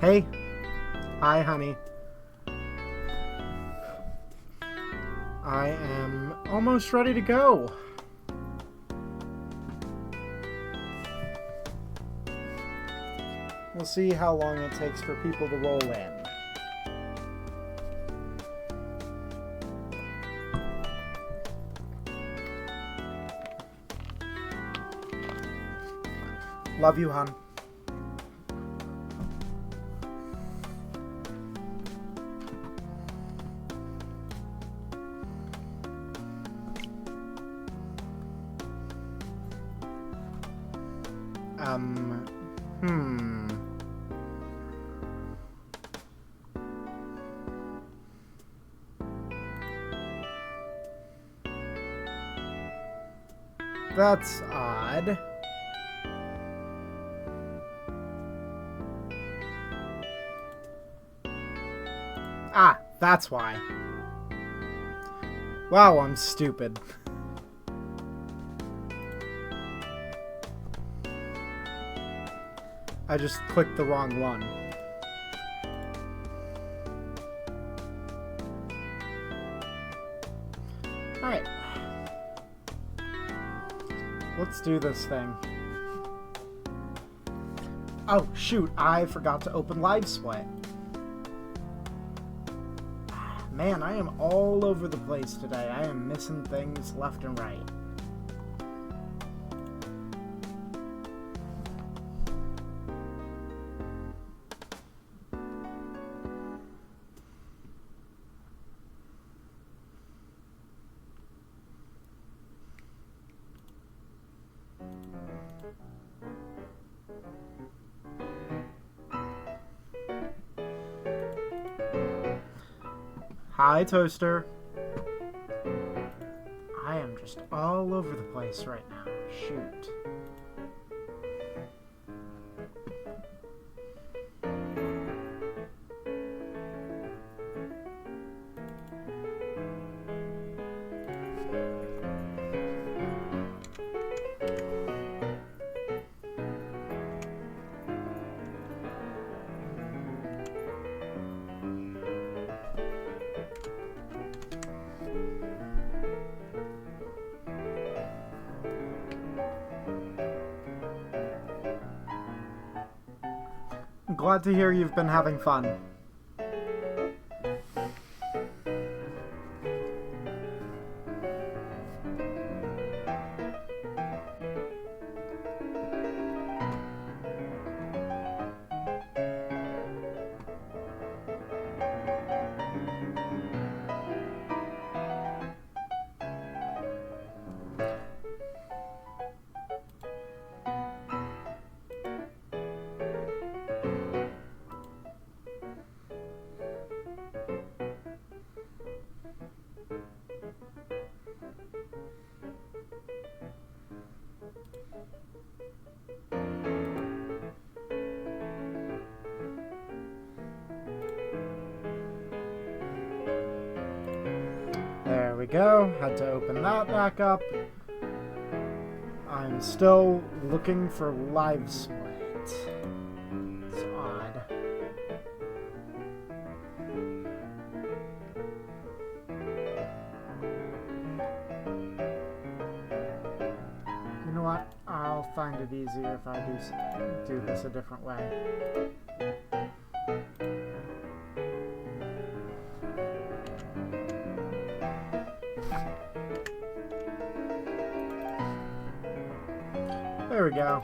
Hey. Hi, honey. I am almost ready to go. We'll see how long it takes for people to roll in. Love you, hon. That's odd. Ah, that's why. Wow, I'm stupid. I just clicked the wrong one. Alright. Let's do this thing. Oh, shoot, I forgot to open Live Split. Man, I am all over the place today. I am missing things left and right. Hi, Toaster. I am just all over the place right now. Shoot. glad to hear you've been having fun. There we go. Had to open that back up. I'm still looking for live split. It's odd. You know what? I'll find it easier if I do this a different way. There we go.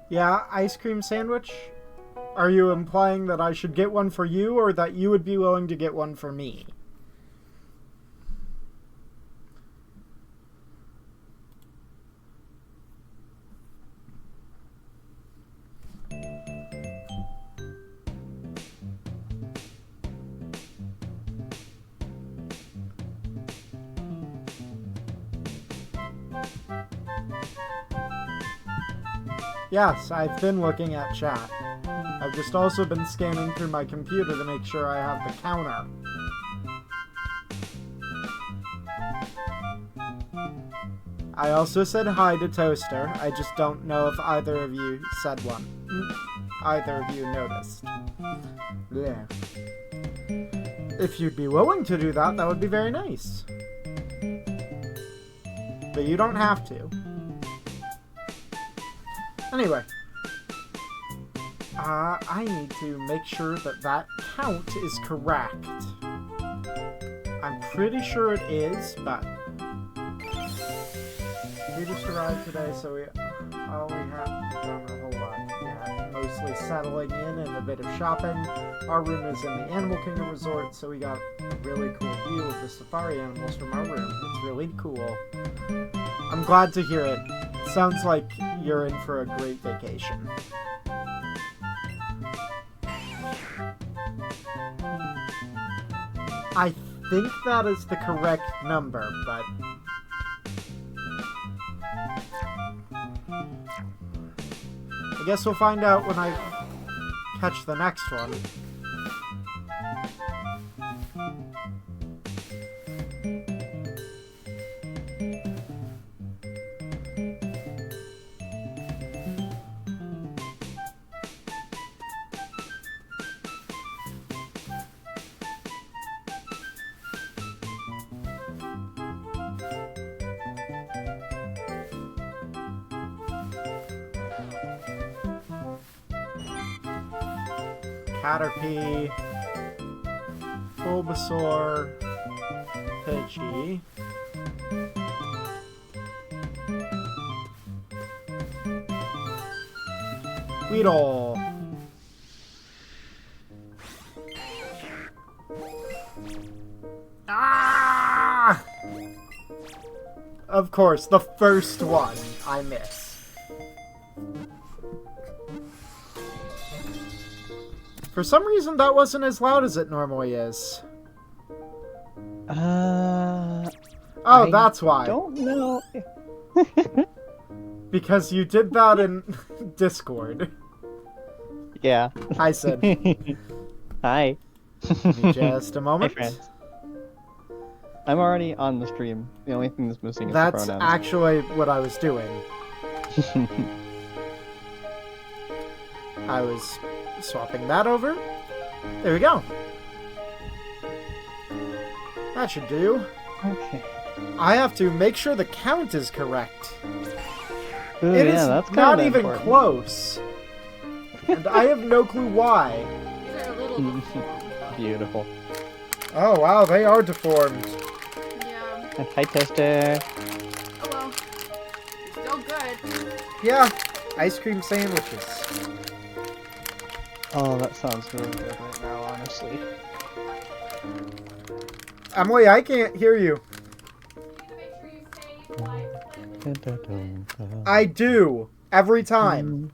Yeah, ice cream sandwich? Are you implying that I should get one for you, or that you would be willing to get one for me? Yes, I've been looking at chat. I've just also been scanning through my computer to make sure I have the counter. I also said hi to Toaster. I just don't know if either of you said one. Either of you noticed. Yeah. If you'd be willing to do that, that would be very nice. But you don't have to. Anyway, I need to make sure that that count is correct. I'm pretty sure it is, but we just arrived today, so we haven't done a whole lot yet. Mostly settling in and a bit of shopping. Our room is in the Animal Kingdom Resort, so we got a really cool view of the safari animals from our room. It's really cool. I'm glad to hear it. Sounds like you're in for a great vacation. I think that is the correct number, but I guess we'll find out when I catch the next one. Caterpie, Bulbasaur, Pidgey, Weedle, ah! Of course, the first one I miss. For some reason, that wasn't as loud as it normally is. Oh, that's why. I don't know. Because you did that in Discord. Yeah. Hi, Sid. Hi. Give me just a moment. Hey, friends. I'm already on the stream. The only thing that's missing is That's the pronouns. actually what I was doing. I was swapping that over. There we go. That should do. Okay. I have to make sure the count is correct. Ooh, It yeah, is that's kind not of even important. close. And I have no clue why. These are a little deformed. Beautiful. Oh wow, they are deformed. Yeah. And hi, Toaster. Oh well. Still good. Yeah, ice cream sandwiches. Oh, that sounds really good right now, honestly. Emily, I can't hear you. I do. Every time.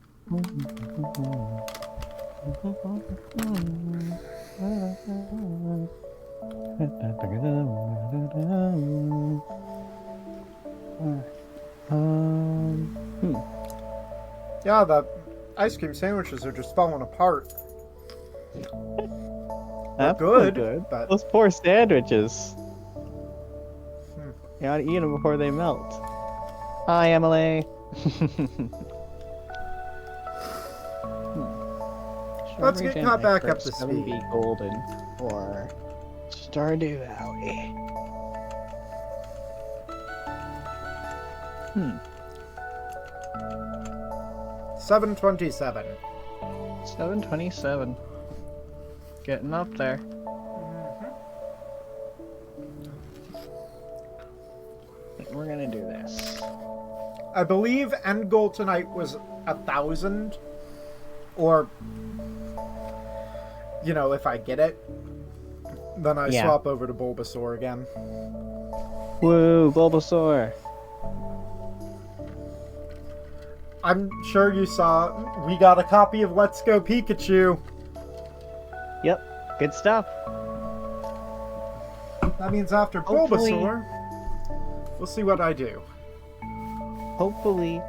Yeah, the ice cream sandwiches are just falling apart. That's good, good. but- Those poor sandwiches. You gotta eat them before they melt. Hi, Emily. Let's get caught back up to speed. Be golden or Stardew Valley. 7:27. 7:27. Getting up there. We're gonna do this. I believe end goal tonight was 1,000. Or, you know, if I get it, then I swap over to Bulbasaur again. Woo, Bulbasaur! I'm sure you saw we got a copy of Let's Go Pikachu. Yep, good stuff. That means after Hopefully- Bulbasaur, we'll see what I do. Hopefully,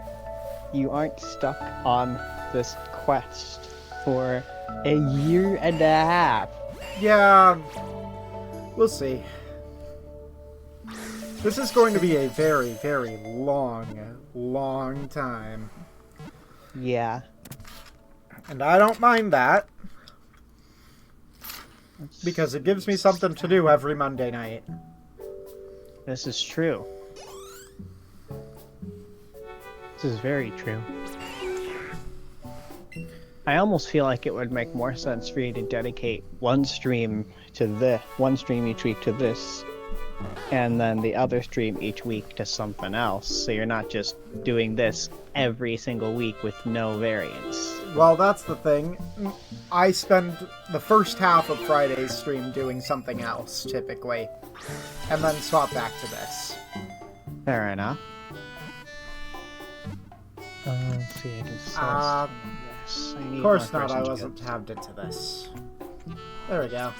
you aren't stuck on this quest for a year and a half. Yeah, we'll see. This is going to be a very, very long time. Yeah. And I don't mind that, because it gives me something to do every Monday night. This is true. This is very true. I almost feel like it would make more sense for you to dedicate one stream each week to this, and then the other stream each week to something else, so you're not just doing this every single week with no variance. Well, that's the thing. I spend the first half of Friday's stream doing something else, typically, and then swap back to this. Fair enough. Let's see, I can sell this. Of course not, I wasn't tabbed into this. There we go.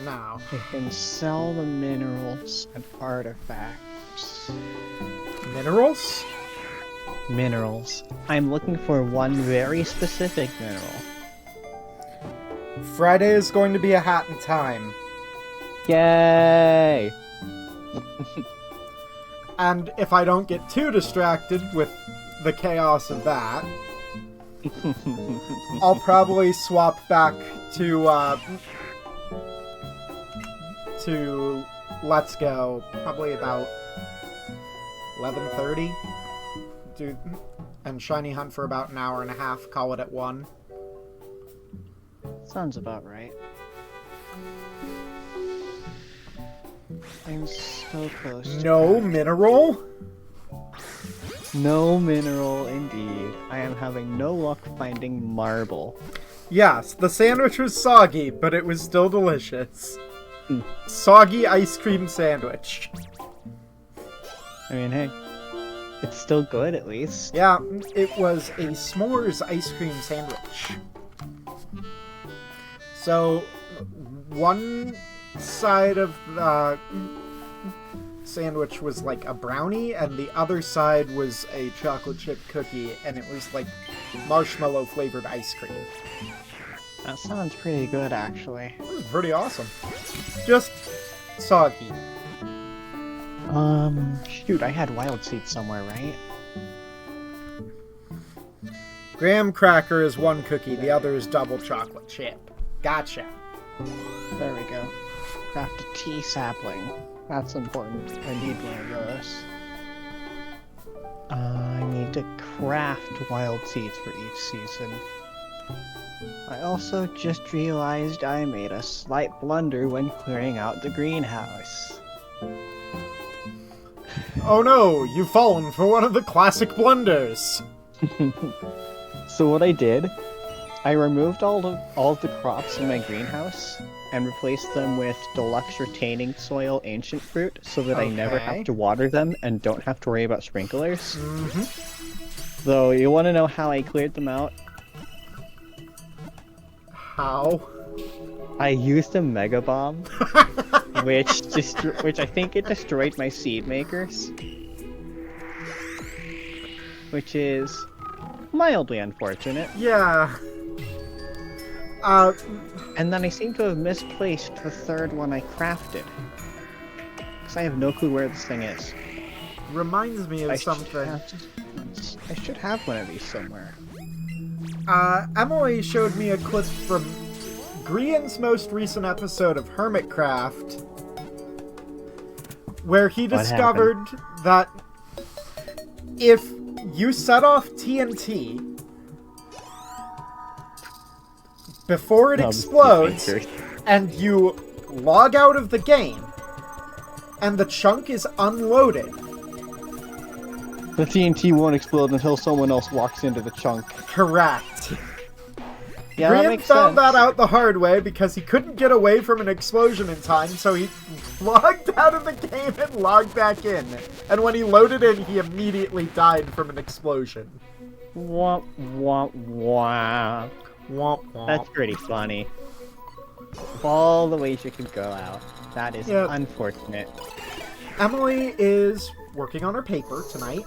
Now, I can sell the minerals and artifacts. minerals? Minerals. I'm looking for one very specific mineral. Friday is going to be a hat in time. Yay! And if I don't get too distracted with the chaos of that, I'll probably swap back to Let's Go probably about 11:30. And Shiny Hunt for about an hour and a half, call it at 1. Sounds about right. I'm so close. No mineral? No mineral, indeed. I am having no luck finding marble. Yes, the sandwich was soggy, but it was still delicious. Soggy ice cream sandwich. I mean, hey, it's still good at least. Yeah, it was a s'mores ice cream sandwich. So, one side of the sandwich was like a brownie, and the other side was a chocolate chip cookie, and it was like marshmallow flavored ice cream. That sounds pretty good, actually. This is pretty awesome. Just soggy. Shoot, I had wild seeds somewhere, right? Graham cracker is one cookie, the other is double chocolate chip. Gotcha. There we go. Craft a tea sapling. That's important. I need one of those. I need to craft wild seeds for each season. I also just realized I made a slight blunder when clearing out the greenhouse. Oh no, you've fallen for one of the classic blunders. So what I did, I removed all of the crops in my greenhouse and replaced them with deluxe retaining soil ancient fruit so that I never Okay. have to water them and don't have to worry about sprinklers. Mm-hmm. So you want to know how I cleared them out? How? I used a mega bomb, which I think it destroyed my seed makers, which is mildly unfortunate. Yeah. And then I seem to have misplaced the third one I crafted, because I have no clue where this thing is. Reminds me of I something. I should have one of these somewhere. Emily showed me a clip from Grian's most recent episode of Hermitcraft, where he What discovered that if you set off TNT before it explodes and you log out of the game and the chunk is unloaded, The TNT won't explode until someone else walks into the chunk. correct. Yeah, that Grian makes found sense. that out the hard way because he couldn't get away from an explosion in time, so he logged out of the game and logged back in. And when he loaded in, he immediately died from an explosion. Womp womp womp. Womp womp. That's pretty funny. Of all the ways you could go out, that is Yeah. unfortunate. Emily is working on her paper tonight,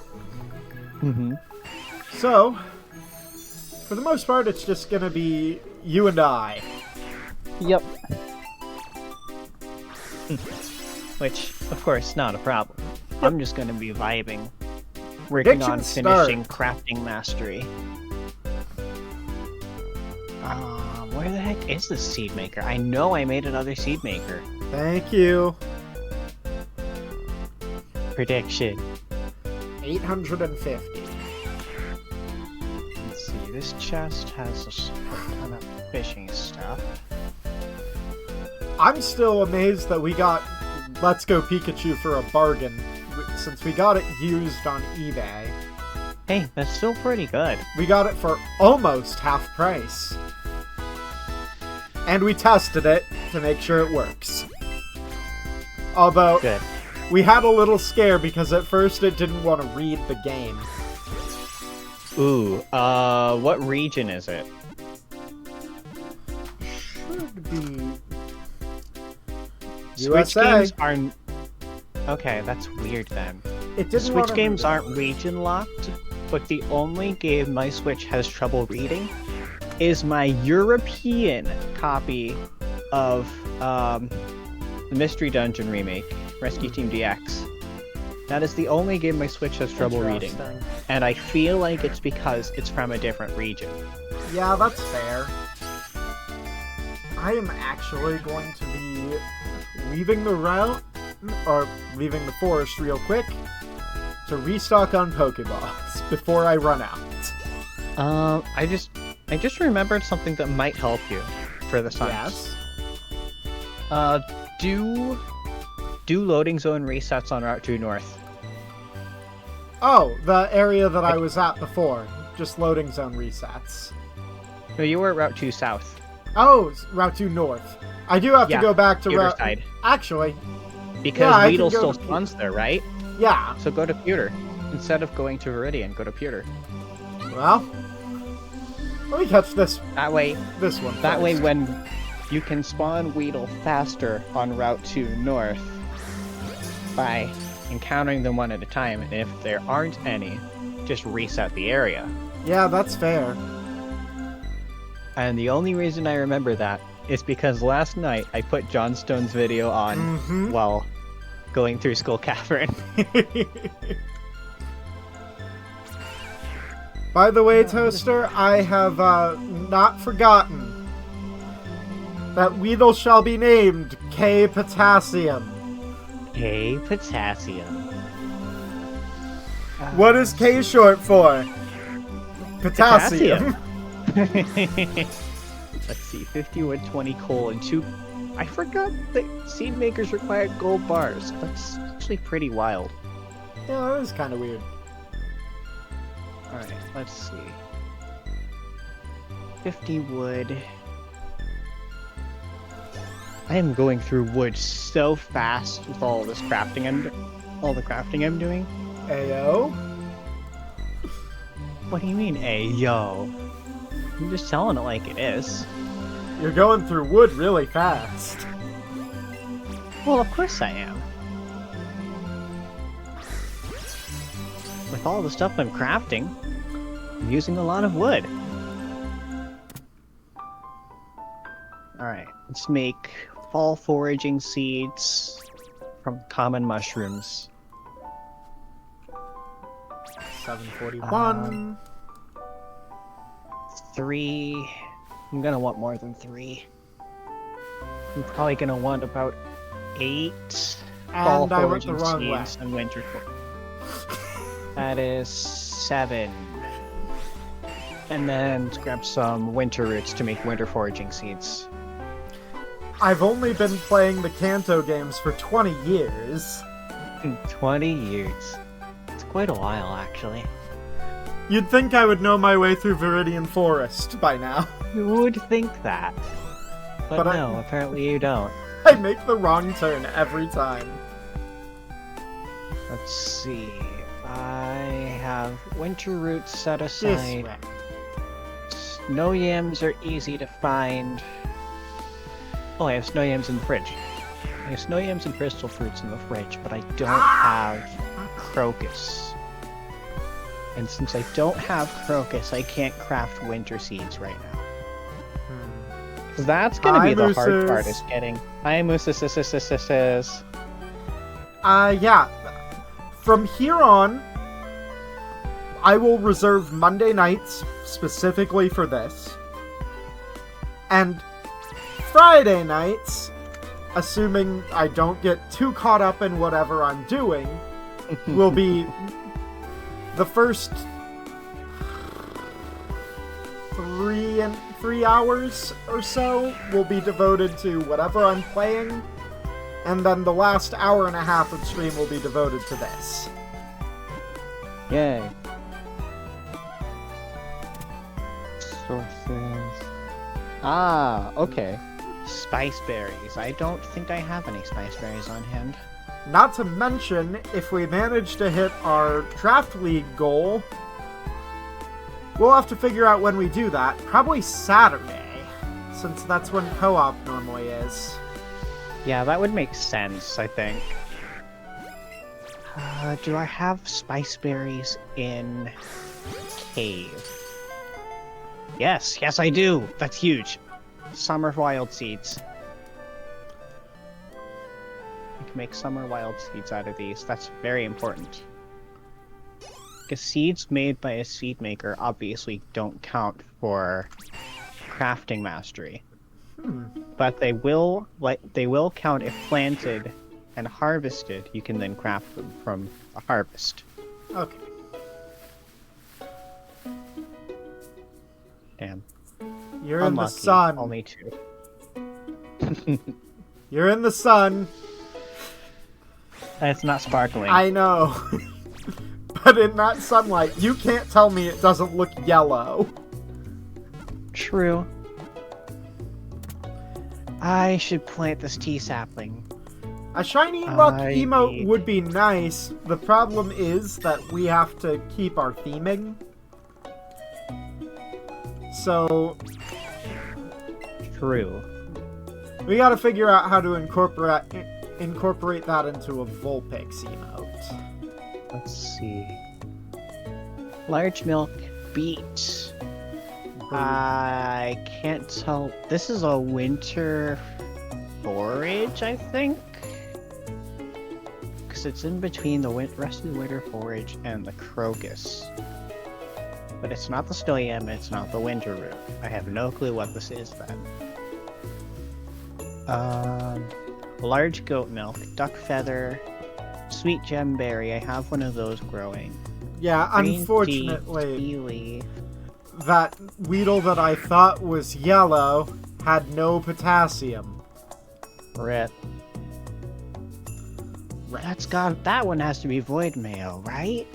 Mm-hmm. so for the most part, it's just gonna be you and I. Yep. Which, of course, not a problem. I'm just gonna be vibing. Working on Prediction finishing start. crafting mastery. Where the heck is the seed maker? I know I made another seed maker. Thank you. Prediction. 850. Let's see, this chest has a ton of fishing stuff. I'm still amazed that we got Let's Go Pikachu for a bargain, since we got it used on eBay. Hey, that's still pretty good. We got it for almost half price. And we tested it to make sure it works. Although, Good. we had a little scare because at first it didn't want to read the game. Ooh, what region is it? Should be... Switch USA. games aren't... Okay, that's weird then. It didn't Switch wanna games read it. aren't region locked, but the only game my Switch has trouble reading is my European copy of the Mystery Dungeon remake, Rescue Team DX. That is the only game my Switch has trouble reading, Interesting. and I feel like it's because it's from a different region. Yeah, that's fair. I am actually going to be leaving the route, or leaving the forest real quick, to restock on Pokeballs before I run out. I just remembered something that might help you for the science. Yes? Do loading zone resets on Route 2 North. Oh, the area that I was at before. Just loading zone resets. No, you were at Route 2 South. Oh, it's Route 2 North. I do have to Yeah, go back to Pewter Route... side. Actually, Because Yeah, I can Weedle go still to spawns there, right? yeah. So go to Pewter. Instead of going to Viridian, go to Pewter. Well, let me catch this That way, one that way first. when you can spawn Weedle faster on Route 2 North by encountering them one at a time, and if there aren't any, just reset the area. Yeah, that's fair. And the only reason I remember that is because last night I put John Stone's video on while going through Skull Cavern. By the way, Toaster, I have not forgotten that Weedle shall be named K Potassium. K Potassium. What is K short for? Potassium. Let's see, 50 wood, 20 coal, and 2... I forgot that seed makers required gold bars. That's actually pretty wild. Yeah, that is kind of weird. Alright, let's see. 50 wood. I am going through wood so fast with all this crafting all the crafting I'm doing. Ayo? What do you mean, ayo? I'm just telling it like it is. You're going through wood really fast. Well, of course I am. With all the stuff I'm crafting, I'm using a lot of wood. Alright, let's make fall foraging seeds from common mushrooms. 741. 3. I'm gonna want more than 3. I'm probably gonna want about 8 fall And I went the foraging wrong way. seeds and winter That is 7. And then let's grab some winter roots to make winter foraging seeds. I've only been playing the Kanto games for 20 years. 20 years. It's quite a while, actually. You'd think I would know my way through Viridian Forest by now. You would think that. But But no, apparently you don't. I make the wrong turn every time. Let's see. I have winter roots set This aside. way. Snow yams are easy to find. Oh, I have snow yams in the fridge. I have snow yams and crystal fruits in the fridge, but I don't have crocus. And since I don't have crocus, I can't craft winter seeds right now. Hmm. That's gonna be the hard Mooses. part, is getting... Hi, Mooses. Yeah. From here on, I will reserve Monday nights specifically for this. And Friday nights, assuming I don't get too caught up in whatever I'm doing, will be the first 3 hours or so will be devoted to whatever I'm playing, and then the last hour and a half of stream will be devoted to this. Yay. Sources. Ah, okay. Spice berries. I don't think I have any spice berries on hand. Not to mention, if we manage to hit our draft league goal, we'll have to figure out when we do that. Probably Saturday, since that's when co-op normally is. Yeah, that would make sense, I think. Do I have spice berries in cave? Yes, I do! That's huge! Summer wild seeds. I can make summer wild seeds out of these. That's very important. Because seeds made by a seed maker obviously don't count for crafting mastery. But they will count if planted and harvested. You can then craft them from a harvest. Okay. Damn. You're in the Unlucky. sun. Only 2. You're in the sun. It's not sparkling. I know. But in that sunlight, you can't tell me it doesn't look yellow. True. I should plant this tea sapling. A shiny luck I emote need- would be nice. The problem is that we have to keep our theming. So, True. we gotta figure out how to incorporate that into a Vulpix emote. Let's see. Large milk, beet, I can't tell. This is a winter forage, I think? Because it's in between the rest of the winter forage and the crocus. But it's not the stoyam, it's not the winter root. I have no clue what this is then. Large goat milk, duck feather, sweet gemberry. I have one of those growing. Yeah, Green unfortunately, tea leaf. that Weedle that I thought was yellow had no potassium. Rip. That one has to be void mayo, right?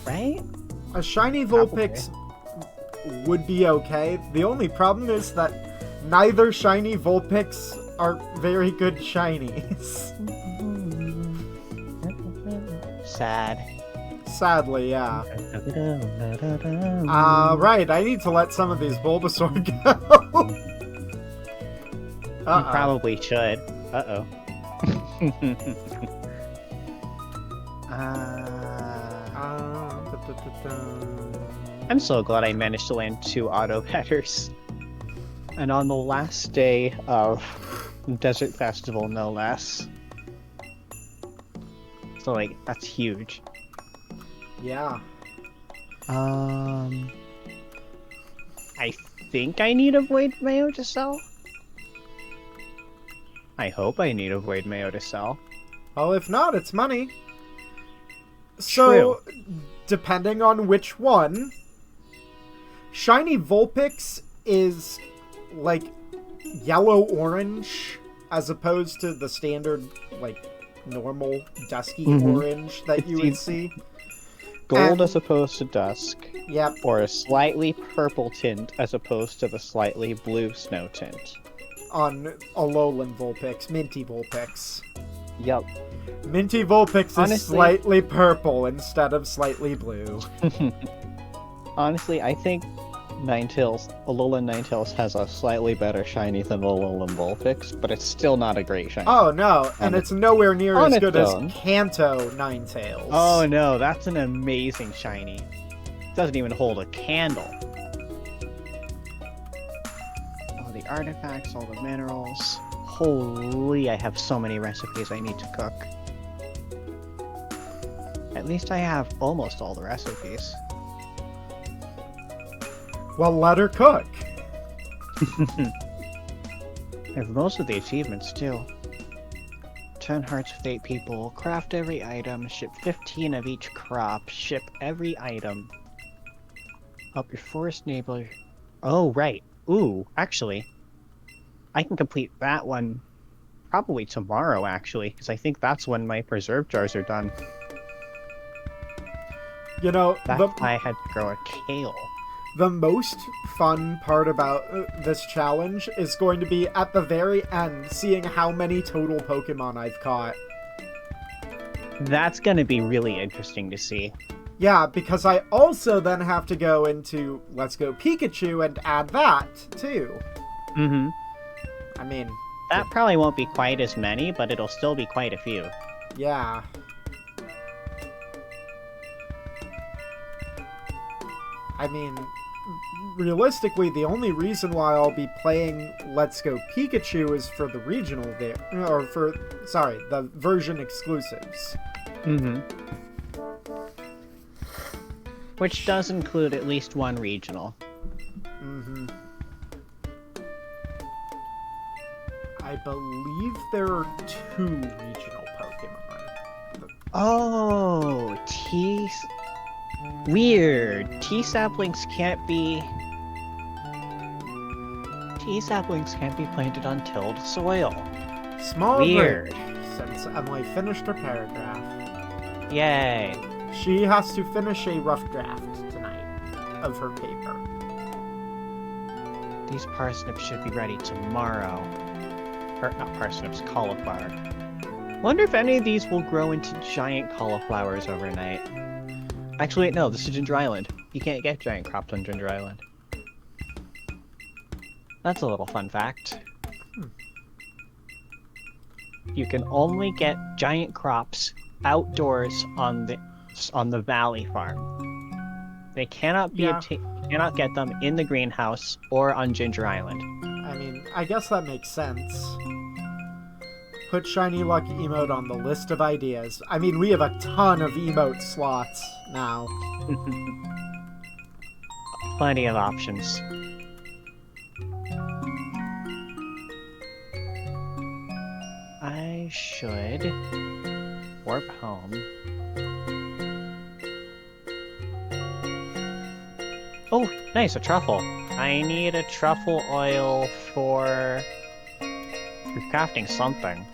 Right? A shiny Vulpix would be okay. The only problem is that neither shiny Vulpix are very good shinies. Sad. Sadly, yeah. Right, I need to let some of these Bulbasaur go. You probably should. Uh-oh. I'm so glad I managed to land 2 auto headers. And on the last day of Desert Festival, no less. So, like, that's huge. Yeah. I think I need a void mayo to sell. I hope I need a void mayo to sell. Well, if not, it's money. So, depending on which one, shiny Vulpix is like yellow-orange as opposed to the standard, like, normal dusky orange that you would see. Gold as opposed to dusk. Yep. Or a slightly purple tint as opposed to the slightly blue snow tint. On Alolan Vulpix, Minty Vulpix. Yep. Minty Vulpix Honestly, is slightly purple instead of slightly blue. Honestly, I think Alolan Ninetales has a slightly better shiny than Alolan Vulpix, but it's still not a great shiny. Oh no, and it's nowhere near as good as own. Kanto Ninetales. Oh no, that's an amazing shiny. It doesn't even hold a candle. All the artifacts, all the minerals. Holy, I have so many recipes I need to cook. At least I have almost all the recipes. Well, let her cook. I have most of the achievements, too. 10 hearts with 8 people, craft every item, ship 15 of each crop, ship every item. Help your forest neighbor. Oh, right. Ooh, actually, I can complete that one probably tomorrow, actually, because I think that's when my preserve jars are done. You know, That's why I had to grow a kale. the most fun part about this challenge is going to be at the very end, seeing how many total Pokemon I've caught. That's gonna be really interesting to see. Yeah, because I also then have to go into Let's Go Pikachu and add that, too. Mm-hmm. I mean... That probably won't be quite as many, but it'll still be quite a few. Yeah. I mean, realistically, the only reason why I'll be playing Let's Go Pikachu is for the regional the version exclusives. Mm-hmm. Which does include at least one regional. Mm-hmm. I believe there are 2 regional Pokemon. Oh, Weird. Tea-saplings can't be planted on tilled soil. Small Weird. break, since Emily finished her paragraph. Yay. She has to finish a rough draft tonight of her paper. These parsnips should be ready tomorrow. Or not parsnips, cauliflower. Wonder if any of these will grow into giant cauliflowers overnight. Actually, wait, no, this is Ginger Island. You can't get giant crops on Ginger Island. That's a little fun fact. You can only get giant crops outdoors on the valley farm. They cannot be cannot get them in the greenhouse or on Ginger Island. I mean, I guess that makes sense. Put Shiny Luck emote on the list of ideas. I mean, we have a ton of emote slots now. Plenty of options. I should warp home. Oh, nice, a truffle. I need a truffle oil for crafting something.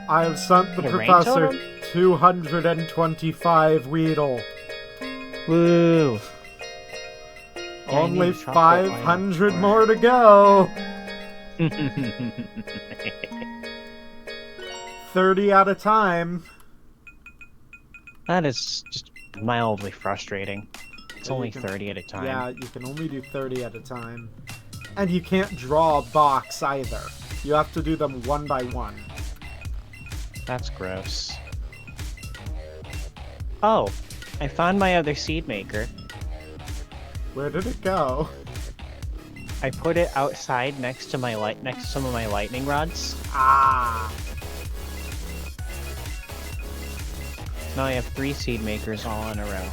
I have sent the A rain professor totem? 225 Weedle. Woo! Yeah, I Only need truffle oil 500 for- more to go. 30 at a time. That is just mildly frustrating. It's Yeah, you only can- 30 at a time. Yeah, you can only do 30 at a time. And you can't draw a box either. You have to do them one by one. That's gross. Oh, I found my other seed maker. Where did it go? I put it outside next to some of my lightning rods. Ah. Now I have 3 seed makers all in a row.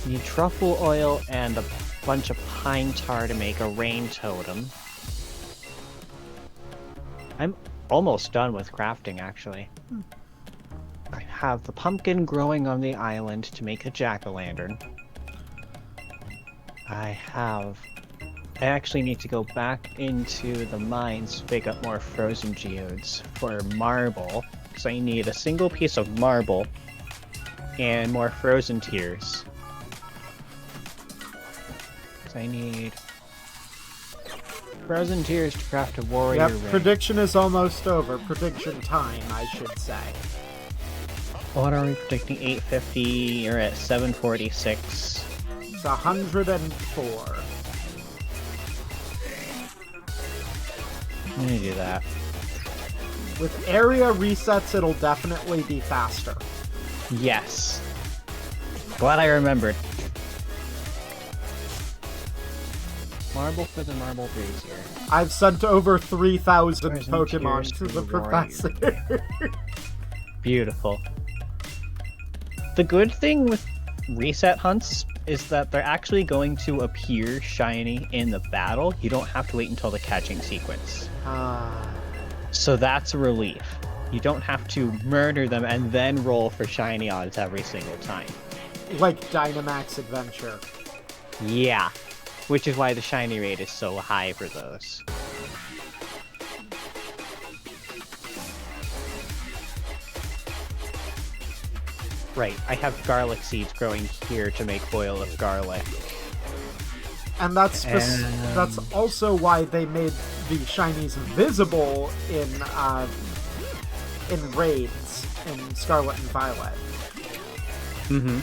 Need truffle oil and a bunch of pine tar to make a rain totem. I'm almost done with crafting, actually. I have the pumpkin growing on the island to make a jack-o'-lantern. I actually need to go back into the mines to pick up more frozen geodes for marble, because I need a single piece of marble and more frozen tears. So I need frozen tears to craft a warrior Yep, ring. prediction is almost over. Prediction time, I should say. What are we predicting? 850. You're at 746. It's 104. I'm gonna do that. With area resets, it'll definitely be faster. Yes. Glad I remembered. Marble for the marble brazier. I've sent over 3,000 Frozen Pokemon tears to for the the warrior. professor. Beautiful. The good thing with reset hunts is that they're actually going to appear shiny in the battle. You don't have to wait until the catching sequence. Ah. So that's a relief. You don't have to murder them and then roll for shiny odds every single time. Like Dynamax Adventure. Yeah. Which is why the shiny rate is so high for those. Right, I have garlic seeds growing here to make oil of garlic. And that's And- that's also why they made the shinies visible in raids in Scarlet and Violet. Mm-hmm.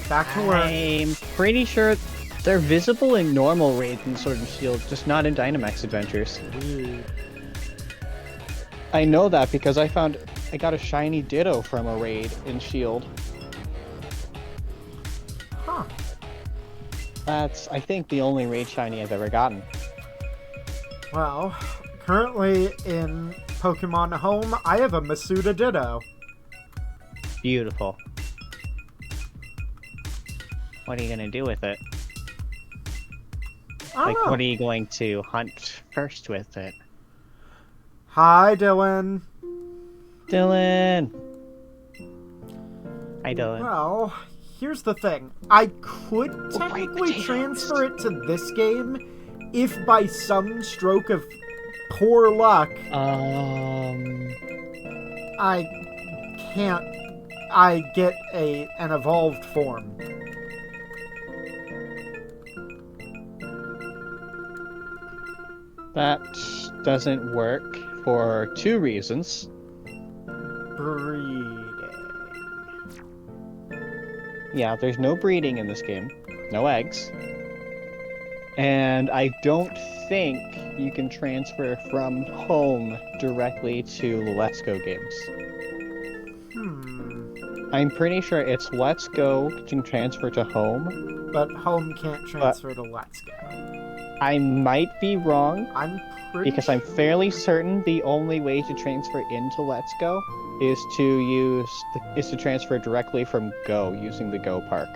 Back to work. I'm pretty sure they're visible in normal raids in Sword and Shield, just not in Dynamax Adventures. Weird. I know that because I got a shiny Ditto from a raid in Shield. Huh. That's, I think, the only raid shiny I've ever gotten. Well, currently in Pokemon Home, I have a Masuda Ditto. Beautiful. What are you gonna do with it? I Like, don't know. what are you going to hunt first with it? Hi, Dylan. Dylan! Hi, Dylan. Well, here's the thing. I could Oh, wait, technically potatoes. transfer it to this game if by some stroke of poor luck I get an evolved form. That doesn't work for 2 reasons. Breeding. Yeah, there's no breeding in this game. No eggs. And I don't think you can transfer from home directly to Let's Go games. I'm pretty sure it's Let's Go can transfer to Home. But home can't transfer to Let's Go. I might be wrong, I'm pretty because I'm fairly certain the only way to transfer into Let's Go is to transfer directly from Go using the Go Park.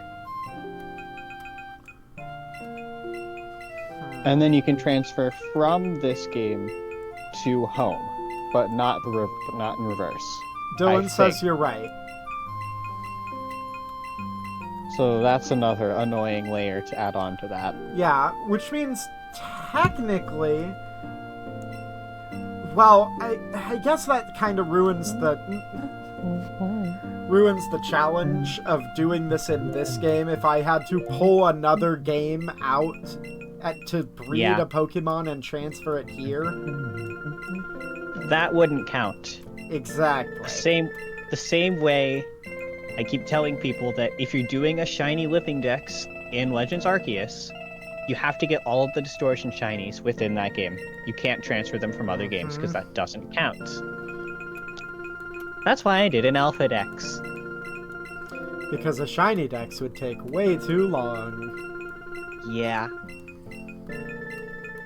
And then you can transfer from this game to Home, but not in reverse. Dylan I says think. you're right. So that's another annoying layer to add on to that. Yeah, which means technically, well, I guess that kind of ruins the challenge of doing this in this game. If I had to pull another game out to breed Yeah. a Pokemon and transfer it here, That wouldn't count. exactly. The same way I keep telling people that if you're doing a shiny Lipping Dex in Legends Arceus, you have to get all of the distortion shinies within that game. You can't transfer them from other games because that doesn't count. That's why I did an Alpha Dex. Because a shiny Dex would take way too long. Yeah.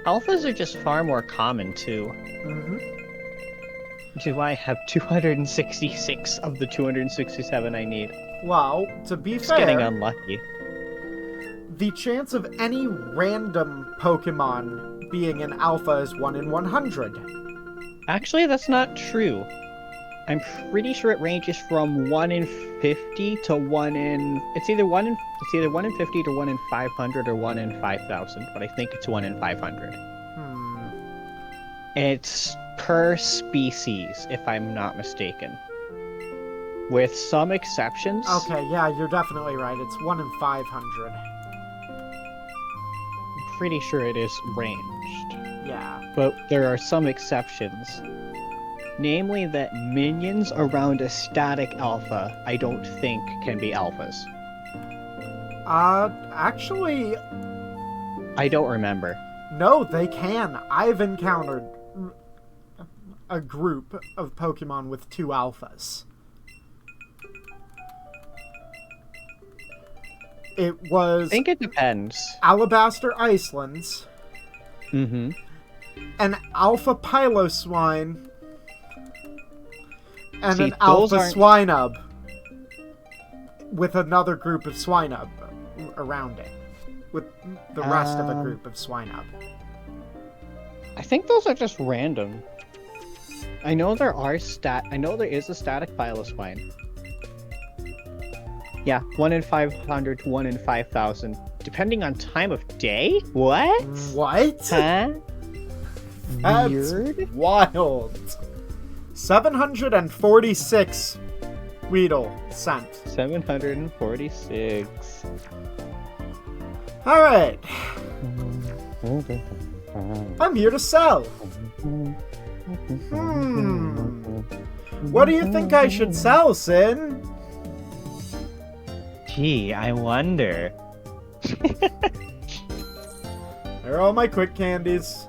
Alphas are just far more common too. Mm-hmm. Which is why I have 266 of the 267 I need. Well, to be Just getting fair, unlucky. the chance of any random Pokemon being an alpha is 1 in 100. Actually, that's not true. I'm pretty sure it ranges from 1 in 50 to 1 in... It's either 1 in 50 to 1 in 500 or 1 in 5,000, but I think it's 1 in 500. It's per species, if I'm not mistaken. With some exceptions. Okay, yeah, you're definitely right. It's 1 in 500. I'm pretty sure it is ranged. Yeah. But there are some exceptions. Namely that minions around a static alpha, I don't think can be alphas. Actually, I don't remember. no, they can. I've encountered a group of Pokemon with 2 alphas. It I was think it depends. Alabaster Icelands, Mm-hmm. an Alpha Piloswine, and See, an those Alpha aren't- Swinub, with another group of Swinub around it, with the rest of a group of Swinub. I think those are just random. I know there is a static Piloswine. Yeah, 1 in 500 to 1 in 5,000, depending on time of day. What? What? Huh? That's Weird. wild. 746 Weedle sent. 746. Alright, I'm here to sell. What do you think I should sell, Sin? Gee, I wonder. There are all my quick candies.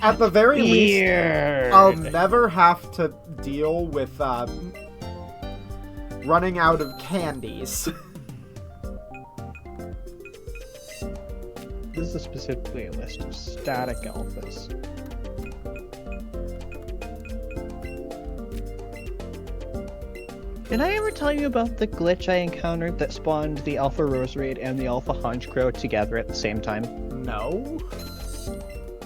At the very least, Weird. I'll never have to deal with running out of candies. This is specifically a list of static alphas. Did I ever tell you about the glitch I encountered that spawned the Alpha Roserade and the Alpha Honchcrow together at the same time? No?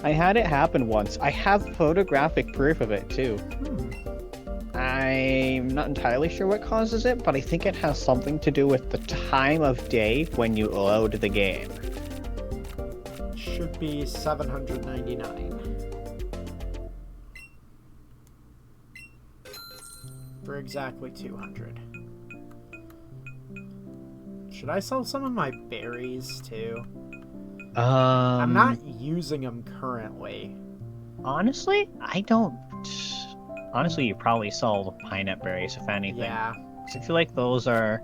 I had it happen once. I have photographic proof of it too. I'm not entirely sure what causes it, but I think it has something to do with the time of day when you load the game. Should be 799. For exactly 200. Should I sell some of my berries too? I'm not using them currently. Honestly, I don't. Honestly, you probably sell the pinette berries if anything. Yeah. 'Cause I feel like those are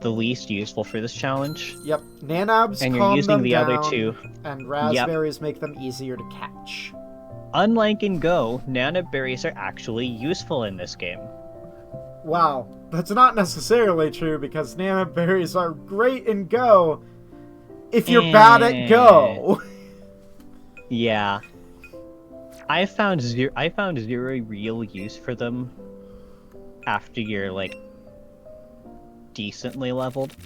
the least useful for this challenge. Yep. Nanabs And you're calm using them the down, other two. and raspberries make them easier to catch. Unlike in Go, Nana berries are actually useful in this game. Wow. that's not necessarily true because Nana berries are great in Go if you're bad at Go. Yeah. I found zero real use for them after you're like decently leveled.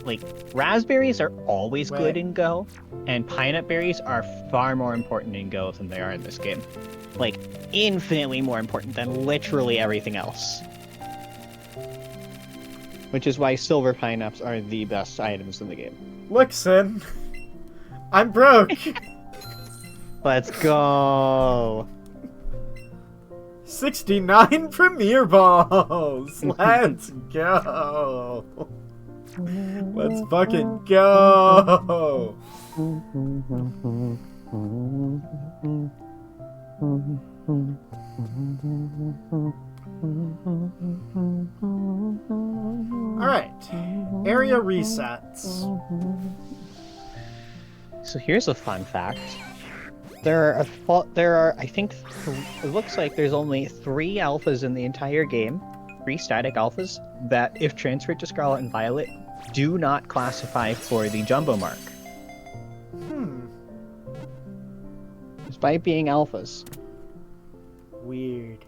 Like raspberries are always good in Go, and pineapple berries are far more important in Go than they are in this game. Like infinitely more important than literally everything else. Which is why silver pineapples are the best items in the game. Look, Sin. I'm broke. Let's go. 69 Premier Balls. Let's go. Let's fucking go. Alright. Area resets. So here's a fun fact. There are, I think, it looks like there's only 3 alphas in the entire game, 3 static alphas, that if transferred to Scarlet and Violet, do not classify for the Jumbo mark. Despite being alphas. Weird.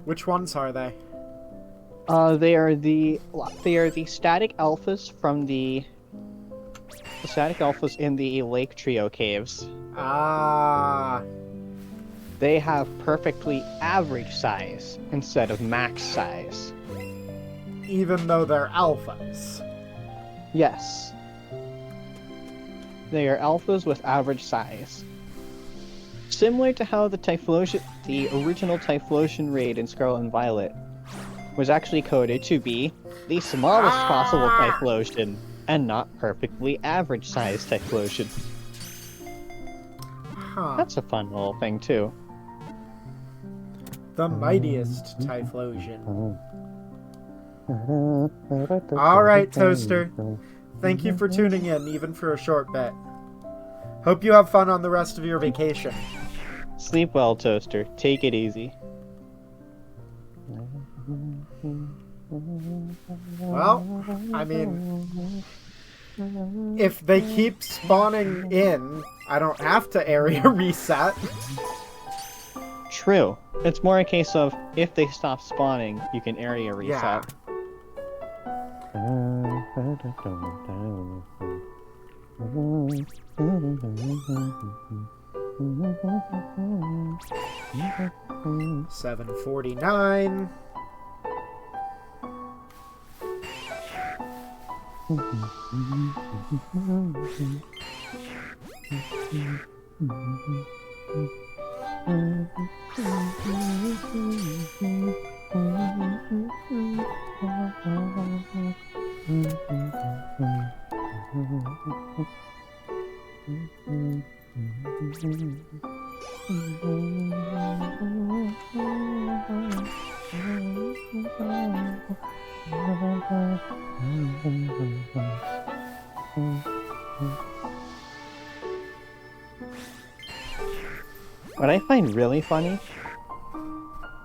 Which ones are they? They are the static alphas from the static alphas in the Lake Trio caves. Ah. They have perfectly average size instead of max size. Even though they're alphas. Yes. They are alphas with average size. Similar to how the original Typhlosion raid in Scarlet and Violet was actually coded to be the smallest possible Typhlosion and not perfectly average sized Typhlosion. Huh. That's a fun little thing too. The mightiest Typhlosion. Alright, Toaster. Thank you for tuning in, even for a short bit. Hope you have fun on the rest of your vacation. Sleep well, Toaster. Take it easy. Well, I mean, if they keep spawning in, I don't have to area reset. True. It's more a case of, if they stop spawning, you can area reset. Yeah. 749. What I find really funny,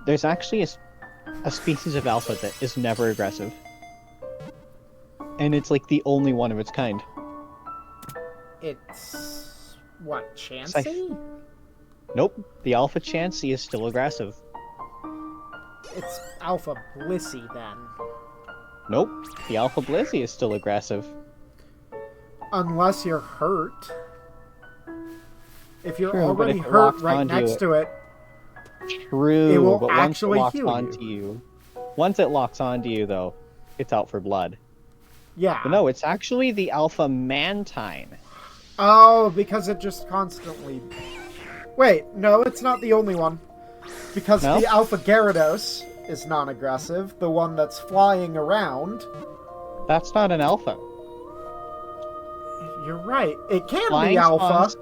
there's actually a species of alpha that is never aggressive. And it's like the only one of its kind. It's... what, Chansey? Nope, the Alpha Chansey is still aggressive. It's Alpha Blissey, then. Nope, the Alpha Blissey is still aggressive. Unless you're hurt. If you're True, already if it hurt locks right onto next to it, True, it will but once it actually locks heal onto you, once it locks onto you, though, it's out for blood. yeah. But no, it's actually the Alpha Mantine. Oh, because it just constantly... Wait, no, it's not the only one. Because No? the Alpha Gyarados is non-aggressive, the one that's flying around. That's not an Alpha. You're right, it can Flying be Alpha. spawns-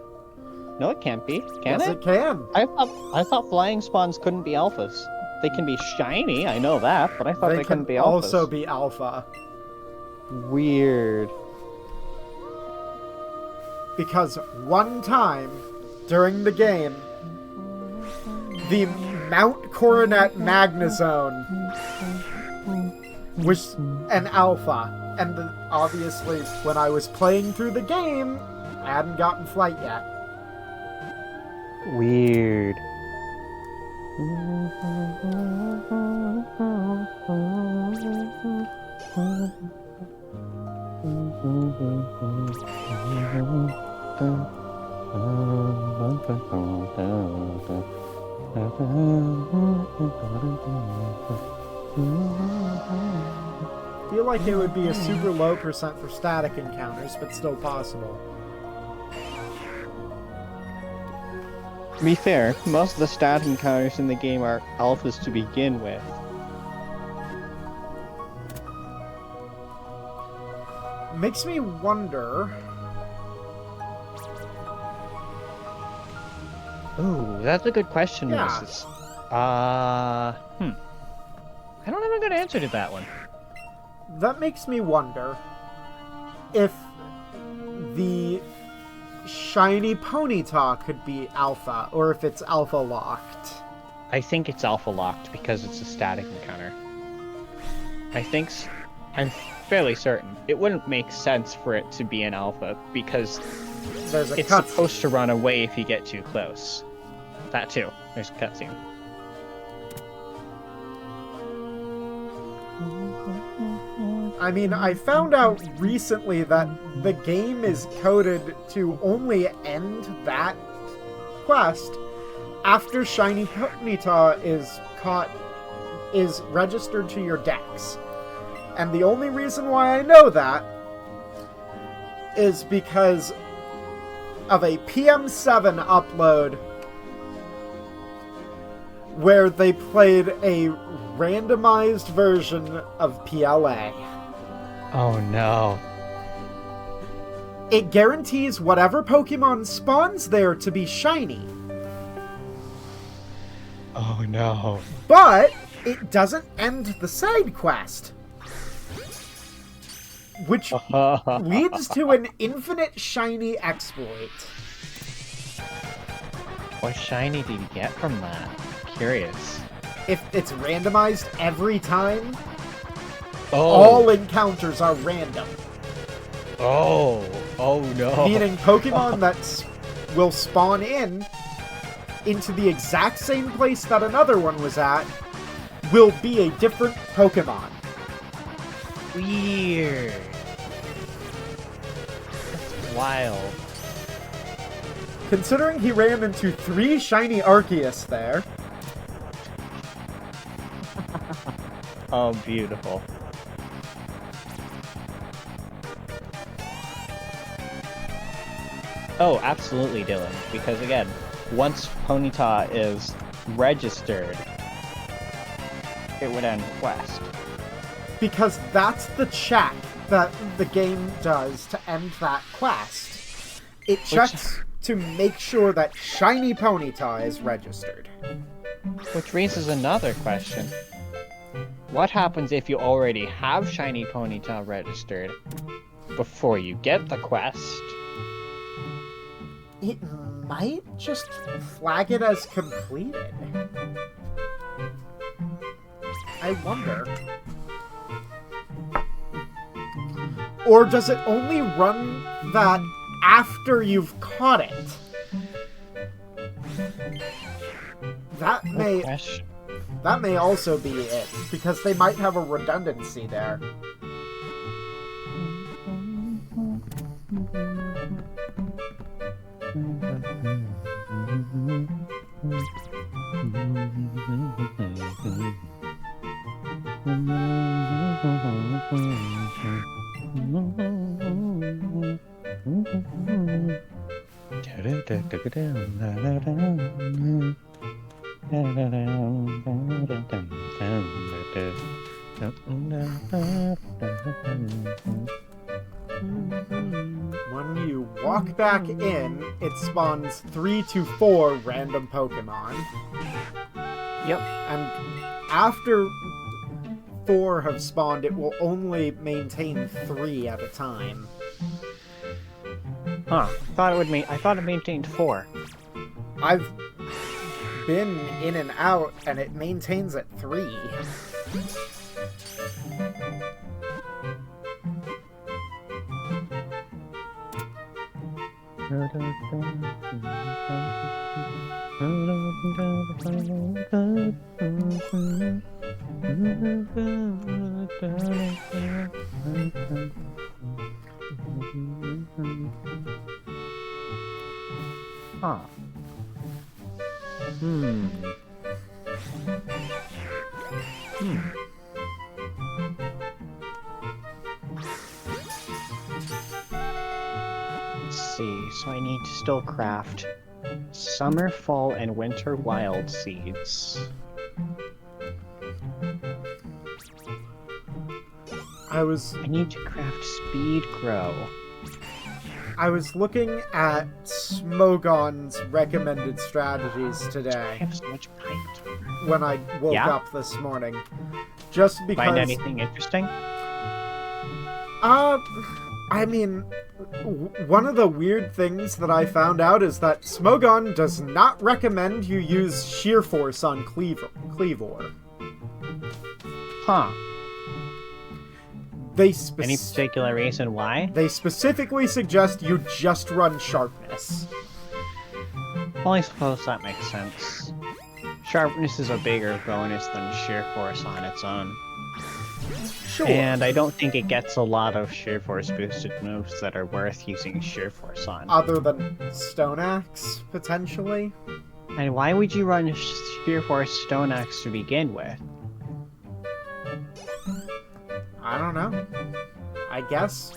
No, it can't be. Can Yes, it? it can. I thought flying spawns couldn't be alphas. They can be shiny, I know that, but I thought they couldn't can be alphas. also be Alpha. Weird. Because one time, during the game, the Mount Coronet Magnezone was an alpha. And obviously, when I was playing through the game, I hadn't gotten flight yet. Weird. I feel like it would be a super low percent for static encounters, but still possible. To be fair, most of the stat encounters in the game are alphas to begin with. Makes me wonder... Ooh, that's a good question, Yeah. Mrs. I don't have a good answer to that one. That makes me wonder if the shiny Ponyta could be alpha, or if it's alpha locked. I think it's alpha locked because it's a static encounter. I'm fairly certain. It wouldn't make sense for it to be an alpha because There's a it's cut. supposed to run away if you get too close. That too. There's a cutscene. I mean, I found out recently that the game is coded to only end that quest after Shiny Ponyta is registered to your dex. And the only reason why I know that is because of a PM7 upload where they played a randomized version of PLA. Oh no. It guarantees whatever Pokemon spawns there to be shiny, Oh no. but it doesn't end the side quest, which leads to an infinite shiny exploit. What shiny did you get from that? Curious. If it's randomized every time, Oh. all encounters are random. Oh. Oh no. Meaning Pokemon that will spawn into the exact same place that another one was at will be a different Pokemon. Weird. That's wild. Considering he ran into 3 shiny Arceus there, Oh, beautiful. Oh, absolutely, Dylan. Because again, once Ponyta is registered, it would end the quest. because that's the check that the game does to end that quest. It checks to make sure that shiny Ponyta is registered. Which raises another question. What happens if you already have Shiny Ponyta registered before you get the quest? It might just flag it as completed. I wonder. Or does it only run that after you've caught it? That may... Question. That may also be it, because they might have a redundancy there. When you walk back in, it spawns 3 to 4 random Pokemon. Yep. And after 4 have spawned, it will only maintain 3 at a time. Huh. I thought it maintained 4. I've been in and out, and it maintains at 3. Huh. Hmm. Let's see, so I need to still craft summer, fall, and winter wild seeds. I need to craft speed grow. I was looking at Smogon's recommended strategies I today have so much pine. when I woke Yeah? up this morning. Just because... Find anything interesting? I mean, one of the weird things that I found out is that Smogon does not recommend you use Sheer Force on Cleavor. Huh. They Any particular reason why? They specifically suggest you just run Sharpness. Well, I suppose that makes sense. Sharpness is a bigger bonus than Sheer Force on its own. Sure. And I don't think it gets a lot of Sheer Force boosted moves that are worth using Sheer Force on. Other than Stone Axe, potentially. And why would you run Sheer Force Stone Axe to begin with? I don't know. I guess.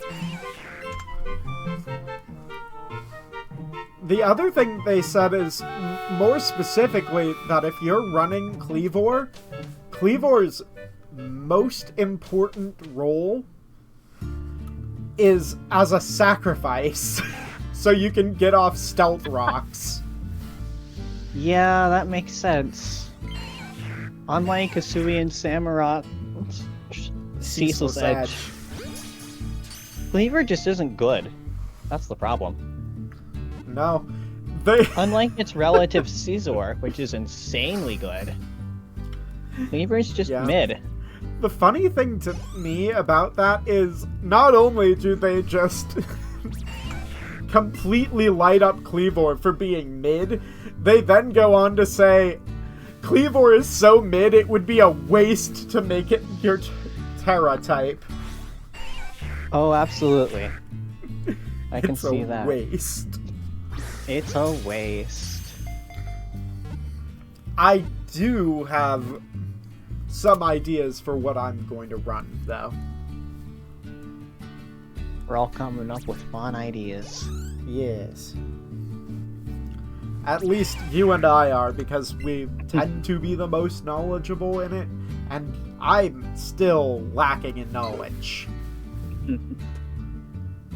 The other thing they said is, more specifically, that if you're running Cleavor, Cleavor's most important role is as a sacrifice, so you can get off stealth rocks. Yeah, that makes sense. Unlike Kasui and Samurott, Ceasel's Edge. Cleaver just isn't good. That's the problem. No. They... Unlike its relative Caesar, which is insanely good, Cleaver's just mid. The funny thing to me about that is, not only do they just completely light up Cleavor for being mid, they then go on to say, Cleavor is so mid it would be a waste to make it your Terra type. Oh, absolutely. I can see It's that. a waste. It's a waste. I do have some ideas for what I'm going to run, though. We're all coming up with fun ideas. Yes. At least you and I are, because we tend to be the most knowledgeable in it, and I'm still lacking in knowledge.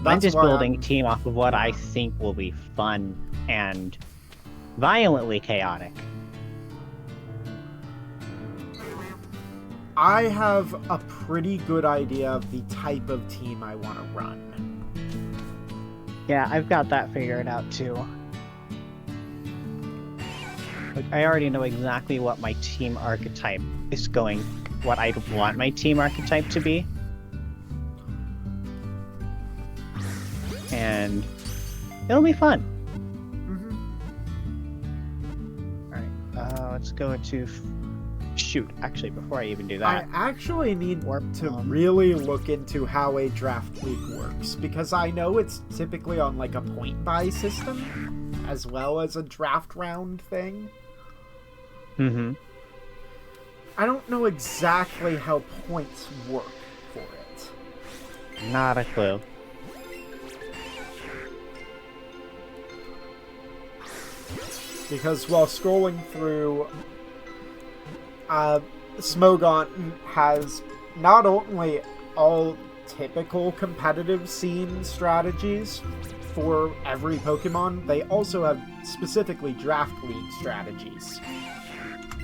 I'm just building a team off of what I think will be fun and violently chaotic. I have a pretty good idea of the type of team I want to run. Yeah, I've got that figured out too. Like, I already know exactly what my team archetype is going, what I want my team archetype to be. And it'll be fun. Alright, let's go to... Shoot, actually, before I even do that... I actually need to Bram. really look into how a draft league works, because I know it's typically on like a point buy system, as well as a draft round thing. Mm-hmm. I don't know exactly how points work for it. Not a clue. Because while scrolling through, Smogon has not only all typical competitive scene strategies for every Pokemon, they also have specifically draft league strategies.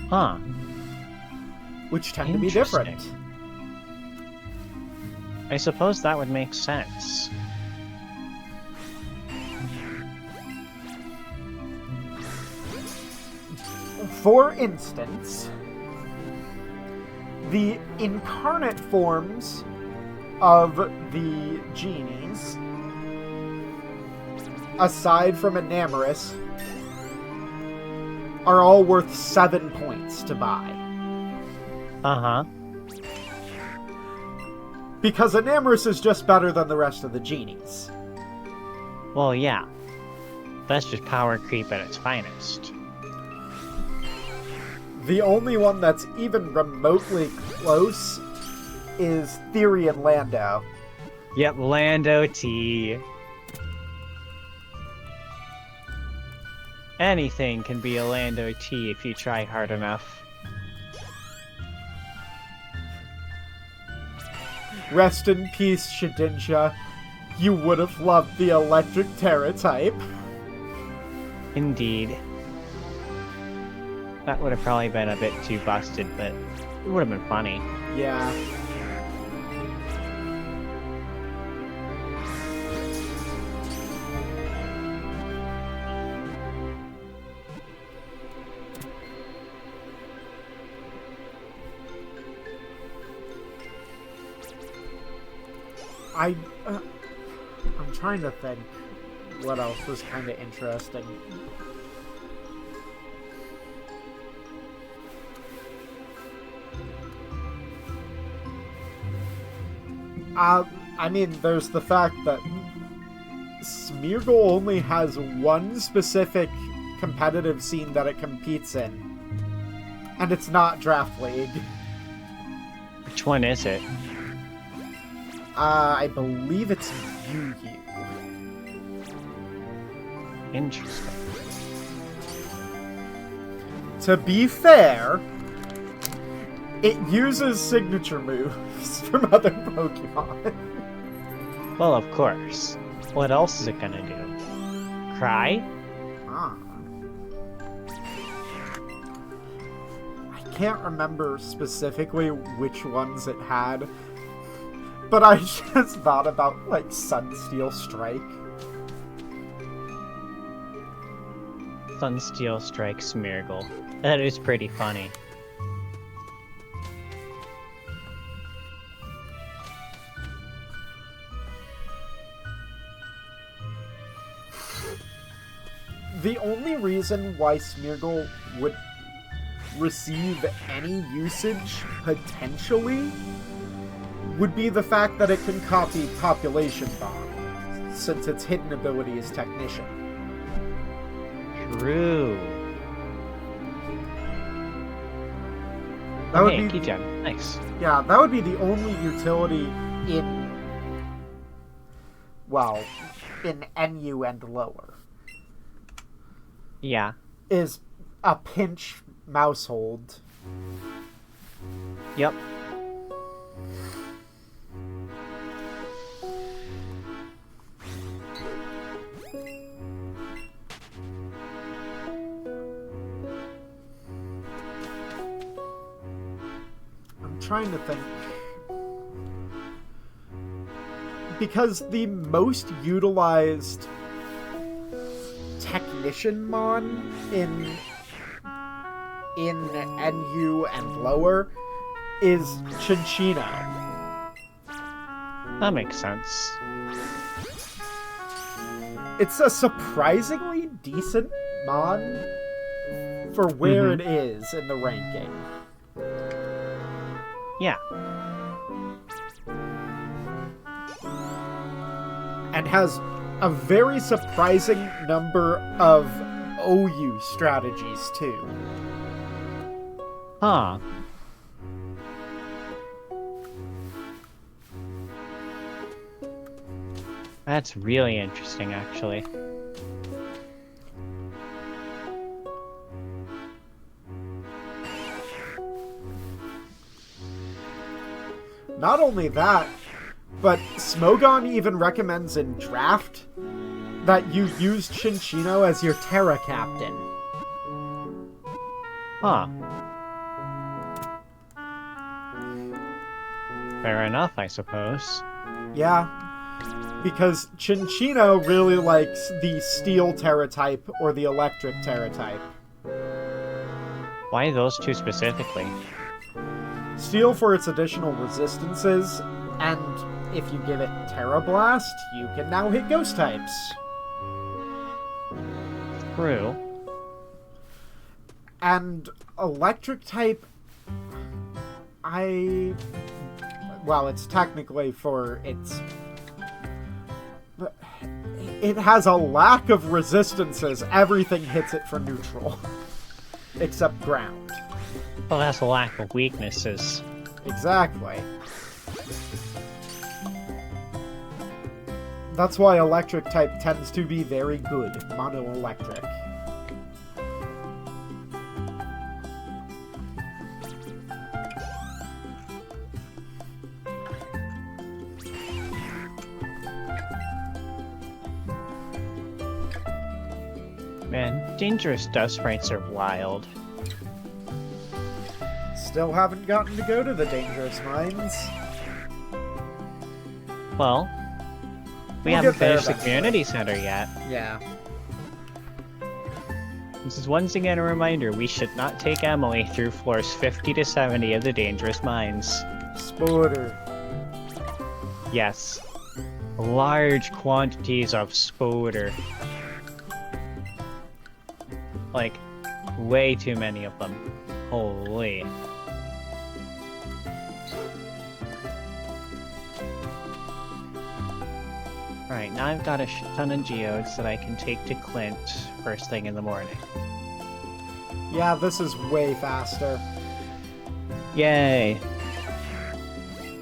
Huh. Which tend to be different. I suppose that would make sense. For instance, the incarnate forms of the genies aside from Enamorous, are all worth 7 points to buy. Uh-huh. Because Enamorous is just better than the rest of the genies. Well, yeah. That's just power creep at its finest. The only one that's even remotely close is Theory and Lando. Yep, Lando T. Anything can be a Lando T if you try hard enough. Rest in peace, Shedinja. You would have loved the electric Terra type. Indeed. That would have probably been a bit too busted, but it would have been funny. Yeah. I'm trying to think what else was kind of interesting. I mean, there's the fact that Smeargle only has one specific competitive scene that it competes in, and it's not Draft League. Which one is it? I believe it's Yu-Yu. Interesting. To be fair, it uses signature moves from other Pokemon. Well, of course. What else is it gonna do? Cry? Ah. I can't remember specifically which ones it had, but I just thought about, like, Sunsteel Strike. Sunsteel Strike Smeargle. That is pretty funny. The only reason why Smeargle would receive any usage, potentially, would be the fact that it can copy Population Bomb, since its hidden ability is Technician. True. That would Hey, be, Keygen. Nice. yeah, that would be the only utility in, well, in NU and lower. Yeah. Is a pinch mouse hold. Yep. I'm trying to think. Because the most utilized Technician Mon in NU and lower is Chinchino. That makes sense. It's a surprisingly decent Mon for where it is in the ranking. Yeah. And has a very surprising number of OU strategies, too. Huh. That's really interesting, actually. Not only that, but Smogon even recommends in Draft that you use Chinchino as your Terra Captain. Huh. Fair enough, I suppose. Yeah, because Chinchino really likes the Steel Terra type or the Electric Terra type. Why those two specifically? Steel for its additional resistances, and if you give it Terra Blast, you can now hit Ghost types. True. And electric type, well, it's technically for its... It has a lack of resistances. Everything hits it for neutral. Except ground. Well, that's a lack of weaknesses. Exactly. That's why electric type tends to be very good. Mono-electric. Man, dangerous dust sprites are wild. Still haven't gotten to go to the dangerous mines. Well, we We'll haven't get there finished the eventually. community center yet. Yeah. This is once again a reminder, we should not take Emily through floors 50 to 70 of the dangerous mines. Sporter. Yes. Large quantities of spoder. Like, way too many of them. Holy. Alright, now I've got a ton of geodes that I can take to Clint first thing in the morning. Yeah, this is way faster. Yay!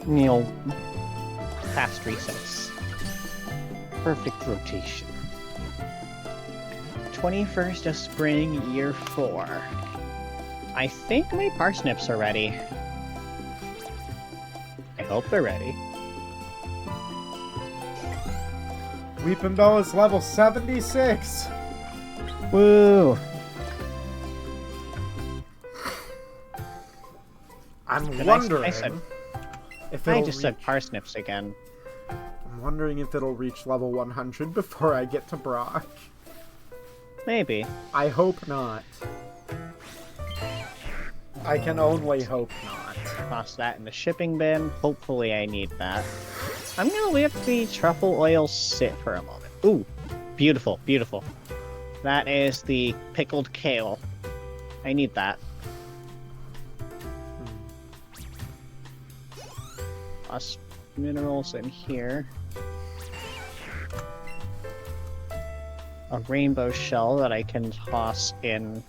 Neil, fast resets. Perfect rotation. 21st of spring, year 4. I think my parsnips are ready. I hope they're ready. Weeping Bell is level 76. Woo! I'm Did wondering I said- if I it'll just said parsnips again. I'm wondering if it'll reach level 100 before I get to Brock. Maybe. I hope not. I can only hope not. Toss that in the shipping bin. Hopefully I need that. I'm gonna let the truffle oil sit for a moment. Ooh, beautiful, beautiful. That is the pickled kale. I need that. Plus minerals in here. A rainbow shell that I can toss in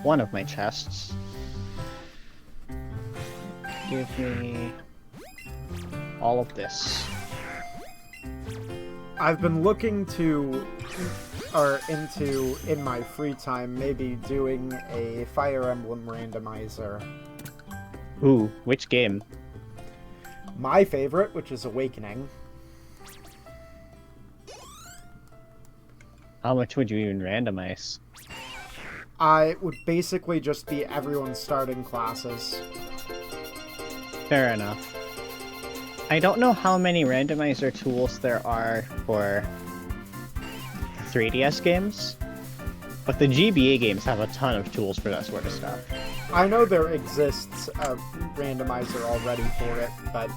one of my chests. Give me all of this. I've been looking to, or into, in my free time, maybe doing a Fire Emblem randomizer. Ooh, which game? My favorite, which is Awakening. How much would you even randomize? It would basically just be everyone starting classes. Fair enough. I don't know how many randomizer tools there are for 3DS games, but the GBA games have a ton of tools for that sort of stuff. I know there exists a randomizer already for it, but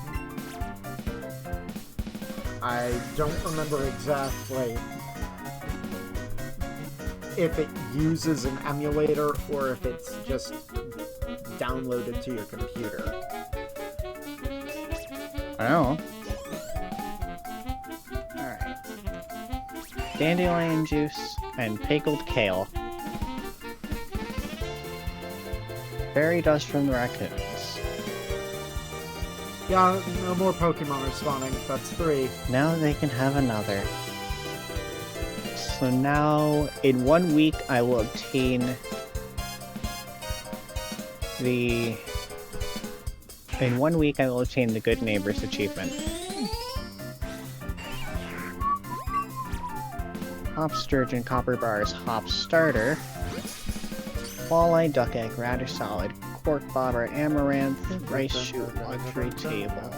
I don't remember exactly if it uses an emulator or if it's just downloaded to your computer. Oh. Alright. Dandelion juice and pickled kale. Fairy dust from the raccoons. Yeah, no more Pokemon are spawning. That's 3. Now they can have another. So now, in 1 week, I will obtain the... In 1 week, I will obtain the Good Neighbors achievement. Hop Sturgeon, Copper Bars, Hop Starter, Walleye, Duck Egg, Radish Salad, Cork Bobber, Amaranth, Rice Shoot, Luxury Table.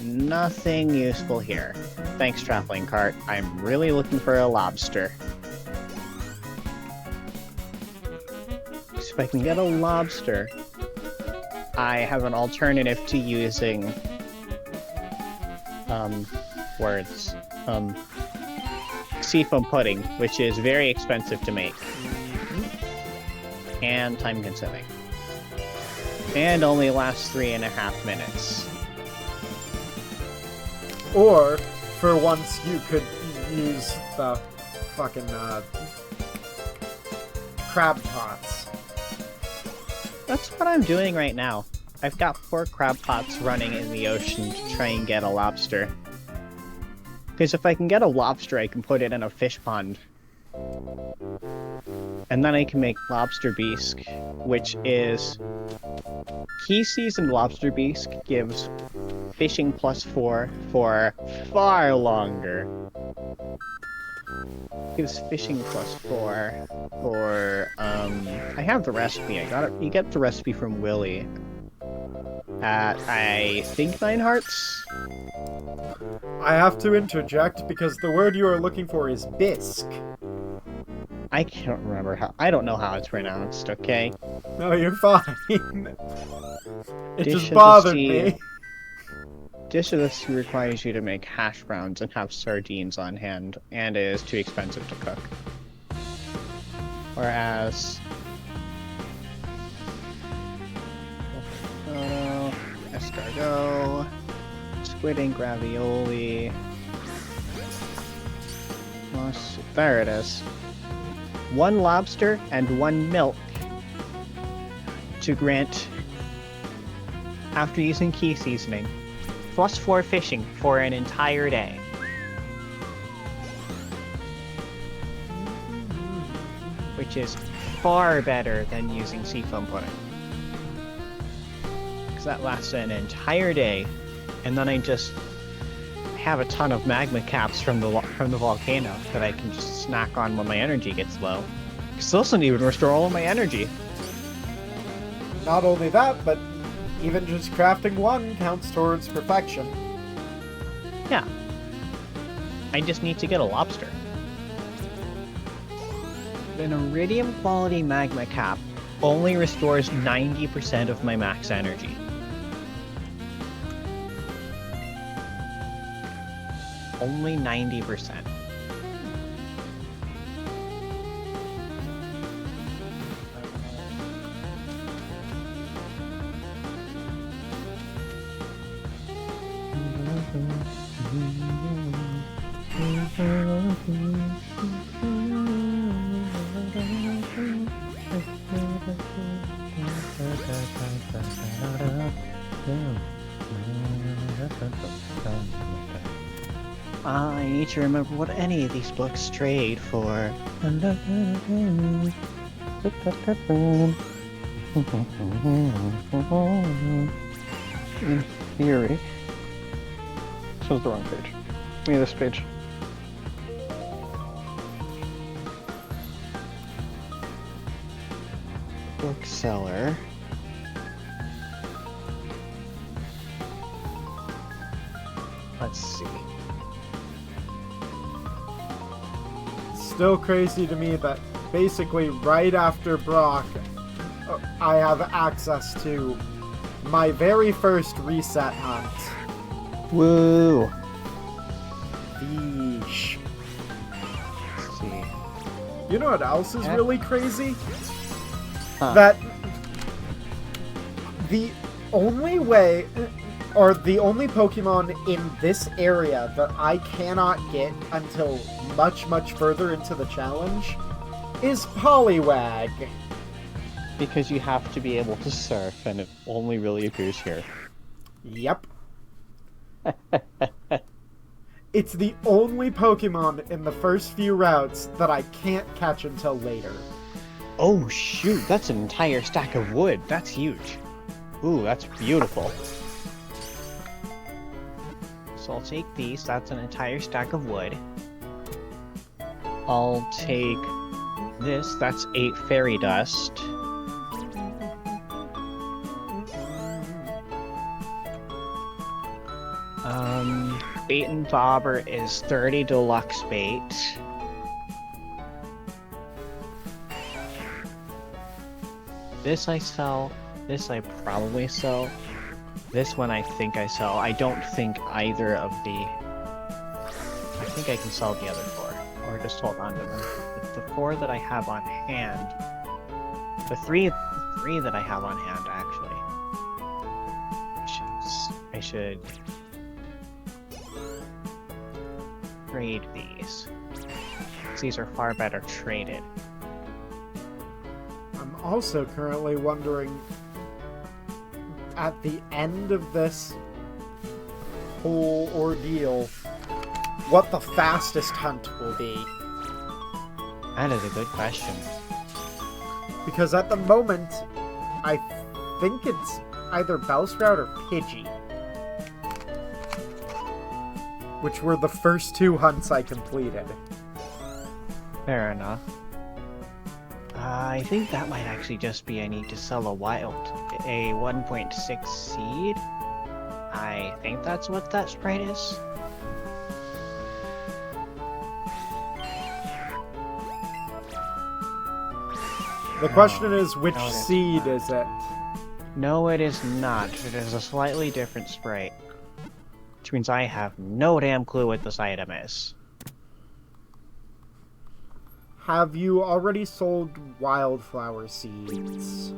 Nothing useful here. Thanks, Traveling Cart. I'm really looking for a lobster. So if I can get a lobster, I have an alternative to using seafoam pudding, which is very expensive to make. And time consuming. And only lasts 3.5 minutes. Or, for once, you could use the fucking, crab pots. That's what I'm doing right now. I've got 4 crab pots running in the ocean to try and get a lobster. Because if I can get a lobster, I can put it in a fish pond. And then I can make lobster bisque, which is... Key seasoned lobster bisque gives fishing +4 for far longer. Gives fishing +4 for, I have the recipe, you get the recipe from Willy. At, I think 9 hearts? I have to interject because the word you are looking for is bisque. I can't remember how, I don't know how it's pronounced, okay? No, you're fine. It Dish just of the bothered sea. me. Dish of the Sea requires you to make hash browns and have sardines on hand, and it is too expensive to cook. Whereas... escargot, squid ink ravioli... There it is. 1 lobster and 1 milk to grant, after using key seasoning, +4 fishing for an entire day. Which is far better than using seafoam pudding. Because that lasts an entire day, and then I just have a ton of magma caps from the volcano that I can just snack on when my energy gets low. Because those don't even restore all of my energy. Not only that, but even just crafting 1 counts towards perfection. Yeah. I just need to get a lobster. An iridium quality magma cap only restores 90% of my max energy. Only 90%. I need to remember what any of these books trade for. In theory. This was the wrong page. Give me this page. Bookseller. Let's see. Still crazy to me that basically right after Brock, I have access to my very first reset hunt. Woo! Yeesh. Let's see. You know what else is Yeah. really crazy? Huh. That the only way, or the only Pokemon in this area that I cannot get until much, much further into the challenge is Poliwag. Because you have to be able to surf, and it only really appears here. Yep. It's the only Pokemon in the first few routes that I can't catch until later. Oh shoot, that's an entire stack of wood. That's huge. Ooh, that's beautiful. So I'll take these, that's an entire stack of wood. I'll take this, that's 8 fairy dust. Bait and bobber is 30 deluxe bait. This I sell, this I probably sell. This one I think I sell. I don't think either of the... I think I can sell the other 4. or just hold on to them. The 4 that I have on hand, the three that I have on hand actually. I should trade these. These are far better traded. I'm also currently wondering, at the end of this whole ordeal, what the fastest hunt will be. That is a good question. Because at the moment, I think it's either Bellsprout or Pidgey, which were the first 2 hunts I completed. Fair enough. I think that might actually just be I need to sell a 1.6 seed. I think that's what that sprite is. The question is, which no, it is seed not. is it? No, it is not. It is a slightly different sprite. Which means I have no damn clue what this item is. Have you already sold wildflower seeds?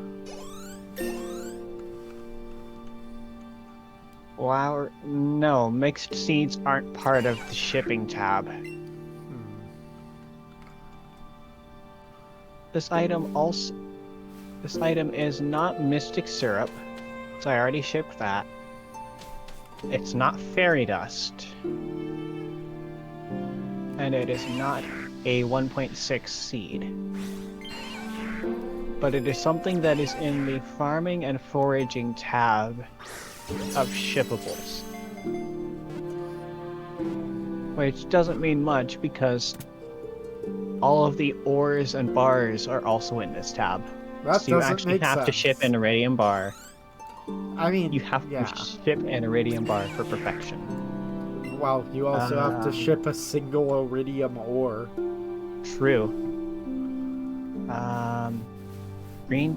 No, mixed seeds aren't part of the shipping tab. This item is not Mystic Syrup, so I already shipped that. It's not Fairy Dust. And it is not a 1.6 seed. But it is something that is in the farming and foraging tab of shippables. Which doesn't mean much because all of the ores and bars are also in this tab. That So you doesn't actually make have to sense. ship an iridium bar. I mean, You have yeah. to ship an iridium bar for perfection. Well, you also have to ship a single iridium ore. True.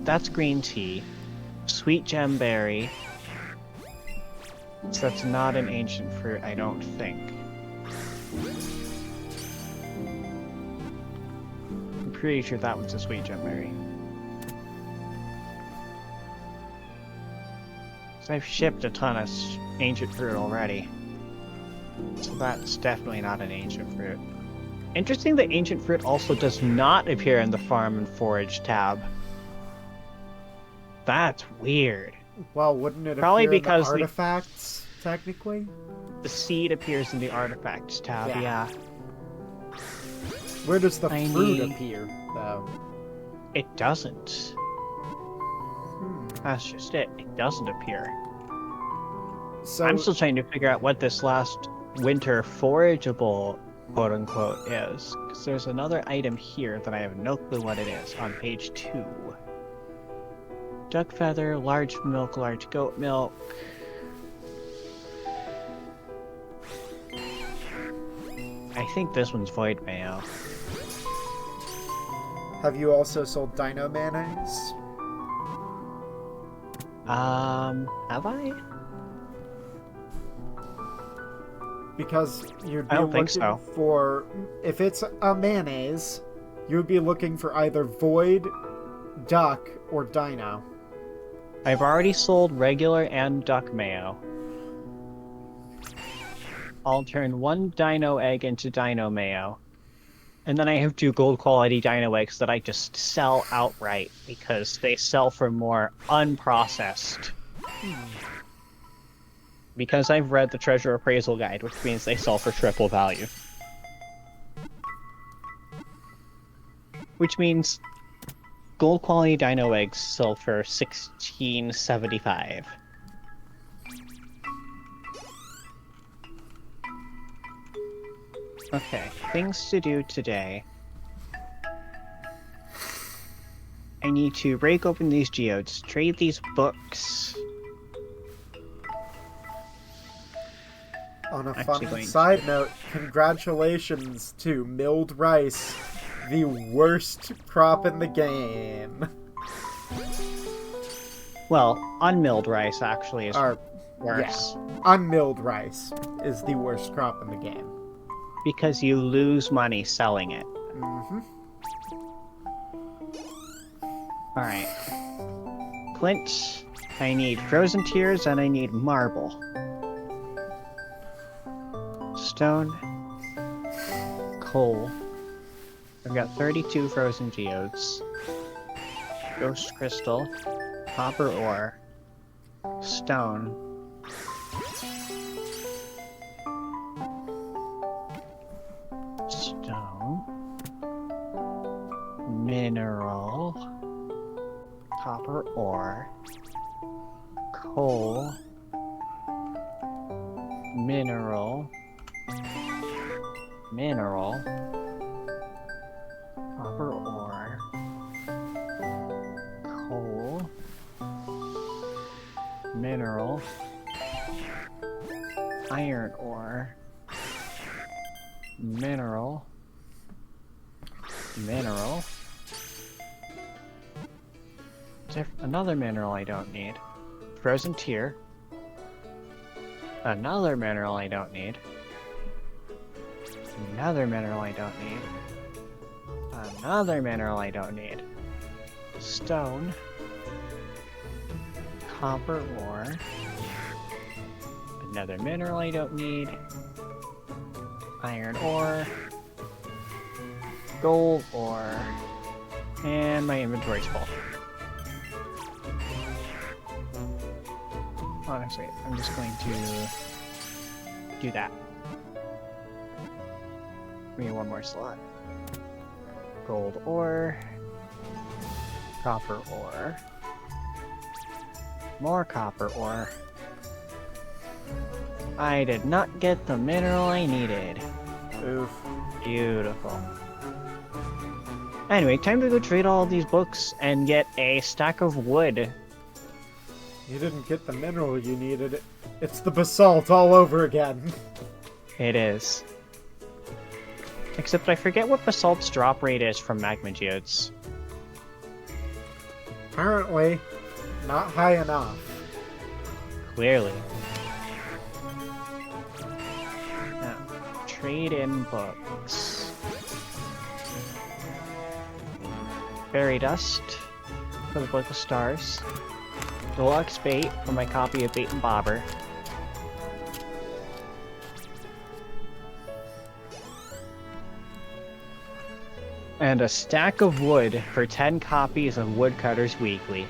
That's green tea. Sweet gemberry. So that's not an ancient fruit, I don't think. I'm pretty sure that one's a sweet gemberry. So I've shipped a ton of ancient fruit already. So that's definitely not an ancient fruit. Interesting that ancient fruit also does not appear in the farm and forage tab. That's weird. Well, wouldn't it Probably appear because in the- the artifacts, technically? The seed appears in the artifacts tab, yeah. Where does the fruit Tiny- appear, though? It doesn't. That's just it. It doesn't appear. So, I'm still trying to figure out what this last winter forageable, quote-unquote, is. Because there's another item here that I have no clue what it is on page 2. Duck feather, large milk, large goat milk. I think this one's void mayo. have you also sold dino mayonnaise? Have I? Because you'd be I don't think looking so. for... If it's a mayonnaise, you'd be looking for either void, duck, or dino. I've already sold regular and duck mayo. I'll turn 1 dino egg into dino mayo. And then I have 2 gold quality dino eggs that I just sell outright because they sell for more unprocessed. Because I've read the treasure appraisal guide, which means they sell for triple value. Which means gold quality dino eggs sell for $16.75. Okay, things to do today. I need to break open these geodes, trade these books. On a Actually fun going side note, congratulations to milled rice, the worst crop in the game. Well, unmilled rice actually is Or, worse. unmilled rice is the worst crop in the game. because you lose money selling it. Mm-hmm. Alright. Flint, I need frozen tears and I need marble. Stone. Coal. I've got 32 frozen geodes. Ghost crystal. Copper ore. Stone. Stone. Mineral. Copper ore. Coal. Mineral. Mineral. Copper ore. Coal. Mineral. Iron ore. Mineral. Mineral. Another mineral I don't need. Frozen tear. Another mineral I don't need. Another mineral I don't need. Another mineral I don't need. Stone. Copper ore. Another mineral I don't need. Iron ore. Gold ore. And my inventory's full. Honestly, I'm just going to do that. Give me one more slot. Gold ore. Copper ore. More copper ore. I did not get the mineral I needed. Oof. Beautiful. Anyway, time to go trade all these books and get a stack of wood. You didn't get the mineral you needed. It's the basalt all over again. It is. Except I forget what basalt's drop rate is from magma geodes. Apparently, not high enough. Clearly. Now, trade in books. Fairy dust for the Book of Stars. Deluxe bait for my copy of Bait and Bobber. And a stack of wood for 10 copies of Woodcutters Weekly.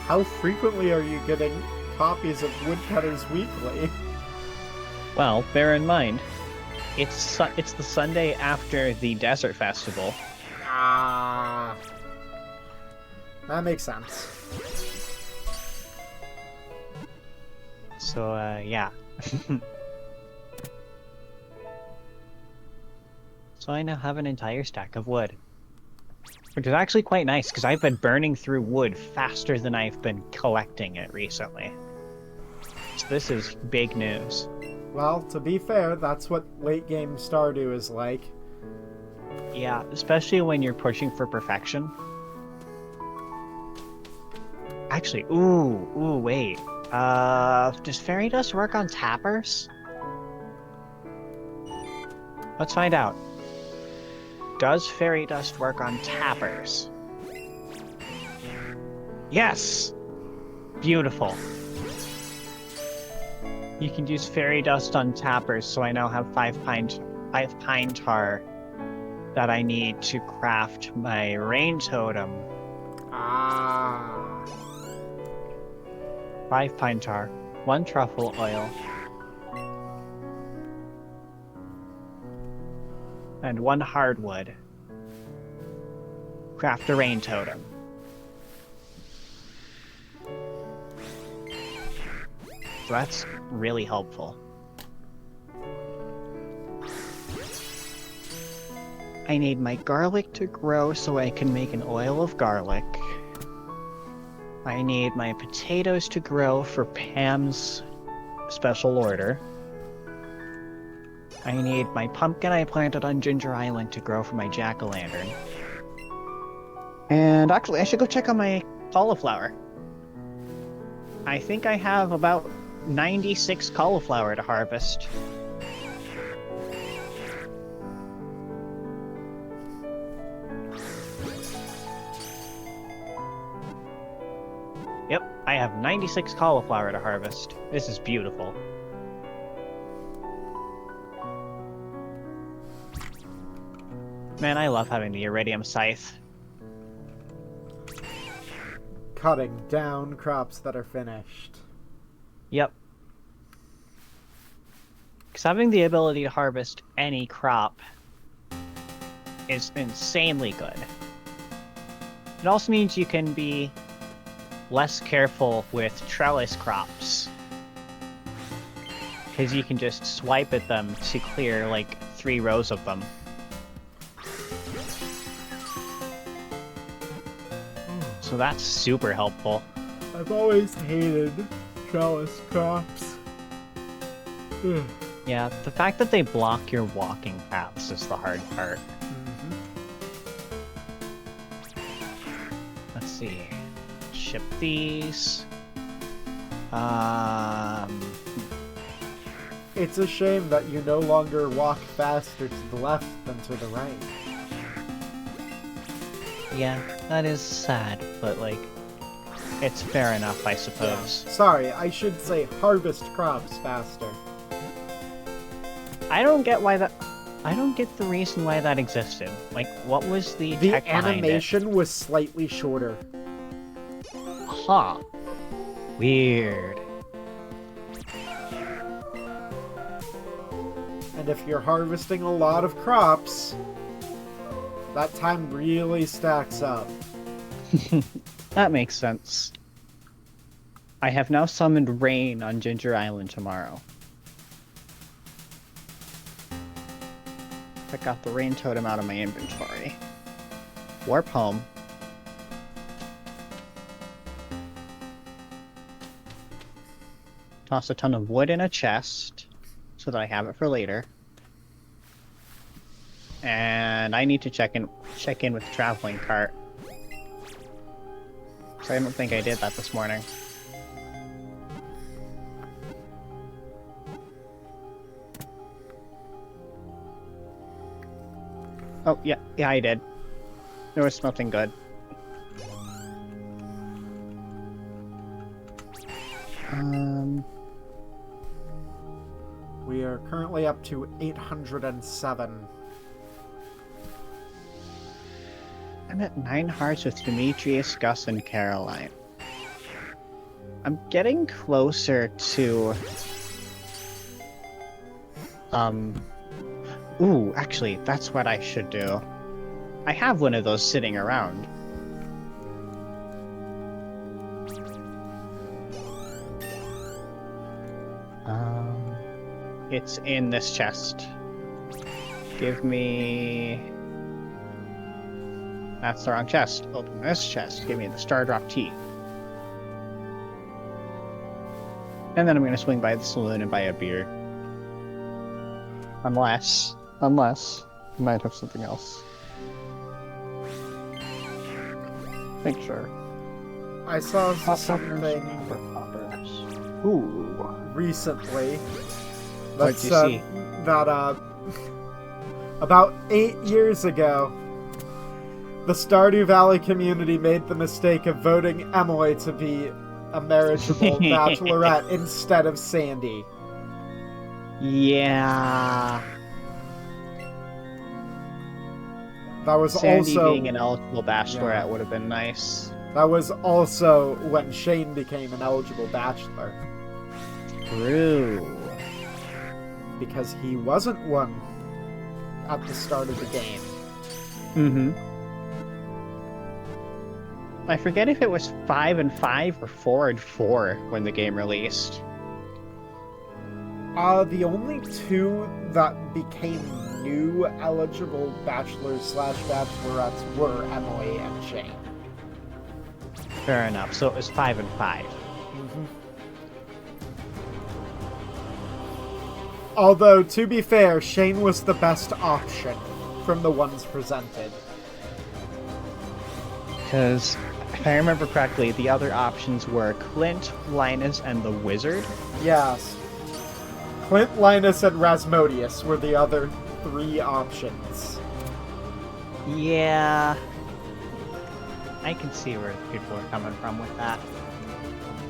How frequently are you getting copies of Woodcutters Weekly? Well, bear in mind, it's the Sunday after the Desert Festival. Ah, that makes sense. So, yeah. So I now have an entire stack of wood. Which is actually quite nice, because I've been burning through wood faster than I've been collecting it recently. So this is big news. Well, to be fair, that's what late game Stardew is like. Yeah, especially when you're pushing for perfection. Actually, wait. Does fairy dust work on tappers? Let's find out. Does fairy dust work on tappers? Yes! Beautiful. You can use fairy dust on tappers, so I now have 5 pine tar that I need to craft my rain totem. Ah. 5 pine tar, 1 truffle oil, and 1 hardwood. Craft a rain totem. So that's really helpful. I need my garlic to grow so I can make an oil of garlic. I need my potatoes to grow for Pam's special order. I need my pumpkin I planted on Ginger Island to grow for my jack-o'-lantern. And actually, I should go check on my cauliflower. I think I have about 96 cauliflower to harvest. Yep, I have 96 cauliflower to harvest. This is beautiful. Man, I love having the iridium scythe. Cutting down crops that are finished. Yep. Because having the ability to harvest any crop is insanely good. It also means you can be less careful with trellis crops. Because you can just swipe at them to clear like 3 rows of them. So that's super helpful. I've always hated trellis crops. Yeah, the fact that they block your walking paths is the hard part. Let's see. Ship these. It's a shame that you no longer walk faster to the left than to the right. Yeah, that is sad, but like, it's fair enough, I suppose. Sorry, I should say harvest crops faster. I don't get why that. I don't get the reason why that existed. Like, what was the tech behind it? The animation was slightly shorter. Huh. Weird. And if you're harvesting a lot of crops, that time really stacks up. That makes sense. I have now summoned rain on Ginger Island tomorrow. I got the rain totem out of my inventory. Warp home. Toss a ton of wood in a chest so that I have it for later. And I need to check in with the traveling cart. So I don't think I did that this morning. Oh, yeah, I did. There was nothing good. We are currently up to 807. I'm at 9 hearts with Demetrius, Gus, and Caroline. I'm getting closer to... Ooh, actually, that's what I should do. I have one of those sitting around. It's in this chest. Give me... That's the wrong chest. Open this chest. Give me the Star Drop Tea. And then I'm gonna swing by the saloon and buy a beer. Unless I might have something else. Make sure. I saw something Ooh. recently What'd you see? that about 8 years ago, the Stardew Valley community made the mistake of voting Emily to be a marriageable bachelorette instead of Sandy. Yeah. That was Sandy also being an eligible bachelorette would have been nice. That was also when Shane became an eligible bachelor. True. Because he wasn't one at the start of the game. Mm-hmm. I forget if it was 5 and 5 or 4 and 4 when the game released. The only 2 that became new eligible bachelors/bachelorettes were Emily and Shane. Fair enough. So it was 5 and 5. Mm-hmm. Although, to be fair, Shane was the best option from the ones presented. Because if I remember correctly, the other options were Clint, Linus, and the Wizard. Yes. Clint, Linus, and Rasmodius were the other 3 options. Yeah. I can see where people are coming from with that.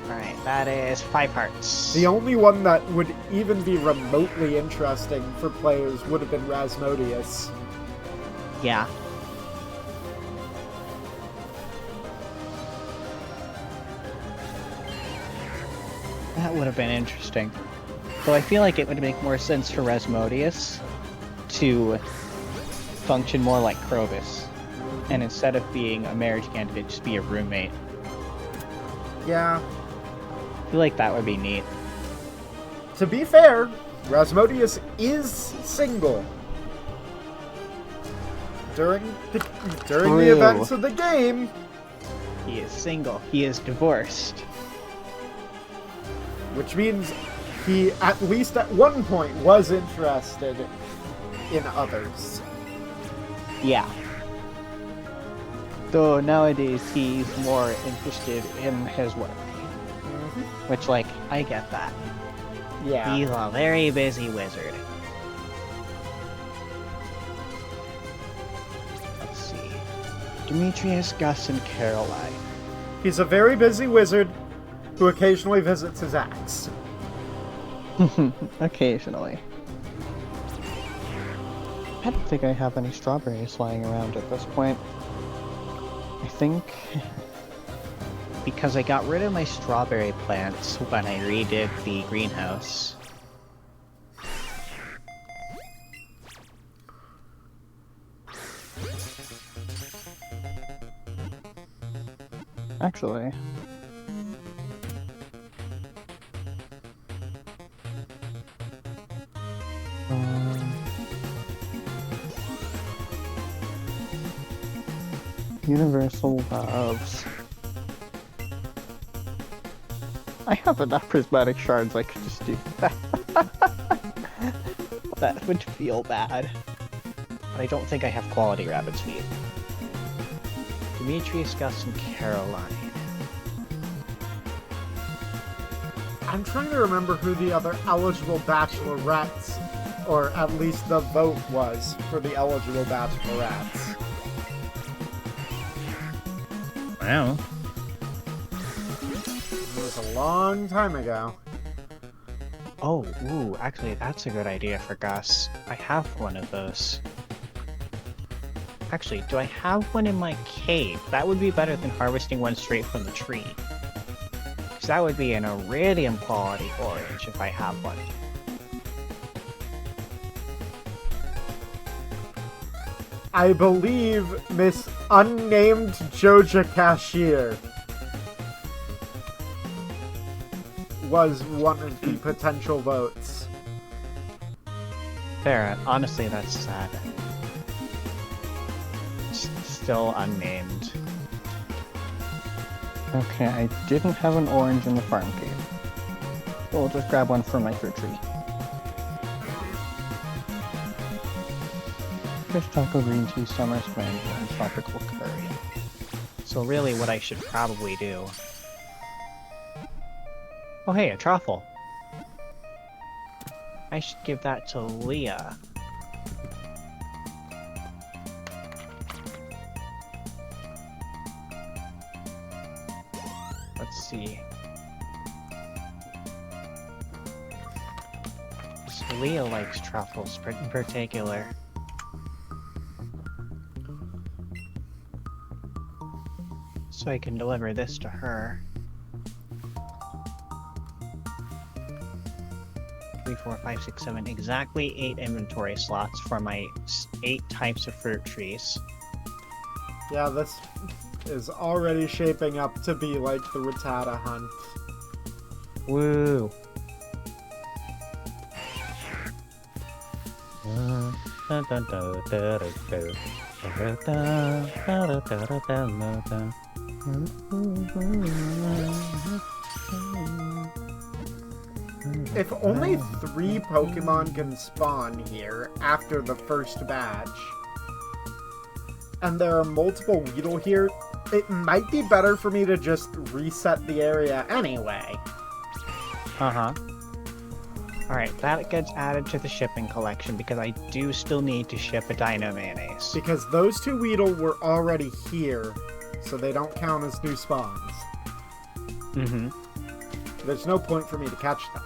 Alright, that is 5 hearts. The only one that would even be remotely interesting for players would have been Rasmodius. Yeah. That would have been interesting. Though I feel like it would make more sense for Rasmodius to function more like Krobus. And instead of being a marriage candidate, just be a roommate. Yeah. I feel like that would be neat. To be fair, Rasmodius is single. During the True. events of the game. He is single. He is divorced. Which means he, at least at one point, was interested in others. Yeah. Though nowadays he's more interested in his work. Mm-hmm. Which, like, I get that. Yeah. He's a very busy wizard. Let's see. Demetrius, Gus, and Caroline. He's a very busy wizard who occasionally visits his axe. Occasionally. I don't think I have any strawberries lying around at this point. I think because I got rid of my strawberry plants when I redid the greenhouse. Actually, Universal Loves. I have enough prismatic shards I could just do that. That would feel bad. But I don't think I have quality rabbit's feet. Demetrius, Gus, and Caroline. I'm trying to remember who the other eligible bachelorettes, or at least the vote was for the eligible bachelorettes. Wow. It was a long time ago. Oh, ooh, actually, that's a good idea for Gus. I have one of those. Actually, do I have one in my cave? That would be better than harvesting one straight from the tree. Because that would be an iridium quality orange if I have one. I believe Miss Unnamed Joja Cashier was one of the potential votes. Fair. Honestly, that's sad. Still unnamed. Okay, I didn't have an orange in the farm cave. So we'll just grab one for my fruit tree. Fish taco, green tea, summer mango, and tropical curry. So really what I should probably do... Oh hey, a truffle! I should give that to Leah. Let's see. So Leah likes truffles in particular. So I can deliver this to her. 3, 4, 5, 6, 7, exactly 8 inventory slots for my 8 types of fruit trees. Yeah, this is already shaping up to be like the Rattata hunt. Woo! If only 3 Pokemon can spawn here after the first batch, and there are multiple Weedle here, it might be better for me to just reset the area anyway. Uh-huh. Alright, that gets added to the shipping collection because I do still need to ship a Dino Mayonnaise. Because those two Weedle were already here, so they don't count as new spawns. Mm-hmm. There's no point for me to catch them.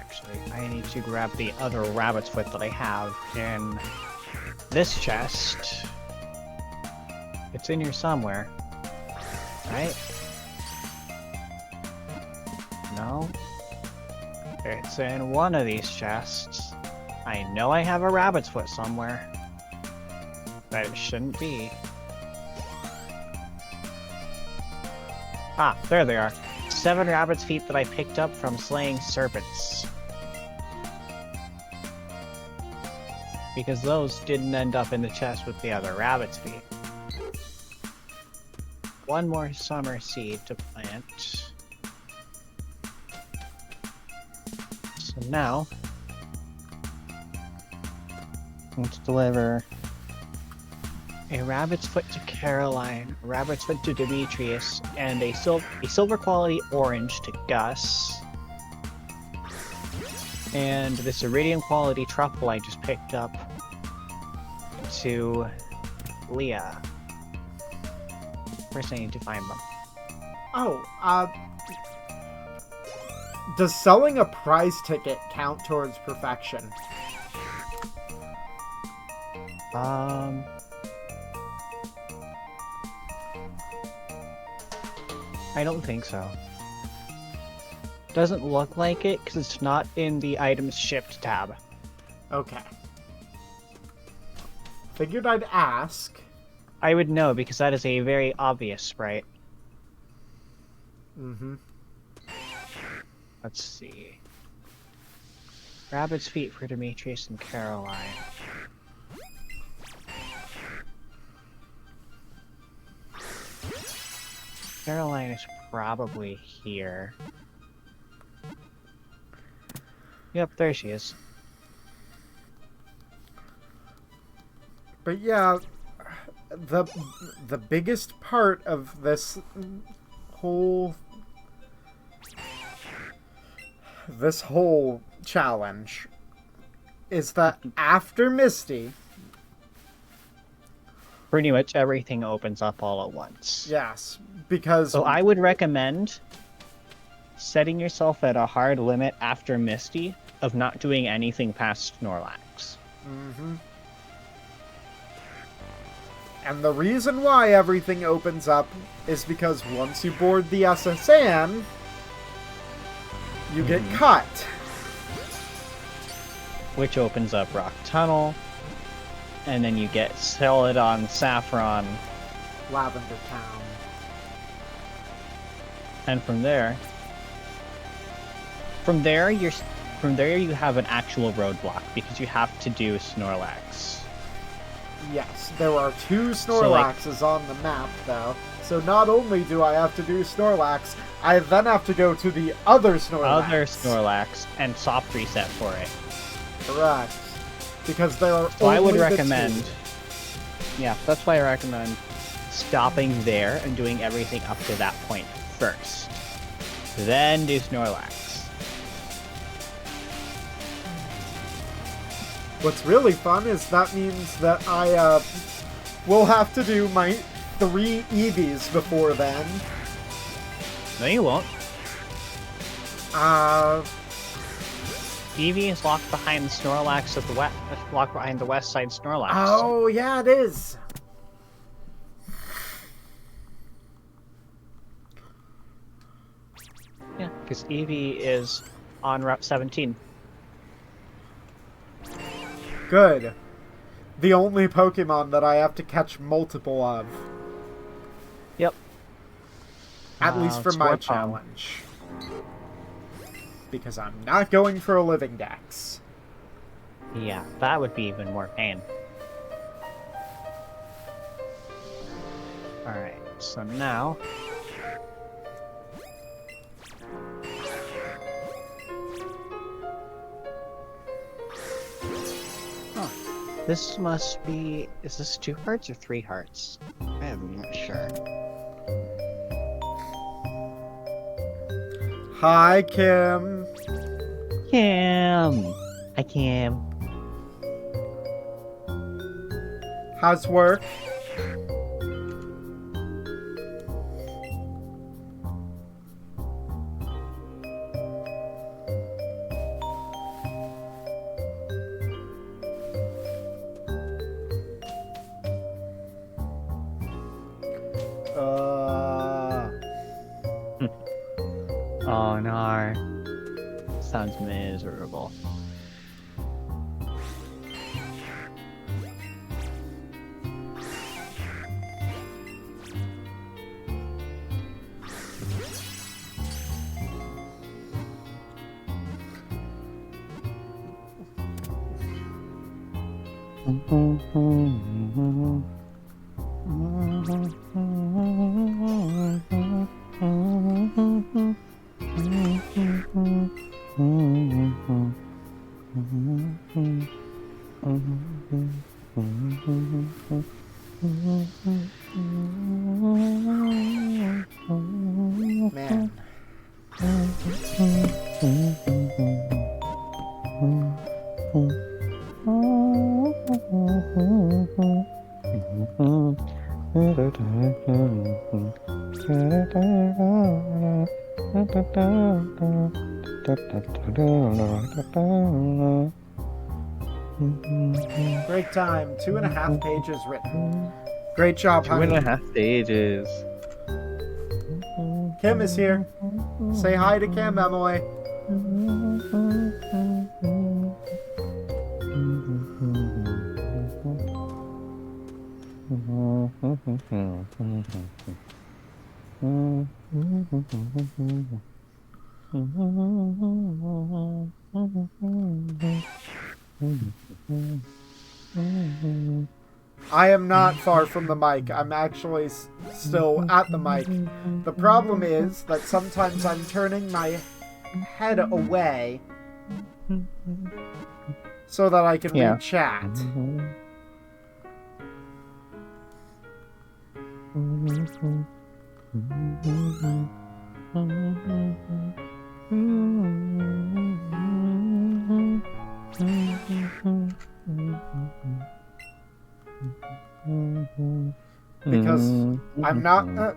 Actually, I need to grab the other rabbit's foot that I have in this chest. It's in here somewhere. Right? No? It's in one of these chests. I know I have a rabbit's foot somewhere. But it shouldn't be. Ah, there they are. 7 rabbit's feet that I picked up from slaying serpents. Because those didn't end up in the chest with the other rabbit's feet. One more summer seed to plant. So now, let's deliver a rabbit's foot to Caroline, a rabbit's foot to Demetrius, and a silver quality orange to Gus. And this iridium quality truffle I just picked up to Leah. First I need to find them. Oh, does selling a prize ticket count towards perfection? I don't think so. Doesn't look like it because it's not in the items shipped tab. Okay. Figured I'd ask. I would know because that is a very obvious sprite. Mm-hmm. Let's see. Rabbit's feet for Demetrius and Caroline. Caroline is probably here. Yep, there she is. But yeah, the biggest part of this whole challenge is that after Misty, Pretty much everything opens up all at once. yes, because So I would recommend setting yourself at a hard limit after Misty of not doing anything past Snorlax. mm-hmm. And the reason why everything opens up is because once you board the SSN, you get cut. Which opens up Rock Tunnel, and then you get Celadon, Saffron, Lavender Town. and from there you have an actual roadblock because you have to do Snorlax. Yes, there are 2 Snorlaxes on the map, though. So not only do I have to do Snorlax, I then have to go to the other Snorlax. And soft reset for it. Correct. Because there are So I would only the recommend, 2. yeah, that's why I recommend stopping there and doing everything up to that point first. Then do Snorlax. What's really fun is that means that I will have to do my 3 Eevees before then. No, you won't. Eevee is locked behind the Snorlax at the locked behind the west side Snorlax. Oh, yeah, it is. Yeah, because Eevee is on Route 17. Good. The only Pokemon that I have to catch multiple of. Yep. At least for my Scorpion. challenge. Because I'm not going for a living dex. Yeah, that would be even more pain. Alright, so now... Huh. This must be... Is this 2 hearts or 3 hearts? I'm not sure. Hi, Kim. Cam! Hi, Cam. How's work? Oh no. Sounds miserable. Man. Great time. 2.5 pages written. Great job, honey. 2.5 pages. Kim is here. Say hi to Kim, Emily. I am not far from the mic. I'm actually still at the mic. The problem is that sometimes I'm turning my head away so that I can read chat. Because I'm not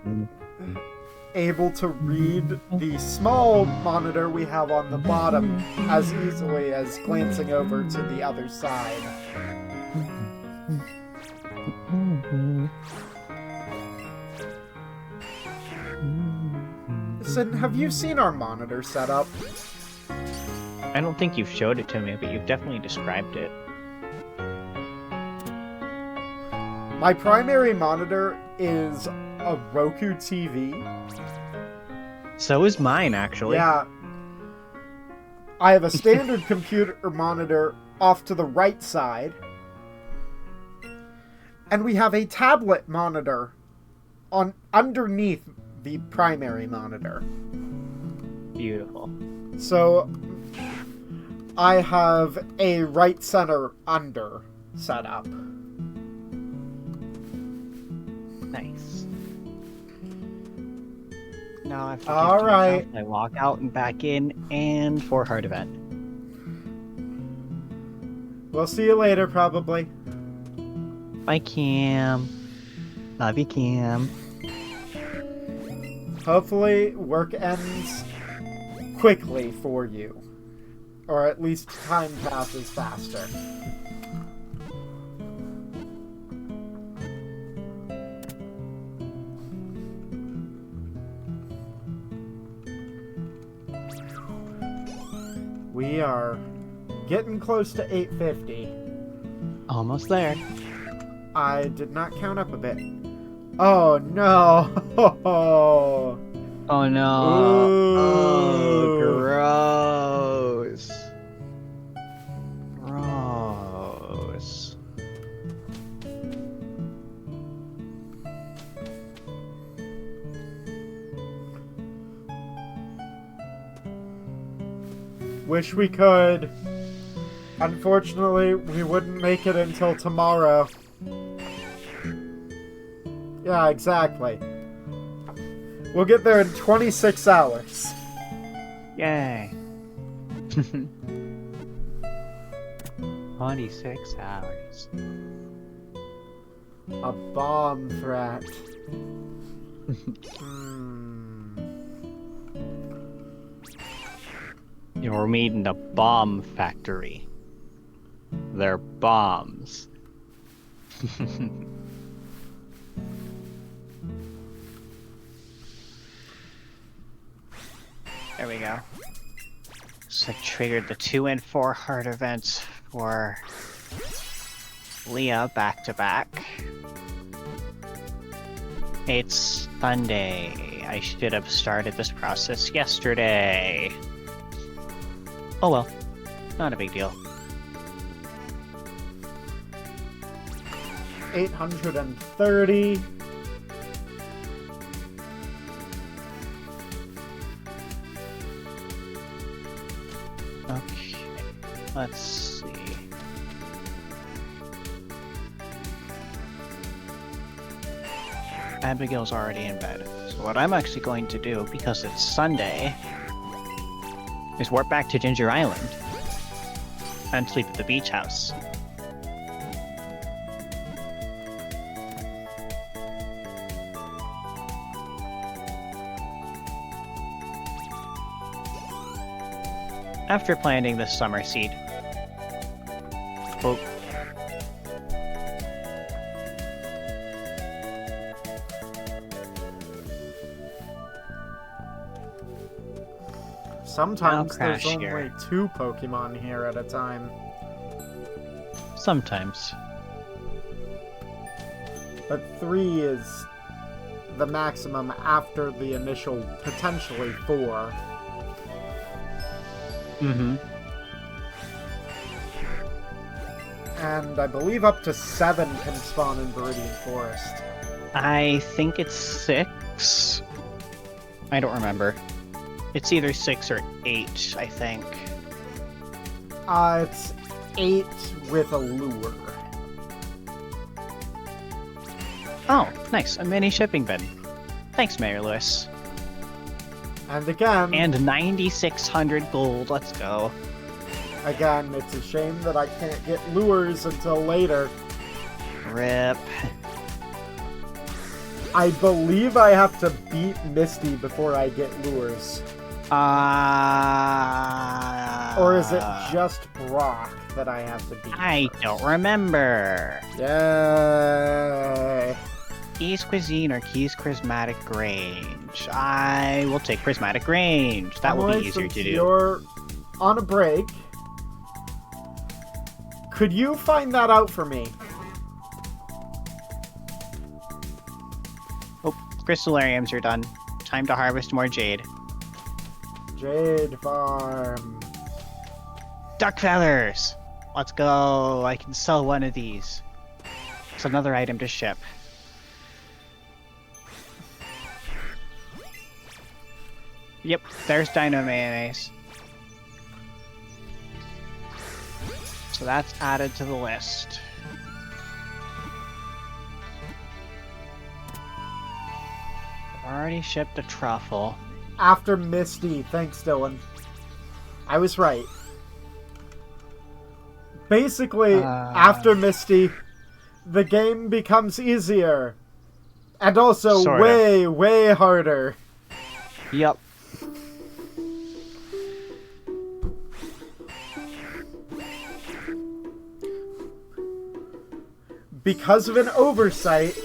able to read the small monitor we have on the bottom as easily as glancing over to the other side. Listen, have you seen our monitor setup? I don't think you've showed it to me, but you've definitely described it. My primary monitor is a Roku TV. So is mine, actually. Yeah. I have a standard computer monitor off to the right side. And we have a tablet monitor underneath the primary monitor. Beautiful. So I have a right center under setup. Nice. Now I have to All right. I walk out and back in and for hard event. We'll see you later, probably. Bye, Cam. Love you, Cam. Hopefully work ends quickly for you. Or at least time passes faster. We are getting close to 8:50. Almost there. I did not count up a bit. Oh no! Oh no. Ooh. Oh, gross. Gross. Wish we could Unfortunately, we wouldn't make it until tomorrow. Yeah, exactly. We'll get there in 26 hours. Yay. 26 hours. A bomb threat. You're meeting a bomb factory. They're bombs. There we go. So I triggered the 2 and 4 heart events for Leah back to back. It's Sunday. I should have started this process yesterday. Oh well, not a big deal. 830. Okay, let's see. Abigail's already in bed. So what I'm actually going to do, because it's Sunday, is warp back to Ginger Island and sleep at the beach house. After planting this summer seed. Oh. Sometimes I'll there's crash only here. 2 Pokemon here at a time. Sometimes. But 3 is the maximum after the initial potentially 4. Mm-hmm. And I believe up to 7 can spawn in Viridian Forest. I think it's 6. I don't remember. It's either 6 or 8, I think. It's 8 with a lure. Oh, nice. A mini shipping bin. Thanks, Mayor Lewis. And again, And 9,600 gold. Let's go. it's a shame that I can't get lures until later. Rip. I believe I have to beat Misty before I get lures. Or is it just Brock that I have to beat? I don't remember. Yay! Keys Cuisine or Keys Prismatic Range? I will take Prismatic Range. That will be Emily, easier since to do. You're on a break. Could you find that out for me? Oh, Crystallariums are done. Time to harvest more jade. Jade Farm. Duck feathers! Let's go. I can sell one of these. It's another item to ship. Yep, there's Dino Mayonnaise. So that's added to the list. I've already shipped a truffle. After Misty. Thanks, Dylan. I was right. Basically, after Misty, the game becomes easier. And also Sort way, way harder. Yep. Because of an oversight,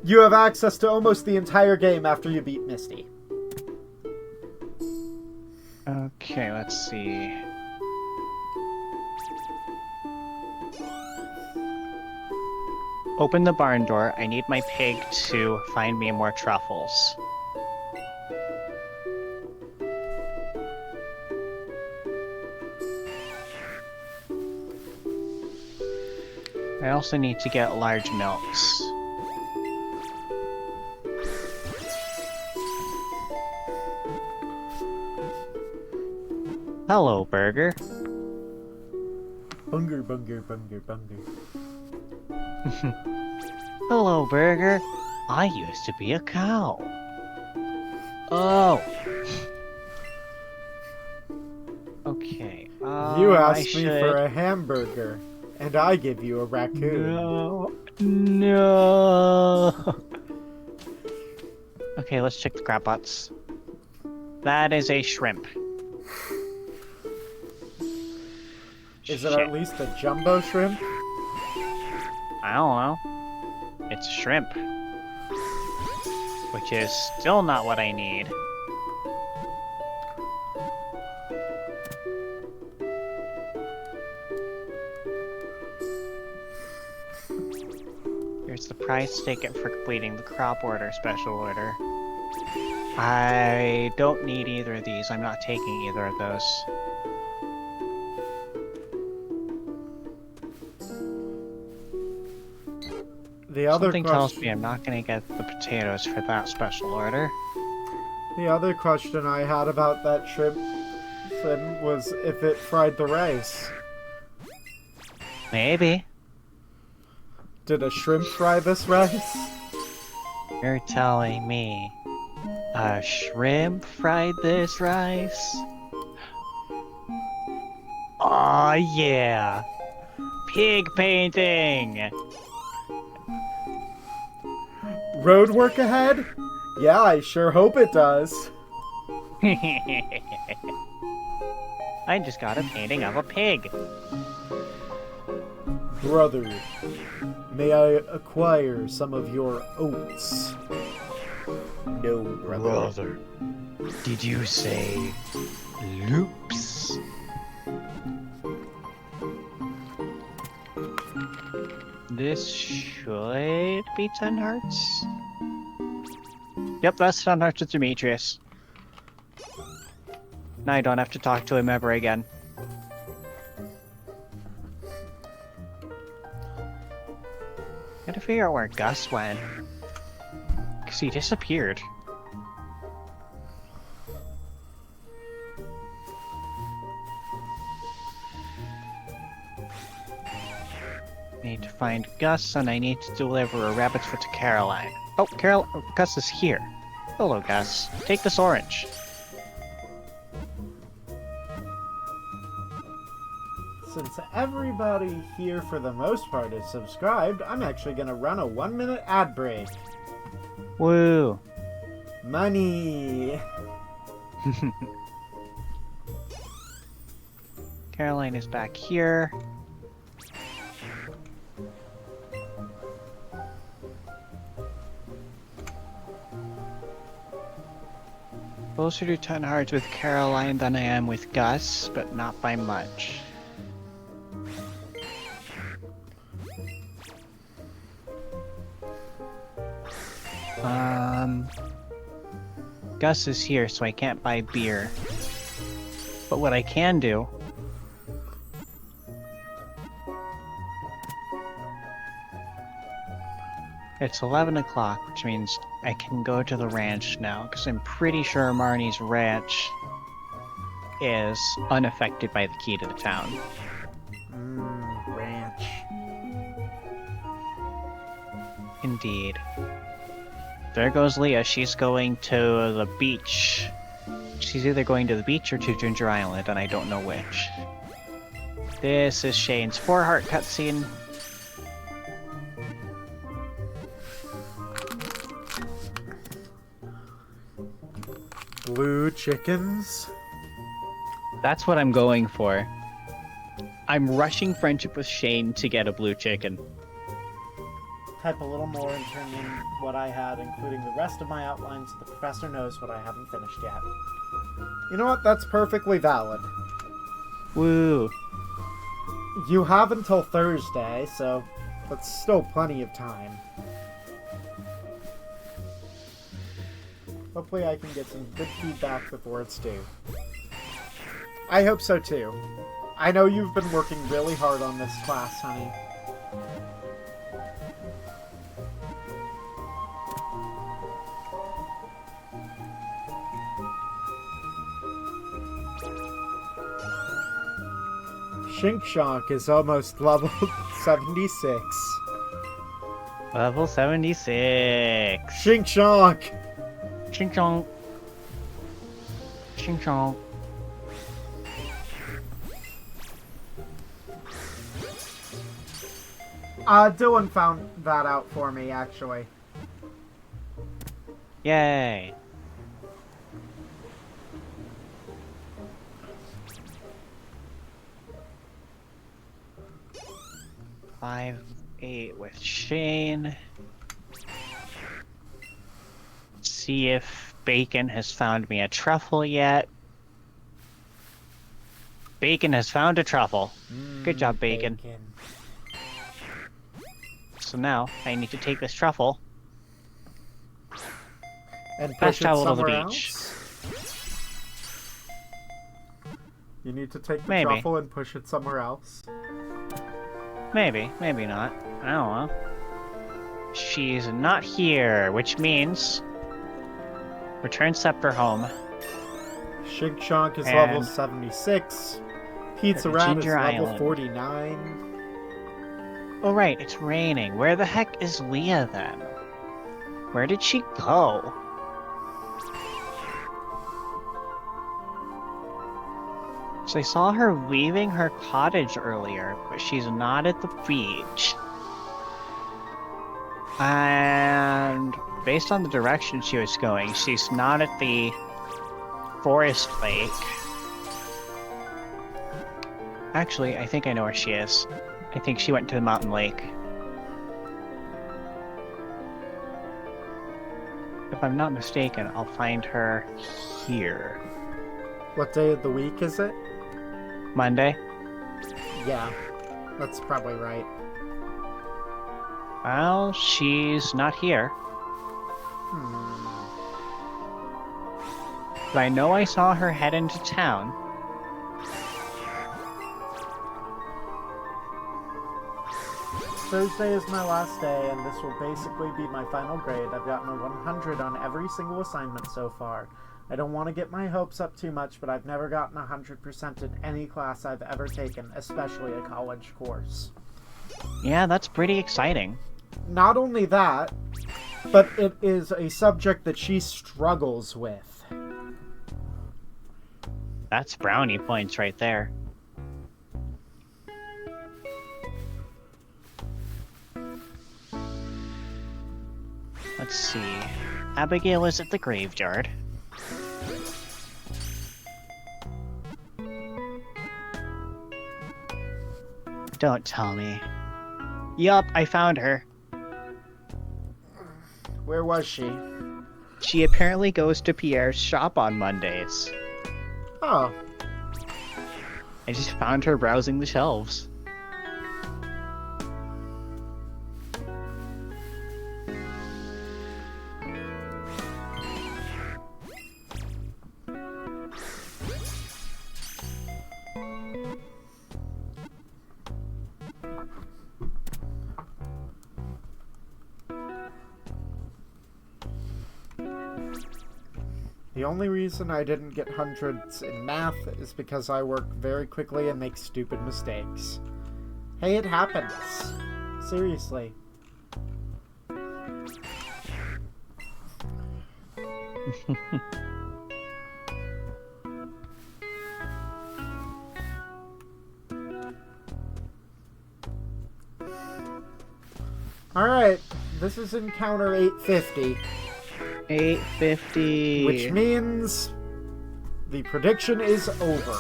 you have access to almost the entire game after you beat Misty. Okay, let's see. Open the barn door. I need my pig to find me more truffles. I also need to get large milks. Hello, Burger. Bunger, bunger, bunger, bunger. Hello, Burger. I used to be a cow. Oh. Okay. You I asked me should... for a hamburger, and I give you a raccoon. No. No. Okay, let's check the crab pots. That is a shrimp. Is it Shit. at least a jumbo shrimp? I don't know. It's shrimp. Which is still not what I need. Here's the price ticket for completing the crop order special order. I don't need either of these. I'm not taking either of those. The other Something tells me question, I'm not going to get the potatoes for that special order. the other question I had about that shrimp thing was if it fried the rice. Maybe. Did a shrimp fry this rice? You're telling me a shrimp fried this rice? Aw, yeah. Pig painting! Road work ahead? Yeah, I sure hope it does. I just got a painting of a pig. Brother, may I acquire some of your oats? No, brother. Did you say loops? This should be 10 hearts. Yep, that's 10 hearts with Demetrius. Now I don't have to talk to him ever again. Gotta figure out where Gus went. Because he disappeared. Need to find Gus, and I need to deliver a rabbit's foot to Caroline. Oh, Gus is here. Hello, Gus. Take this orange. Since everybody here for the most part is subscribed, I'm actually gonna run a 1-minute ad break. Woo! Money! Caroline is back here. Closer to 10 hearts with Caroline than I am with Gus, but not by much. Gus is here, so I can't buy beer. But what I can do... It's 11 o'clock, which means I can go to the ranch now, because I'm pretty sure Marnie's ranch is unaffected by the key to the town. Ranch. Indeed. There goes Leah. She's going to the beach. She's either going to the beach or to Ginger Island, and I don't know which. This is Shane's 4-heart cutscene. Blue chickens? That's what I'm going for. I'm rushing friendship with Shane to get a blue chicken. Type a little more and turn in what I had, including the rest of my outline, so the professor knows what I haven't finished yet. You know what? That's perfectly valid. Woo. You have until Thursday, so that's still plenty of time. Hopefully I can get some good feedback before it's due. I hope so too. I know you've been working really hard on this class, honey. Shinkshank is almost level 76. Level 76. Shinkshank! Ching chong. Ching chong. Dylan found that out for me, actually. Yay. Five, 8 with Shane. See if Bacon has found me a truffle yet. Bacon has found a truffle. Good job, Bacon. So now I need to take this truffle And fast push it travel to the somewhere beach. else? You need to take the Maybe. truffle and push it somewhere else? Maybe, maybe not. I don't know. She's not here, which means return scepter home. Shinkshank is And- level 76. Pizza Rat is Ginger level Island. 49. Oh right, it's raining. Where the heck is Leah then? Where did she go? So I saw her leaving her cottage earlier, but she's not at the beach. And based on the direction she was going, she's not at the forest lake. Actually, I think I know where she is. I think she went to the mountain lake. If I'm not mistaken, I'll find her here. What day of the week is it? Monday? Yeah, that's probably right. Well, she's not here. But I know I saw her head into town. Thursday is my last day, and this will basically be my final grade. I've gotten a 100 on every single assignment so far. I don't want to get my hopes up too much, but I've never gotten 100% in any class I've ever taken, especially a college course. Yeah, that's pretty exciting. Not only that, but it is a subject that she struggles with. That's brownie points right there. Let's see. Abigail is at the graveyard. Don't tell me. Yup, I found her. Where was she? She apparently goes to Pierre's shop on Mondays. Oh, I just found her browsing the shelves. the only reason I didn't get hundreds in math is because I work very quickly and make stupid mistakes. Hey, it happens. Seriously. Alright, this is encounter 850. 850. Which means the prediction is over.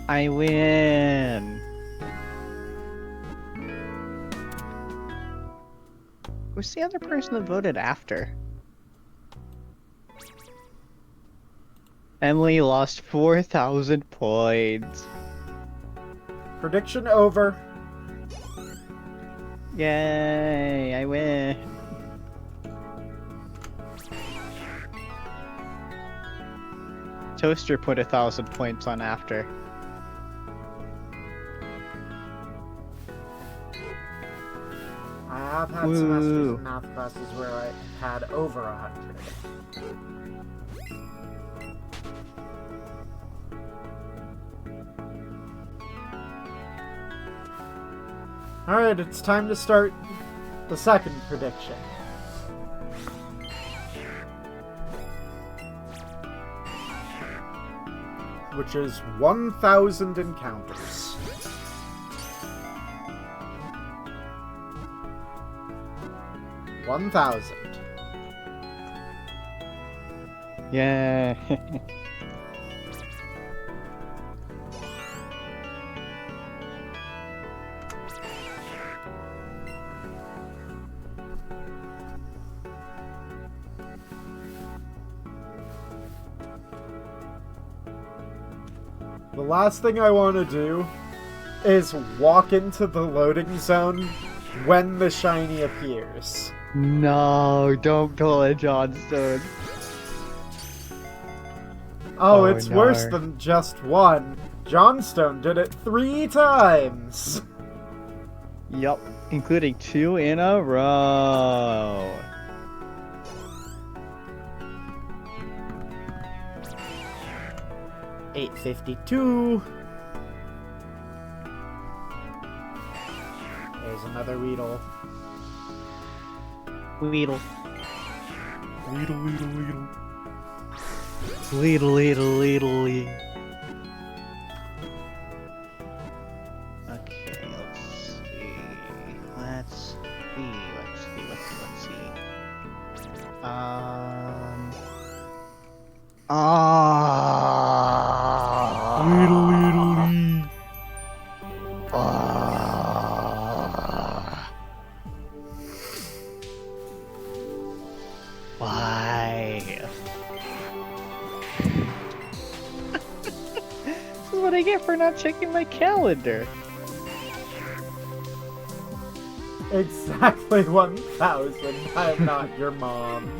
I win. Who's the other person that voted after? Emily lost 4,000 points. Prediction over. Yay, I win. Toaster put 1,000 points on after. I have had Woo. semesters in math classes where I had over 100. Alright, it's time to start the second prediction. Which is 1,000 encounters. $1,000. Yeah. The last thing I want to do is walk into the loading zone when the shiny appears. No, don't pull a Johnstone. Oh, Oh, it's no. worse than just one. Johnstone did it 3 times. Yup, including 2 in a row. $8.52. There's another Weedle. Weedle. Weedle, Weedle, Weedle. Weedle, weedle, weedle, weedle. Okay, let's see. Let's see. Weedle, Weedle, Why? This is what I get for not checking my calendar. Exactly 1,000. I'm not your mom.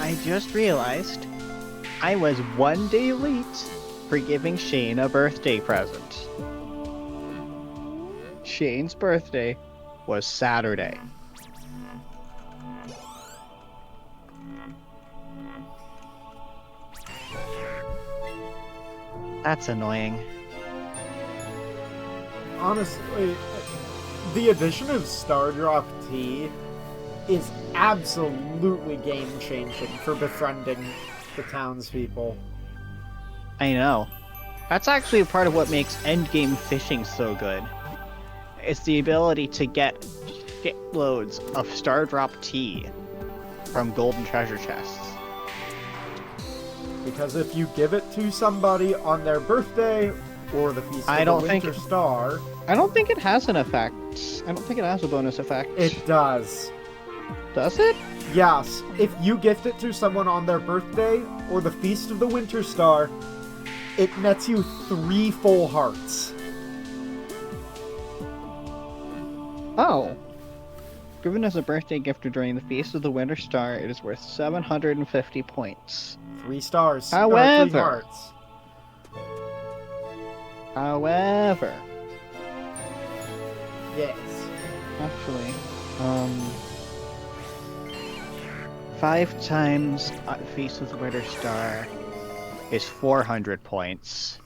I just realized I was 1 day late for giving Shane a birthday present. Shane's birthday was Saturday. That's annoying. Honestly, the addition of Stardrop T is absolutely game-changing for befriending the townspeople. I know. That's actually part of what makes endgame fishing so good. It's the ability to get shitloads of Stardrop Tea from golden treasure chests. Because if you give it to somebody on their birthday or the Feast of the Winter Star... I don't think it has an effect. I don't think it has a bonus effect. It does. Does it? Yes. If you gift it to someone on their birthday or the Feast of the Winter Star, it nets you 3 full hearts. Oh. Given as a birthday gift during the Feast of the Winter Star, it is worth 750 points. 3 stars. However. 3 hearts. However. Yes. Actually, 5 times Feast of the Winter Star is 400 points.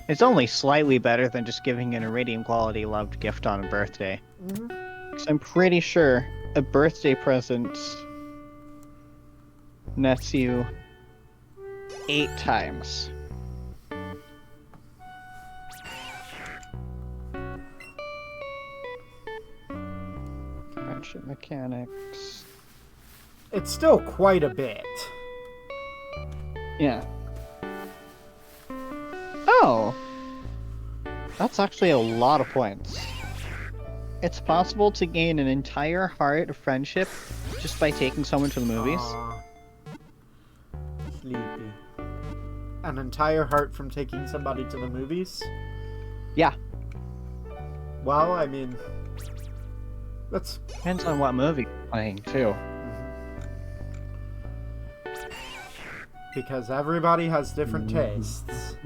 It's only slightly better than just giving an Iridium quality loved gift on a birthday. Mm-hmm. 'Cause I'm pretty sure a birthday present nets you 8 times. Friendship mechanics. It's still quite a bit. Yeah. Oh! That's actually a lot of points. It's possible to gain an entire heart of friendship just by taking someone to the movies. Aw. Sleepy. An entire heart from taking somebody to the movies? Yeah. Well, I mean... That's... Depends on what movie you're playing, too. Because everybody has different tastes.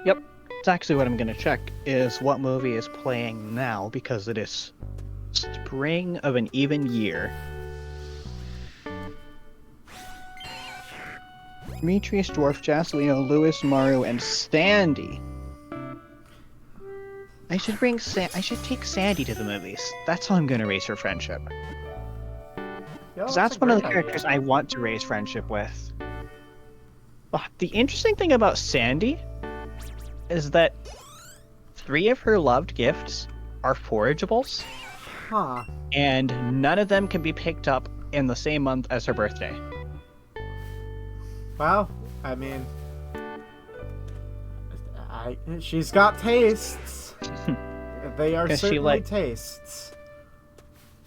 Yep. It's actually what I'm gonna check, is what movie is playing now, because it is spring of an even year. Demetrius, Dwarf, Jacelino, Lewis, Maru, and Sandy. I should take Sandy to the movies. That's how I'm gonna raise her friendship. Yeah, Because that's that's a one of the great characters idea. I want to raise friendship with. The interesting thing about Sandy is that 3 of her loved gifts are forageables, Huh. and none of them can be picked up in the same month as her birthday. Well, I mean, she's got tastes. They are 'Cause she, certainly like- tastes.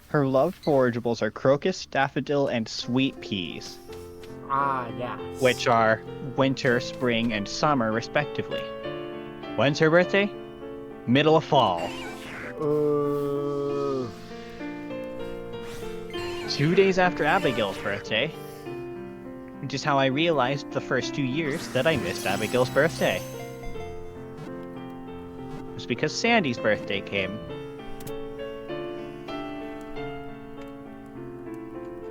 Her loved forageables are crocus, daffodil, and sweet peas, Ah, yes. which are winter, spring, and summer, respectively. When's her birthday? Middle of fall. Ooh. 2 days after Abigail's birthday. Which is how I realized the first 2 years that I missed Abigail's birthday. It was because Sandy's birthday came.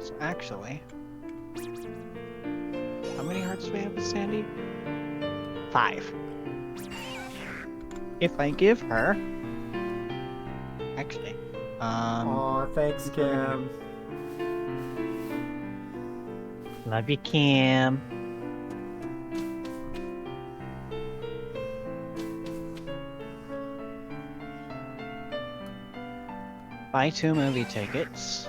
So actually, how many hearts do we have with Sandy? 5. If I give her... Actually, Aw, thanks, Kim. Love you, Kim. Buy 2 movie tickets.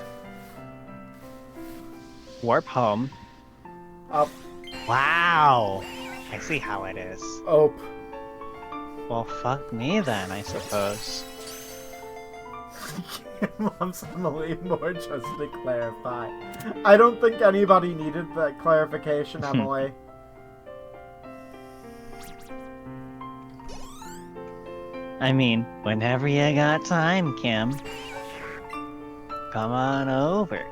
Warp home. Up. Wow! I see how it is. Ope. Well, fuck me then, I suppose. Mom's Emily, more just to clarify. I don't think anybody needed that clarification, Emily. I mean, whenever you got time, Kim. Come on over.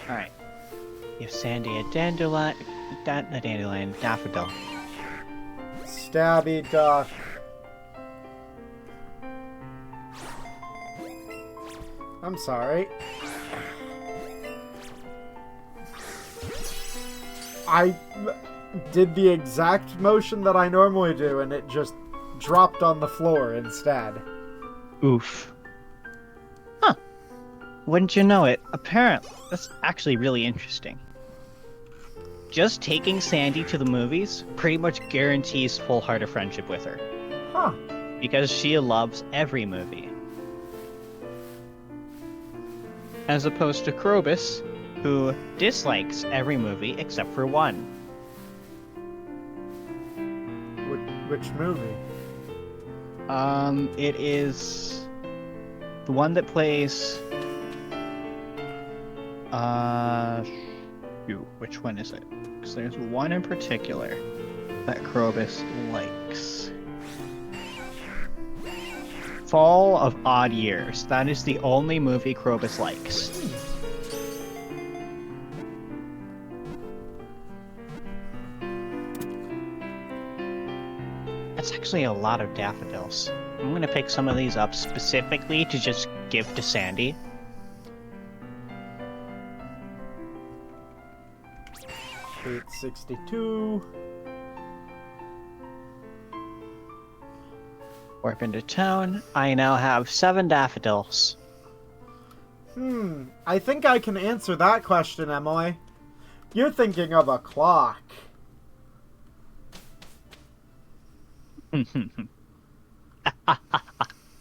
Alright. Give Sandy a dandelion, daffodil. Stabby duck. I'm sorry. I did the exact motion that I normally do, and it just dropped on the floor instead. Oof. Huh. Wouldn't you know it? Apparently, that's actually really interesting. Just taking Sandy to the movies pretty much guarantees full-hearted friendship with her. Huh. Because she loves every movie. As opposed to Krobus, who dislikes every movie except for one. Which movie? It is the one that plays. Shoot, which one is it? Because there's one in particular that Krobus likes. Fall of Odd Years. That is the only movie Krobus likes. That's actually a lot of daffodils. I'm gonna pick some of these up specifically to just give to Sandy. $8.62. Warp into town. I now have 7 daffodils. I think I can answer that question, Emily. You're thinking of a clock.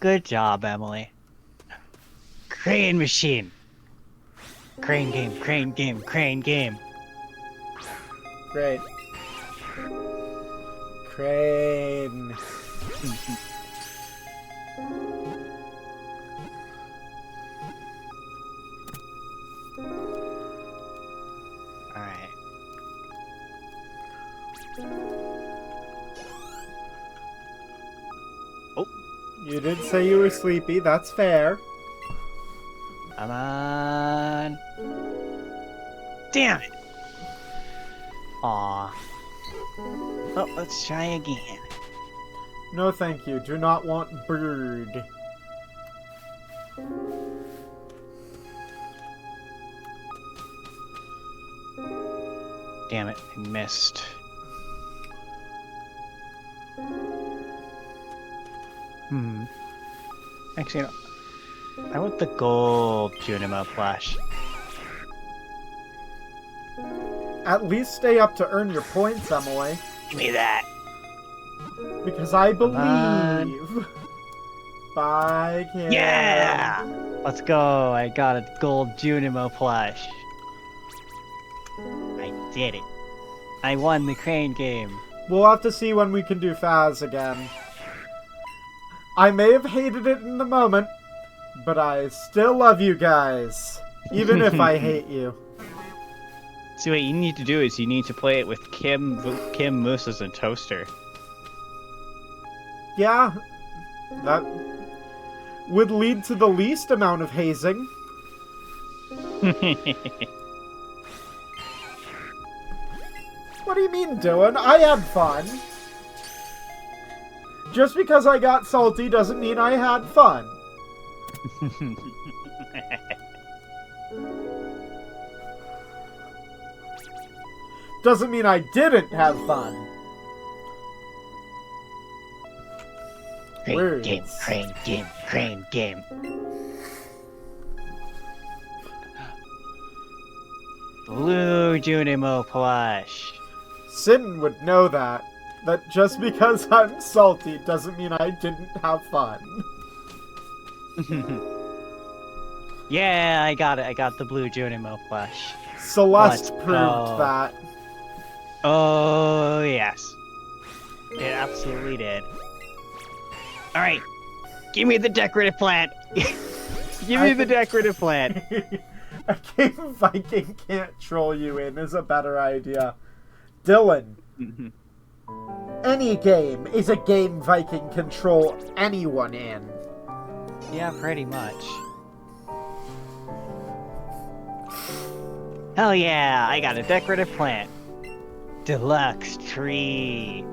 Good job, Emily. Crane machine. Crane game, crane game, crane game. Great. Crane. Alright. You did say you were sleepy, that's fair. Come on. Damn it. Aw. Oh, let's try again. No thank you, do not want bird. damn it, I missed. Actually, I want the gold Junimo plush. At least stay up to earn your points, Emily. Give me that. Because I Come on. believe. Bye, Kim. Yeah! Let's go. I got a gold Junimo plush. I did it. I won the crane game. We'll have to see when we can do Faz again. I may have hated it in the moment, but I still love you guys. Even if I hate you. See, what you need to do is you need to play it with Kim, Mooses, and Toaster. Yeah, that would lead to the least amount of hazing. What do you mean, Dylan? I had fun. Just because I got salty doesn't mean I had fun. Doesn't mean I didn't have fun. Crane Words. game, crane game, crane game. Blue Junimo plush. Sin would know that. That just because I'm salty doesn't mean I didn't have fun. Yeah, I got it. I got the blue Junimo plush. Celeste Let's proved go. that. Oh, yes. It absolutely did. Alright. Give me the decorative plant. Give me the decorative plant. A game Viking can't troll you in is a better idea. Dylan. Any game is a game Viking can troll anyone in. Yeah, pretty much. Hell yeah, I got a decorative plant. Deluxe tree.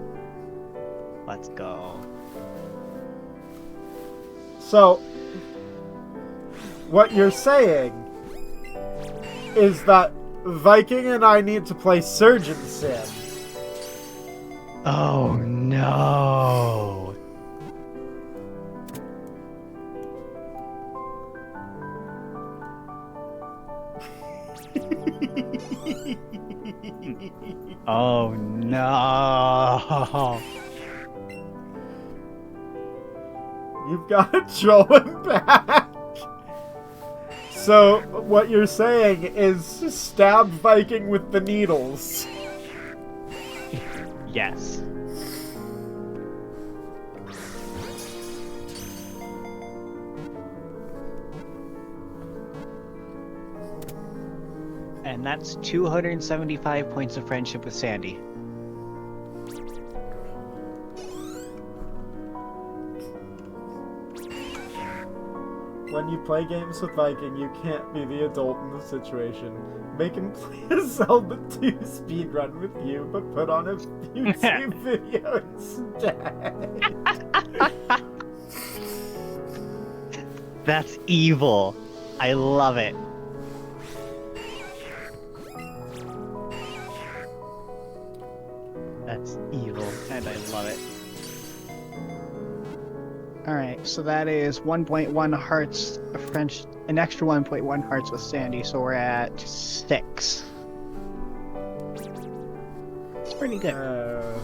Let's go. So, what you're saying is that Viking and I need to play Surgeon Sim. Oh no. Oh no. You've got to troll him back. So, what you're saying is stab Viking with the needles. Yes. And that's 275 points of friendship with Sandy. When you play games with Viking, you can't be the adult in the situation. Make him play a Zelda 2 speedrun with you, but put on a YouTube video instead. That's evil. I love it. That's evil, and I love it. Alright, so that is 1.1 hearts of French, an extra 1.1 hearts with Sandy, so we're at 6. It's pretty good.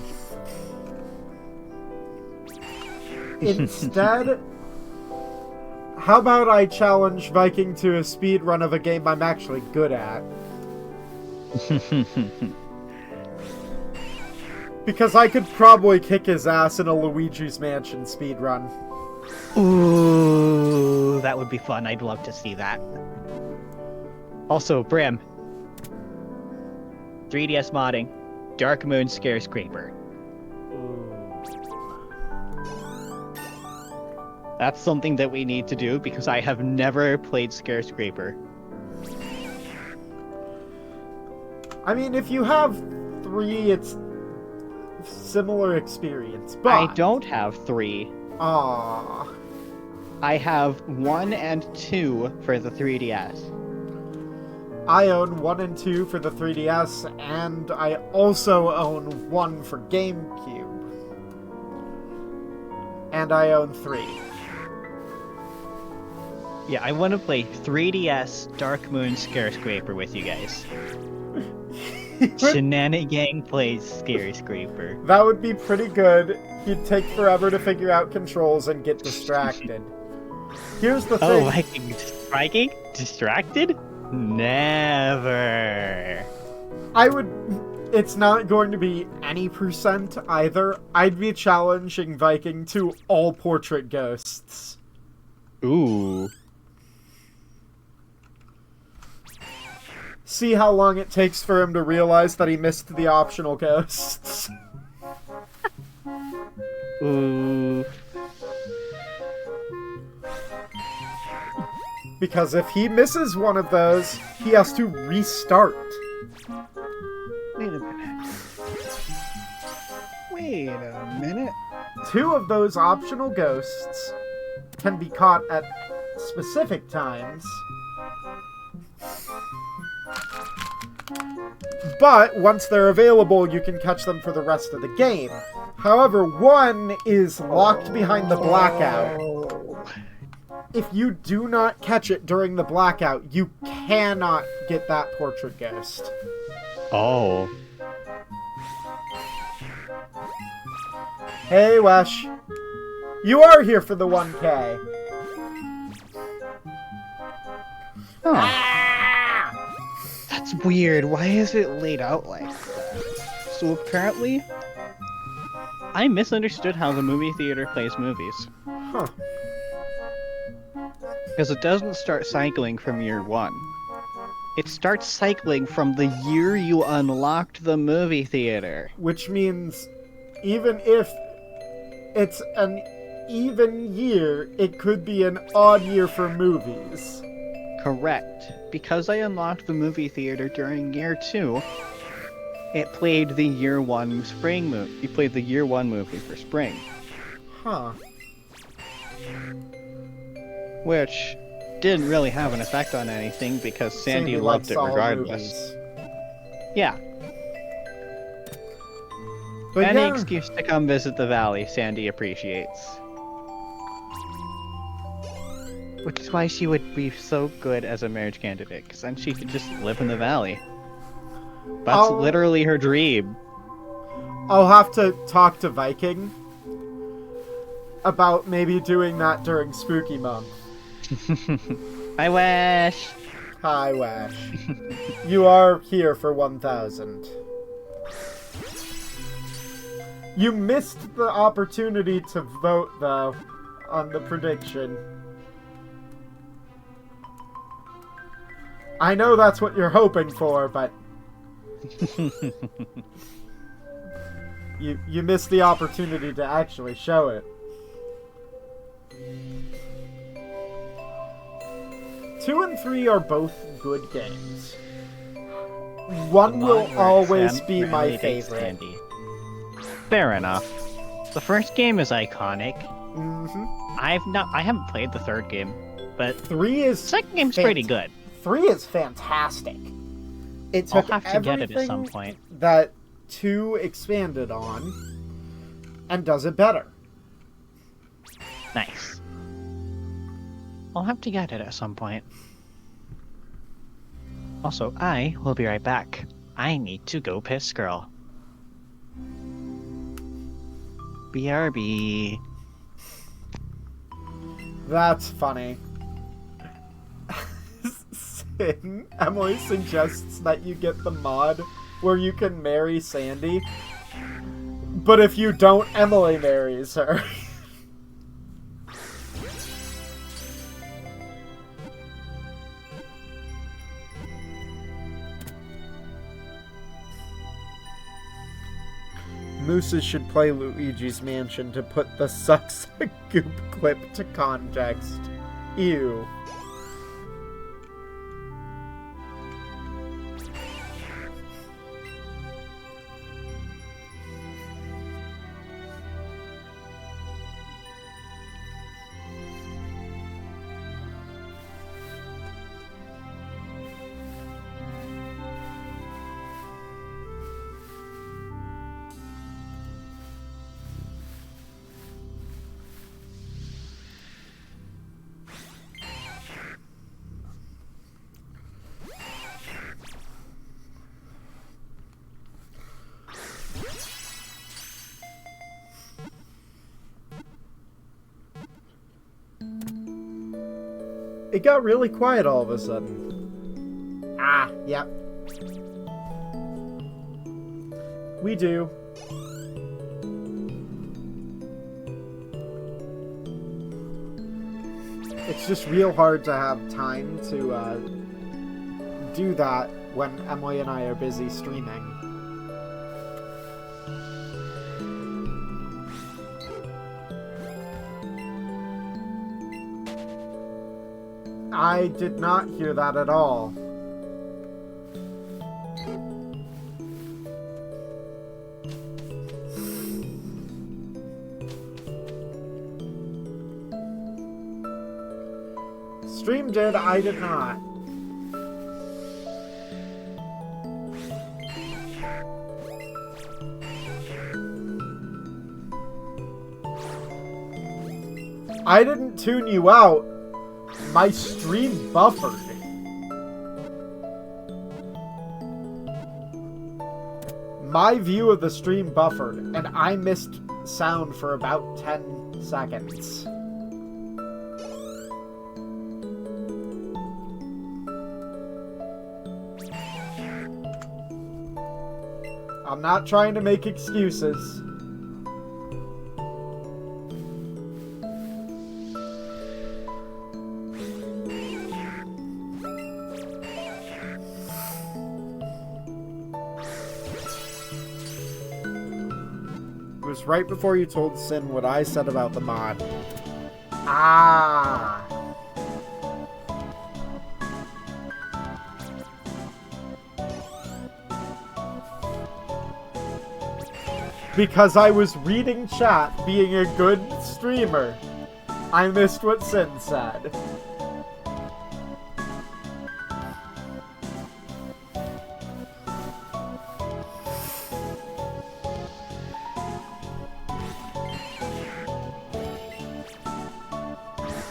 Instead, how about I challenge Viking to a speed run of a game I'm actually good at? Because I could probably kick his ass in a Luigi's Mansion speed run. Ooh, that would be fun. I'd love to see that. Also, Bram. 3DS modding. Dark Moon Scarescraper. That's something that we need to do because I have never played Scarescraper. I mean, if you have 3, it's similar experience, but... I don't have 3. Aww. I have 1 and 2 for the 3DS. I own 1 and 2 for the 3DS, and I also own 1 for GameCube. And I own 3. Yeah, I want to play 3DS Dark Moon Scarescraper with you guys. Shenanigang plays Scarescraper. That would be pretty good. He'd take forever to figure out controls and get distracted. Here's the thing. Oh, Viking distracted? Never. It's not going to be any percent either. I'd be challenging Viking to all portrait ghosts. Ooh. See how long it takes for him to realize that he missed the optional ghosts. Ooh. Because if he misses one of those, he has to restart. Wait a minute. Wait a minute. 2 of those optional ghosts can be caught at specific times. But once they're available, you can catch them for the rest of the game. However, 1 is locked behind the blackout. If you do not catch it during the blackout, you cannot get that portrait ghost. Oh. Hey, Wesh. You are here for the 1K. Huh. Ah! That's weird. Why is it laid out like that? So apparently, I misunderstood how the movie theater plays movies. Huh. Because it doesn't start cycling from year 1. It starts cycling from the year you unlocked the movie theater. Which means, even if it's an even year, it could be an odd year for movies. Correct. Because I unlocked the movie theater during year 2, it played the year 1 spring movie. You played the year 1 movie for spring. Huh. Which didn't really have an effect on anything because Sandy loved likes it all regardless. movies. Yeah. But Any yeah, excuse to come visit the valley, Sandy appreciates. Which is why she would be so good as a marriage candidate, because then she could just live in the valley. That's literally her dream. I'll have to talk to Viking about maybe doing that during Spooky Month. I wish. Hi, Wash. You are here for 1,000. You missed the opportunity to vote, though, on the prediction. I know that's what you're hoping for, but... You missed the opportunity to actually show it. 2 and 3 are both good games. 1 will always be my favorite. Sandy. Fair enough. The first game is iconic. Mm-hmm. I haven't played the third game, but 3 is... the second game's pretty good. 3 is fantastic. It I'll took have to get it at some everything point. that 2 expanded on and does it better. Nice. I'll have to get it at some point. Also, I will be right back. I need to go piss girl. BRB. That's funny. Emily suggests that you get the mod where you can marry Sandy, but if you don't, Emily marries her. Mooses should play Luigi's Mansion to put the sucks goop clip to context. Ew. It got really quiet all of a sudden. Ah, yep. We do. It's just real hard to have time to do that when Emily and I are busy streaming. I did not hear that at all. Stream did, I did not. I didn't tune you out. My stream buffered. My view of the stream buffered, and I missed sound for about 10 seconds. I'm not trying to make excuses. It was right before you told Sin what I said about the mod. Ah. Because I was reading chat, being a good streamer. I missed what Sin said.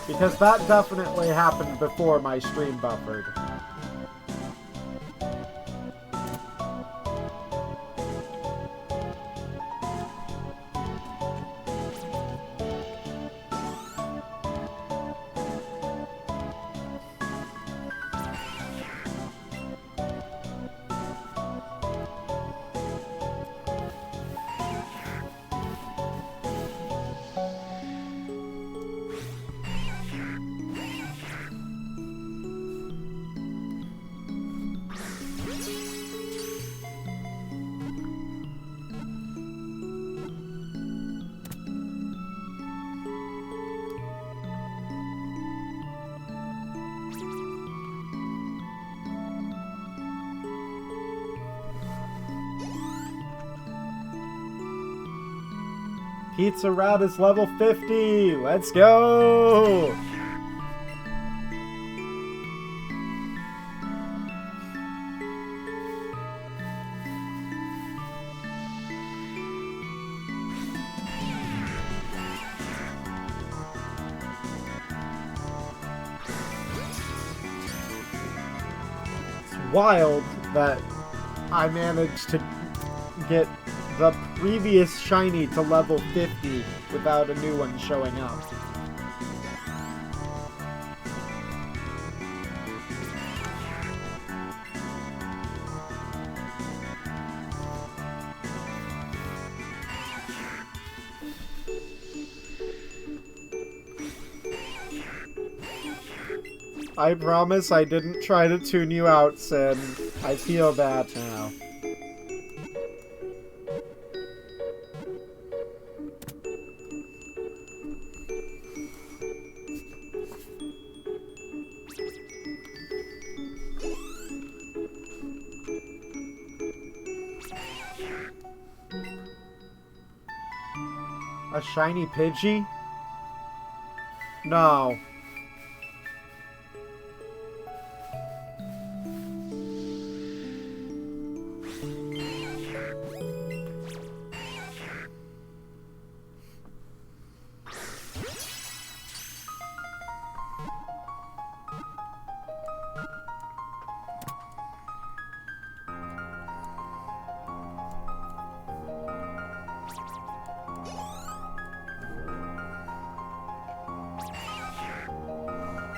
Because that definitely happened before my stream buffered. Pizza Rat is level 50! Let's go! It's wild that I managed to get the previous shiny to level 50 without a new one showing up. I promise I didn't try to tune you out, Sin. I feel bad now. A shiny Pidgey? No.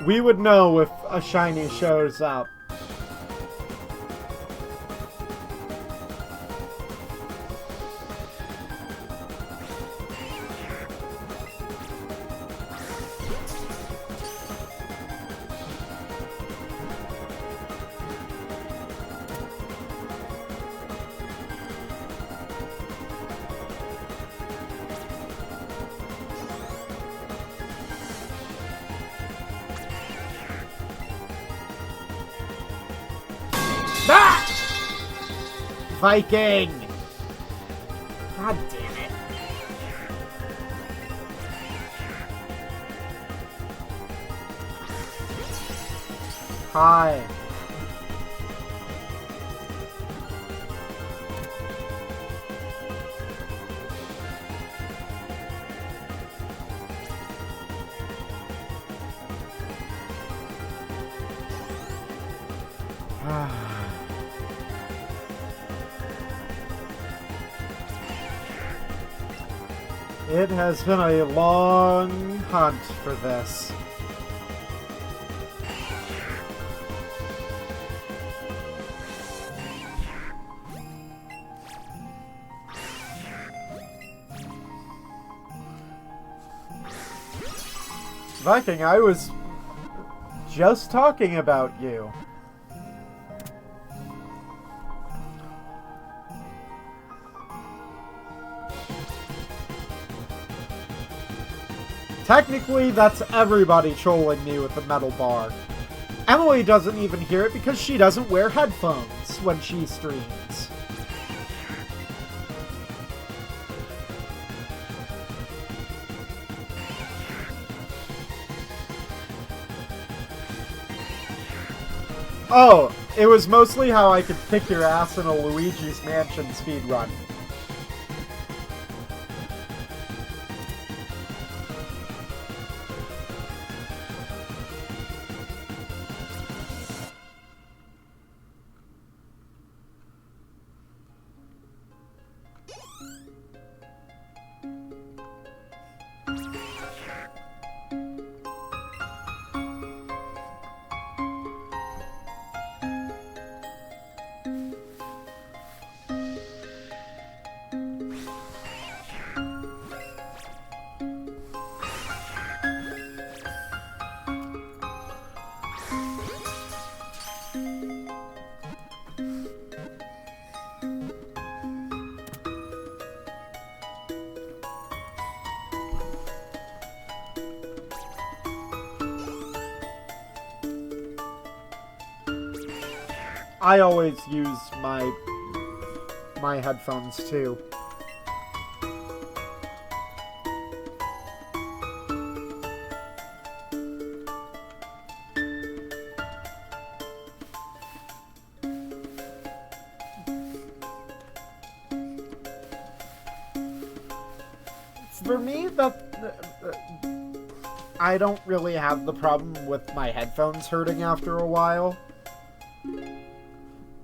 We would know if a shiny shows up. Ah! Viking! God damn it. Hi. It has been a long hunt for this. Viking, I was just talking about you. Technically, that's everybody trolling me with the metal bar. Emily doesn't even hear it because she doesn't wear headphones when she streams. Oh, it was mostly how I could kick your ass in a Luigi's Mansion speedrun. I always use my headphones too. For me, I don't really have the problem with my headphones hurting after a while.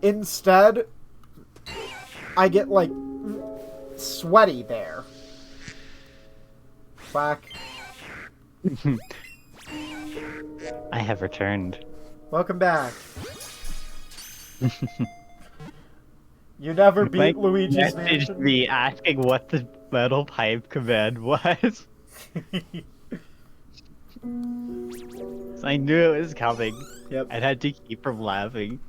Instead, I get, like, sweaty there. Quack. I have returned. Welcome back. You never beat Luigi's Mansion? Me asking what the metal pipe command was. So I knew it was coming. Yep. I had to keep from laughing.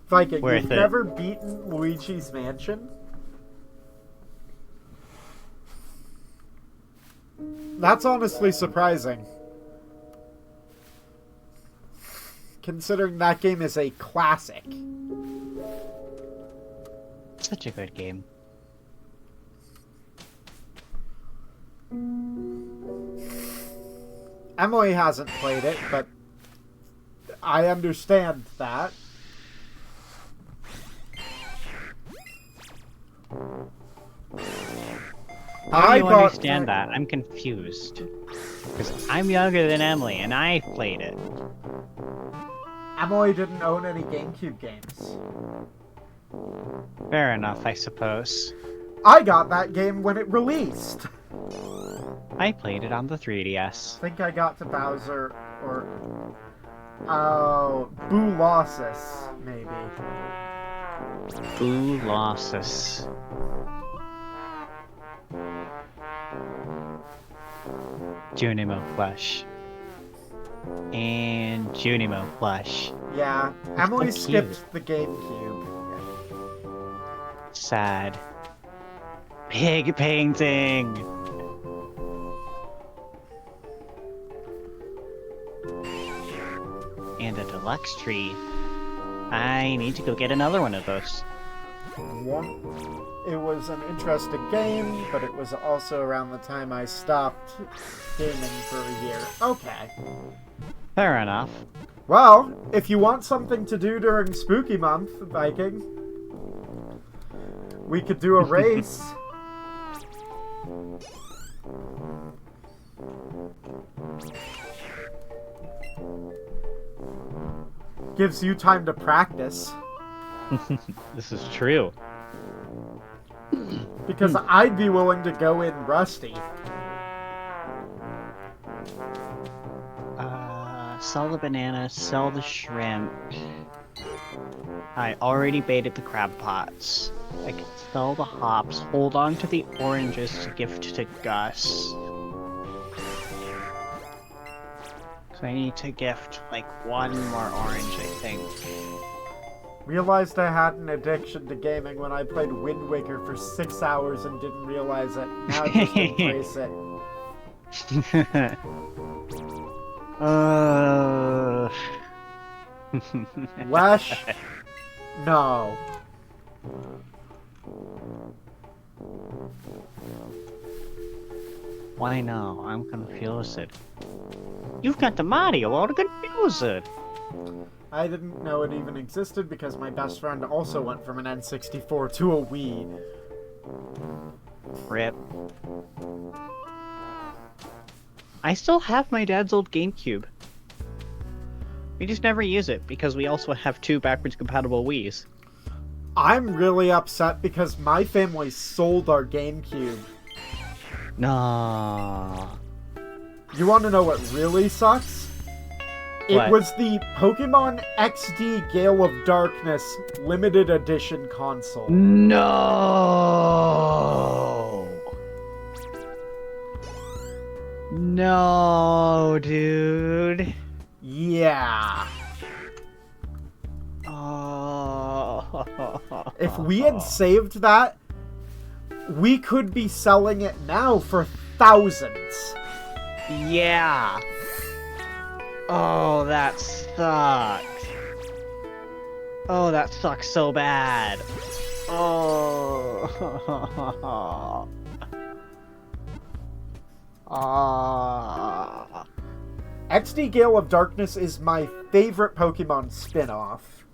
Viking, Worth you've it. never beaten Luigi's Mansion? That's honestly surprising. Considering that game is a classic. Such a good game. Emily hasn't played it, but I understand that. How do you understand that? I'm confused. Because I'm younger than Emily, and I played it. Emily didn't own any GameCube games. Fair enough, I suppose. I got that game when it released. I played it on the 3DS. I think I got to Bowser or Boo Losses, maybe. Boo Losses. Junimo plush. And Junimo plush. Yeah, Emily so skipped the GameCube. Sad. Pig painting! And a deluxe tree. I need to go get another one of those. It was an interesting game, but it was also around the time I stopped gaming for a year. Okay. Fair enough. Well, if you want something to do during Spooky Month, Viking, we could do a race. Gives you time to practice. This is true. Because I'd be willing to go in rusty. Sell the banana, sell the shrimp. I already baited the crab pots. I can sell the hops, hold on to the oranges to gift to Gus. So I need to gift, like, one more orange, I think. Realized I had an addiction to gaming when I played Wind Waker for 6 hours and didn't realize it. Now I just embrace it. Wesh? No. Why no? I'm confused. You've got the Mario all confused. I didn't know it even existed because my best friend also went from an N64 to a Wii. Rip. I still have my dad's old GameCube. We just never use it because we also have 2 backwards compatible Wiis. I'm really upset because my family sold our GameCube. No. You want to know what really sucks? What? It was the Pokemon XD Gale of Darkness limited edition console. No. No, dude. Yeah. Oh. If we had saved that, we could be selling it now for thousands. Yeah. Oh, that sucks. Oh, that sucks so bad. Oh. XD Gale of Darkness is my favorite Pokemon spin-off.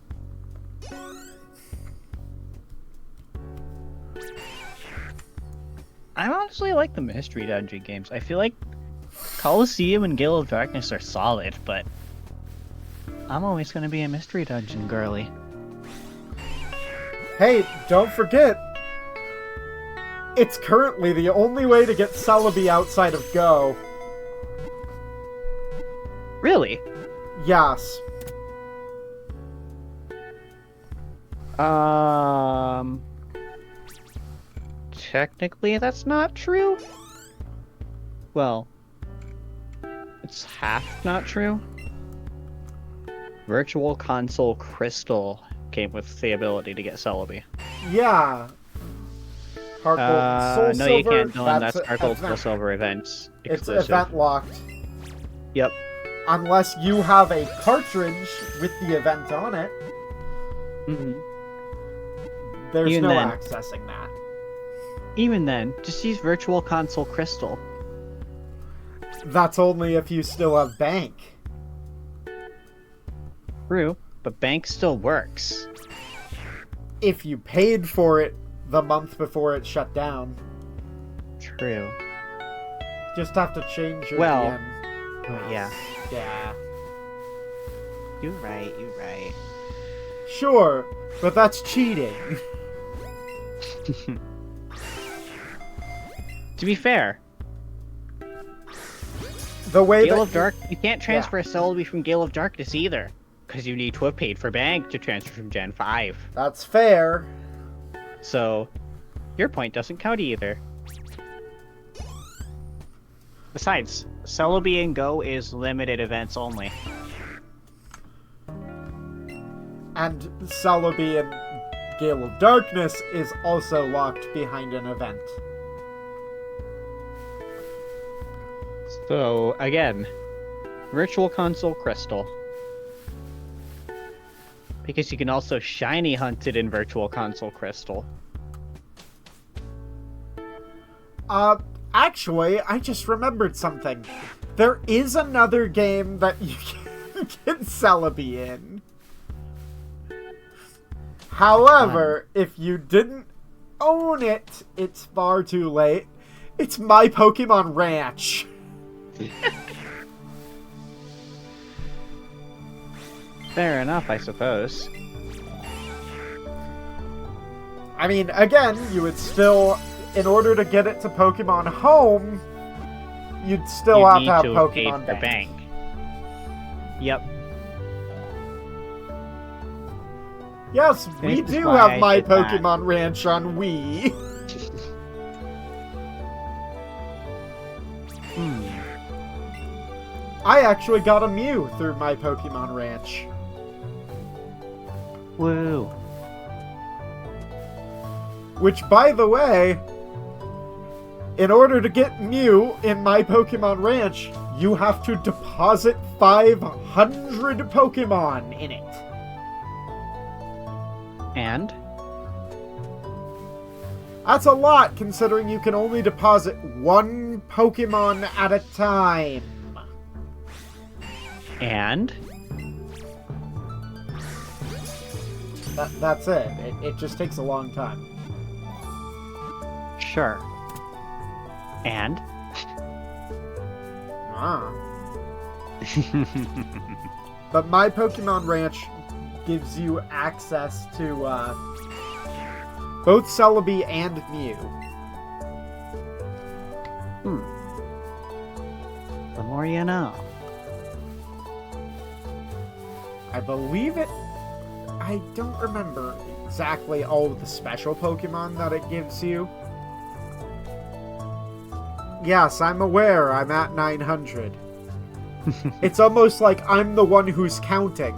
I honestly like the Mystery Dungeon games. I feel like Coliseum and Gale of Darkness are solid, but I'm always going to be a Mystery Dungeon girly. Hey, don't forget, it's currently the only way to get Celebi outside of Go. Really? Yes. Technically that's not true. Well, it's half not true. Virtual Console Crystal came with the ability to get Celebi. Yeah. Heart Gold, Soul no, you Silver, can't, Dylan. That's Heart Gold, Soul event. Silver events. It's Exclusive. event locked. Yep. Unless you have a cartridge with the event on it. Mm-hmm. There's Even no then. accessing that. Even then, just use Virtual Console Crystal. That's only if you still have bank. True, but Bank still works. If you paid for it the month before it shut down. True. Just have to change your Well, DM. Yeah. Yeah. You're right, you're right. Sure, but that's cheating. To be fair, the way Gale that of Dark. You can't transfer a Celebi from Gale of Darkness either, because you need to have paid for bank to transfer from Gen 5. That's fair. So, your point doesn't count either. Besides, Celebi and Go is limited events only. And Celebi and Gale of Darkness is also locked behind an event. So, again, Virtual Console Crystal. Because you can also shiny hunt it in Virtual Console Crystal. Actually, I just remembered something. There is another game that you can get Celebi in. However, if you didn't own it, it's far too late. It's My Pokemon Ranch. Fair enough, I suppose. I mean, again, you would still, in order to get it to Pokemon Home, you'd still have to have Pokemon Bank. Yep. Yes, we This is do why have I My did that. Pokemon Ranch on Wii. I actually got a Mew through My Pokemon Ranch. Woo. Which, by the way, in order to get Mew in My Pokemon Ranch, you have to deposit 500 Pokemon in it. And? That's a lot, considering you can only deposit one Pokemon at a time. And? That's it. It just takes a long time. Sure. And? Ah. But My Pokemon Ranch gives you access to both Celebi and Mew. The more you know. I believe it... I don't remember exactly all of the special Pokemon that it gives you. Yes, I'm aware I'm at 900. It's almost like I'm the one who's counting.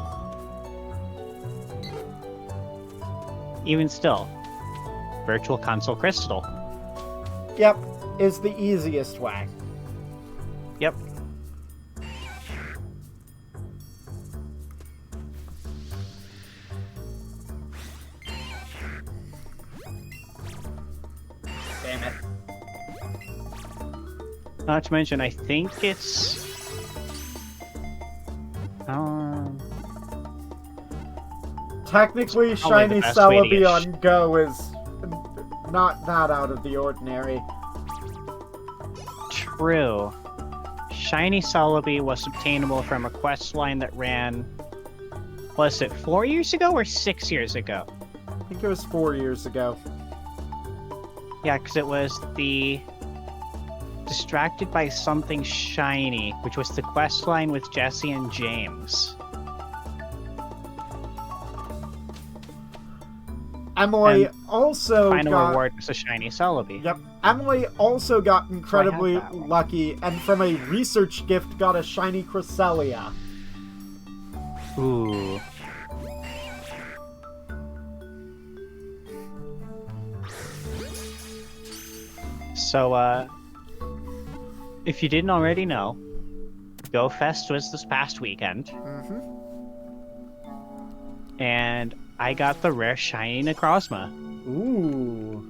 Even still, Virtual Console Crystal. Yep, is the easiest way. Yep. Damn it. Not to mention, I think it's... Technically, probably Shiny the best way to Celebi get on Go is not that out of the ordinary. True. Shiny Celebi was obtainable from a quest line that ran... Was it 4 years ago or 6 years ago? I think it was 4 years ago. Yeah, because it was the Distracted by Something Shiny, which was the quest line with Jesse and James. Emily And also Final got... reward was a Shiny Celebi. Yep. Emily also got incredibly that one. lucky, and from a research gift got a Shiny Cresselia. Ooh. So, if you didn't already know, Go Fest was this past weekend, Mm-hmm. and I got the rare Shiny Necrozma. Ooh.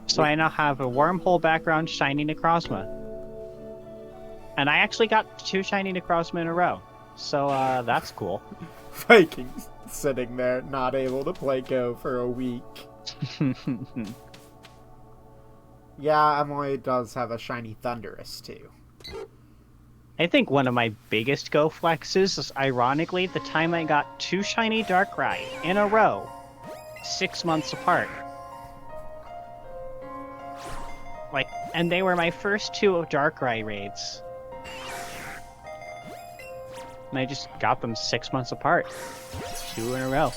So I now have a Wormhole background Shiny Necrozma. And I actually got 2 Shiny Necrozma in a row. So, that's cool. Vikings sitting there, not able to play Go for a week. Yeah, Emily does have a Shiny Thundurus, too. I think one of my biggest Go flexes is, ironically, the time I got 2 Shiny Darkrai in a row, 6 months apart. Like, and they were my first 2 of Darkrai raids. And I just got them 6 months apart. 2 in a row.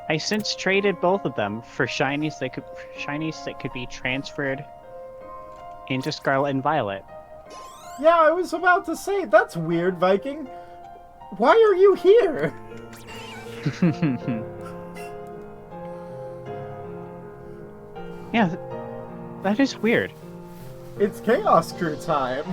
I since traded both of them for shinies that could be transferred into Scarlet and Violet. Yeah, I was about to say, that's weird, Viking. Why are you here? Yeah, that is weird. It's Chaos Crew time.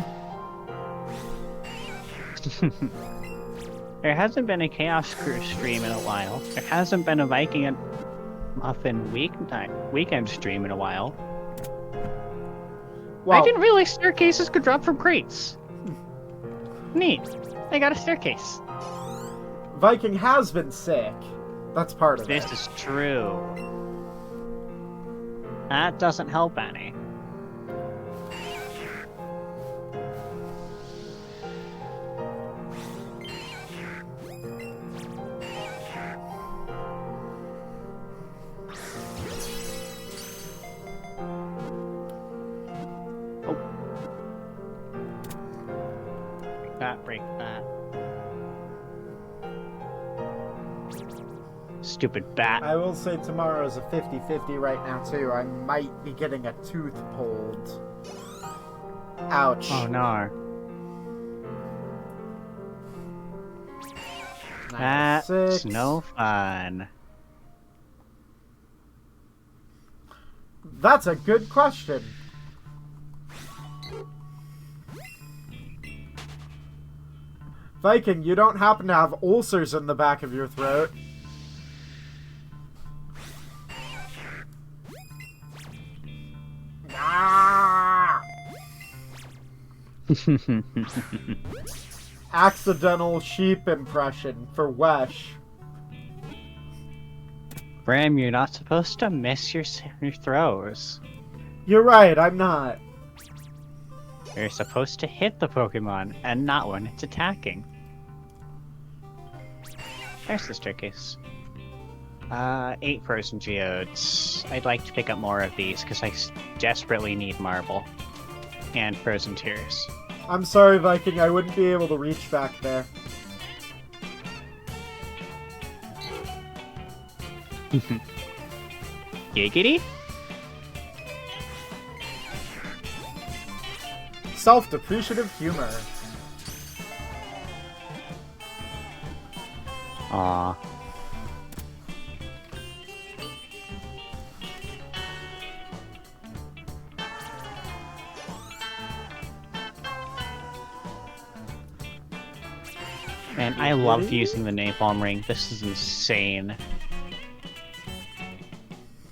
There hasn't been a Chaos Crew stream in a while. There hasn't been a Viking and Muffin weekend stream in a while. Well, I didn't realize staircases could drop from crates. Neat. I got a staircase. Viking has been sick. That's part of This it. is true. That doesn't help any. Break that. Stupid bat. I will say tomorrow's a 50-50 right now, too. I might be getting a tooth pulled. Ouch. Oh no. That's 96. no fun. That's a good question. Viking, you don't happen to have ulcers in the back of your throat? Ah! Accidental sheep impression for Wesh. Bram, you're not supposed to miss your throws. You're right, I'm not. You're supposed to hit the Pokemon, and not when it's attacking. There's the staircase. 8 frozen geodes. I'd like to pick up more of these, because I desperately need marble. And frozen tears. I'm sorry, Viking, I wouldn't be able to reach back there. Giggity? Self-depreciative humor. Aww. Man, I love using the napalm ring. This is insane.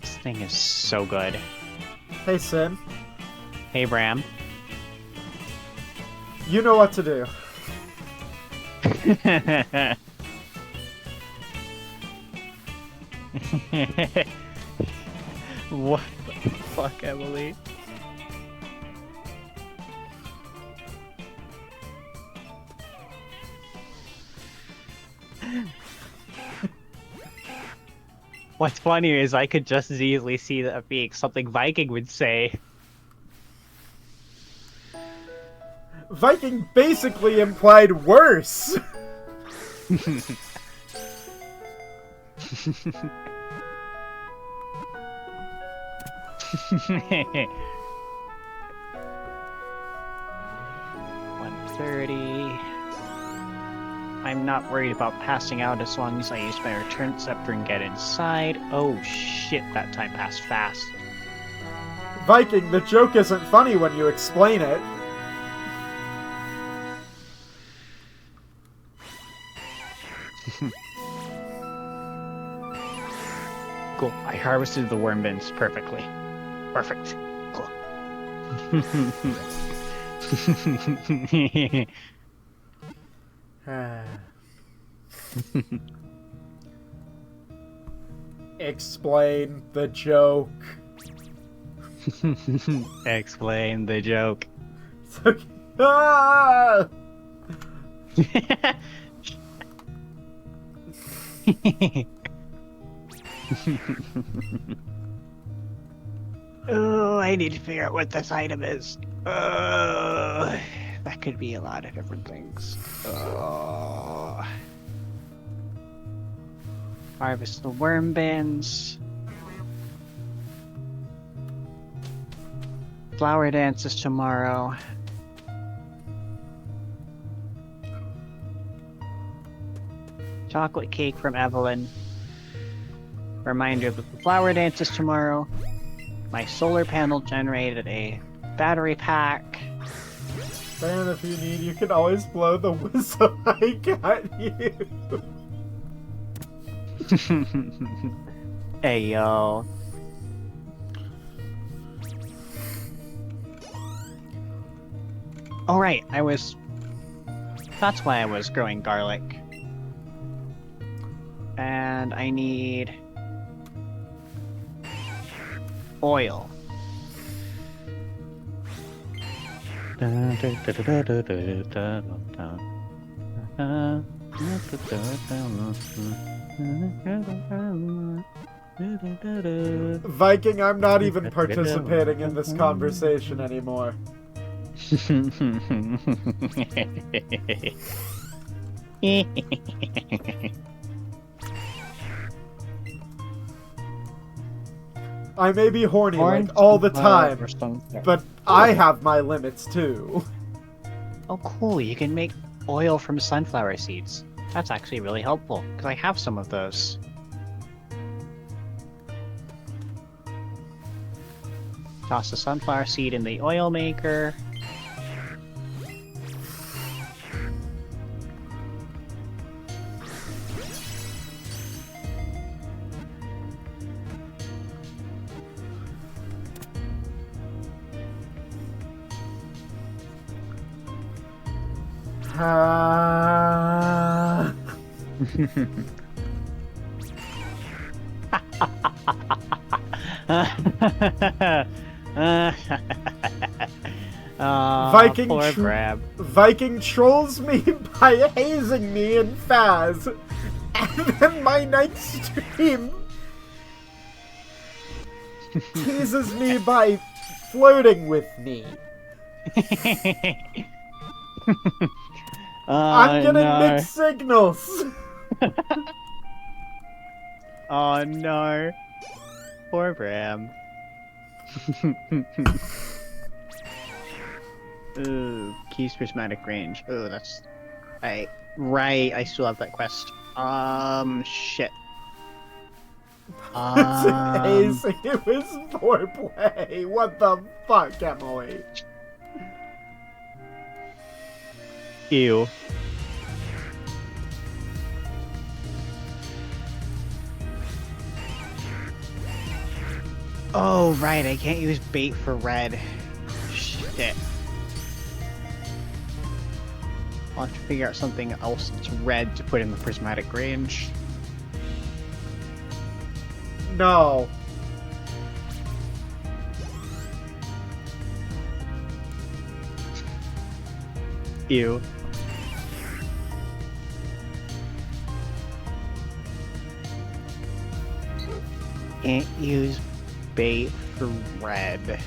This thing is so good. Hey, Sin. Hey, Bram. You know what to do. What the fuck, Emily? What's funnier is I could just as easily see that being something Viking would say. Viking basically implied worse. $130. I'm not worried about passing out as long as I use my return scepter and get inside. Oh shit, that time passed fast. Viking, the joke isn't funny when you explain it. Cool. I harvested the worm bins perfectly. Perfect. Cool. Explain the joke. Explain the joke. It's okay. Ah! Oh, I need to figure out what this item is. That could be a lot of different things. Harvest the worm bins. Flower dances tomorrow. Chocolate cake from Evelyn. Reminder that the flower dances tomorrow. My solar panel generated a battery pack. And if you need, you can always blow the whistle I got you. Hey, yo. Oh, right, that's why I was growing garlic. And I need oil. Viking, I'm not even participating in this conversation anymore. I may be horny like all the time, but I have my limits too. Oh, cool, you can make oil from sunflower seeds. That's actually really helpful, because I have some of those. Toss the sunflower seed in the oil maker. Viking, poor Bram. Viking trolls me by hazing me in Faz, and then my night stream teases me by flirting with me. I'm getting mixed signals. Oh no. Poor Bram. Ooh, keys prismatic range. Ooh, that's... Right, I still have that quest. Shit. Hazing, it was foreplay. What the fuck, Emily? Ew. Oh, right, I can't use bait for red. Shit. I'll have to figure out something else that's red to put in the prismatic range. No. Ew. Can't use bait for red.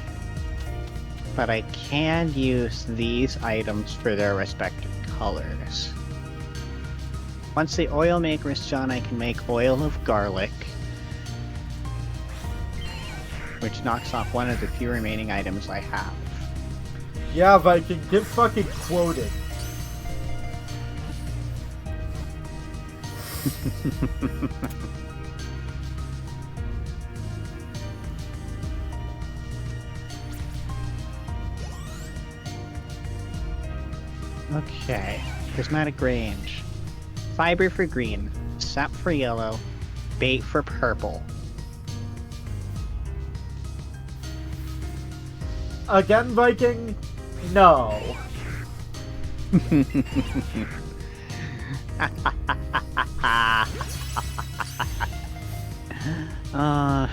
But I can use these items for their respective colors. Once the oil maker is done, I can make oil of garlic, which knocks off one of the few remaining items I have. Yeah, Viking, get fucking quoted. Okay, prismatic range. Fiber for green, sap for yellow, bait for purple. Again, Viking? No. I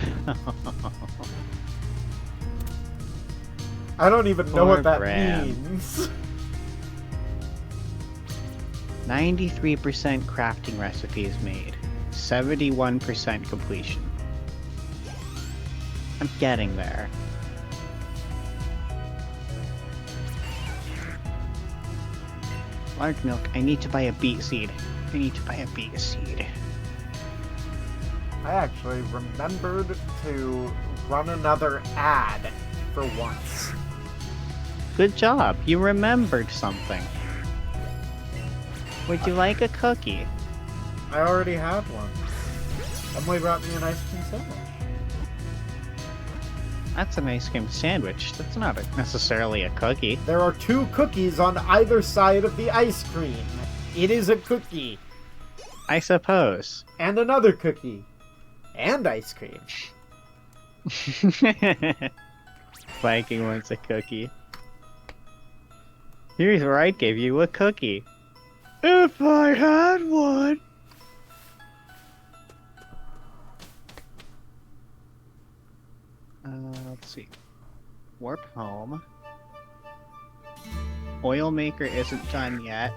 don't even know what that means. 93% crafting recipes made. 71% completion. I'm getting there. Large milk. I need to buy a beet seed. I need to buy a beet seed. I actually remembered to run another ad for once. Good job. You remembered something. Would you like a cookie? I already had one. Emily brought me an ice cream sandwich. That's an ice cream sandwich. That's not necessarily a cookie. There are 2 cookies on either side of the ice cream. It is a cookie. I suppose. And another cookie. And ice cream. Viking wants a cookie. Here's where I'd give you a cookie. If I had one. Let's see. Warp home. Oil maker isn't done yet.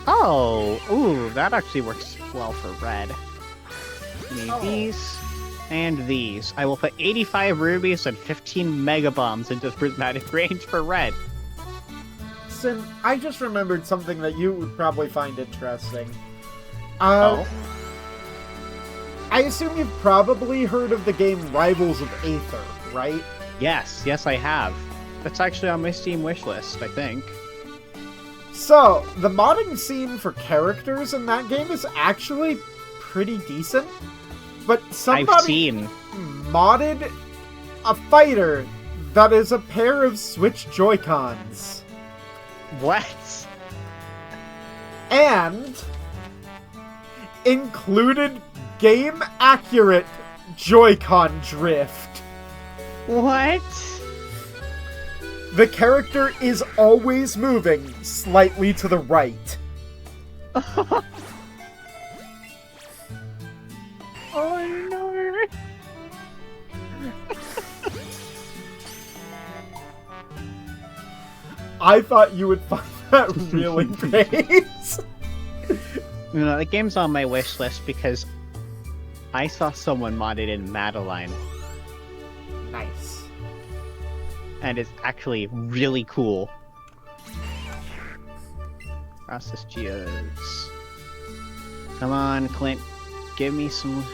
Oh! Ooh, that actually works well for red. Need these and these. I will put 85 rubies and 15 megabombs into prismatic range for red. Sin, I just remembered something that you would probably find interesting. Oh? I assume you've probably heard of the game Rivals of Aether, right? Yes, I have. That's actually on my Steam wishlist, I think. So, the modding scene for characters in that game is actually pretty decent. But I've somebody seen. modded a fighter that is a pair of Switch Joy-Cons. What? And included game-accurate Joy-Con drift. What? The character is always moving slightly to the right. Oh no! I thought you would find that really great. You know, the game's on my wish list because I saw someone modded in Madeline, Nice. and it's actually really cool. Process geodes. Come on, Clint. Give me some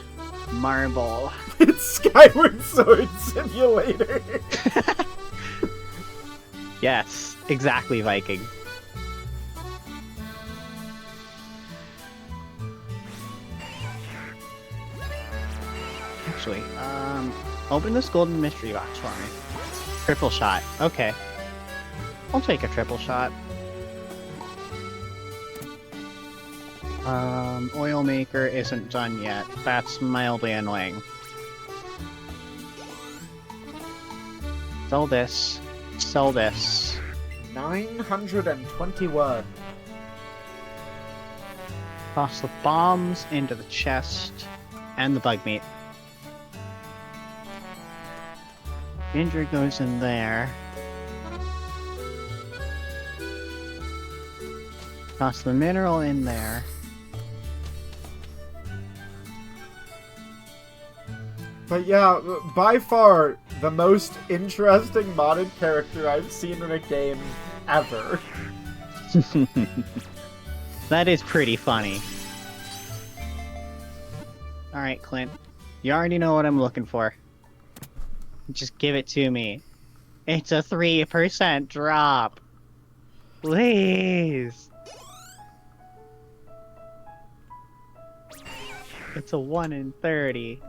marble. It's Skyward Sword Simulator. Yes, exactly, Viking. Actually, open this golden mystery box for me. Triple shot. Okay. I'll take a triple shot. Oil maker isn't done yet. That's mildly annoying. Sell this. Sell this. 921. Toss the bombs into the chest and the bug meat. Ginger goes in there. Toss the mineral in there. But yeah, by far the most interesting modded character I've seen in a game ever. That is pretty funny. Alright, Clint. You already know what I'm looking for. Just give it to me. It's a 3% drop. Please. It's a 1 in 30.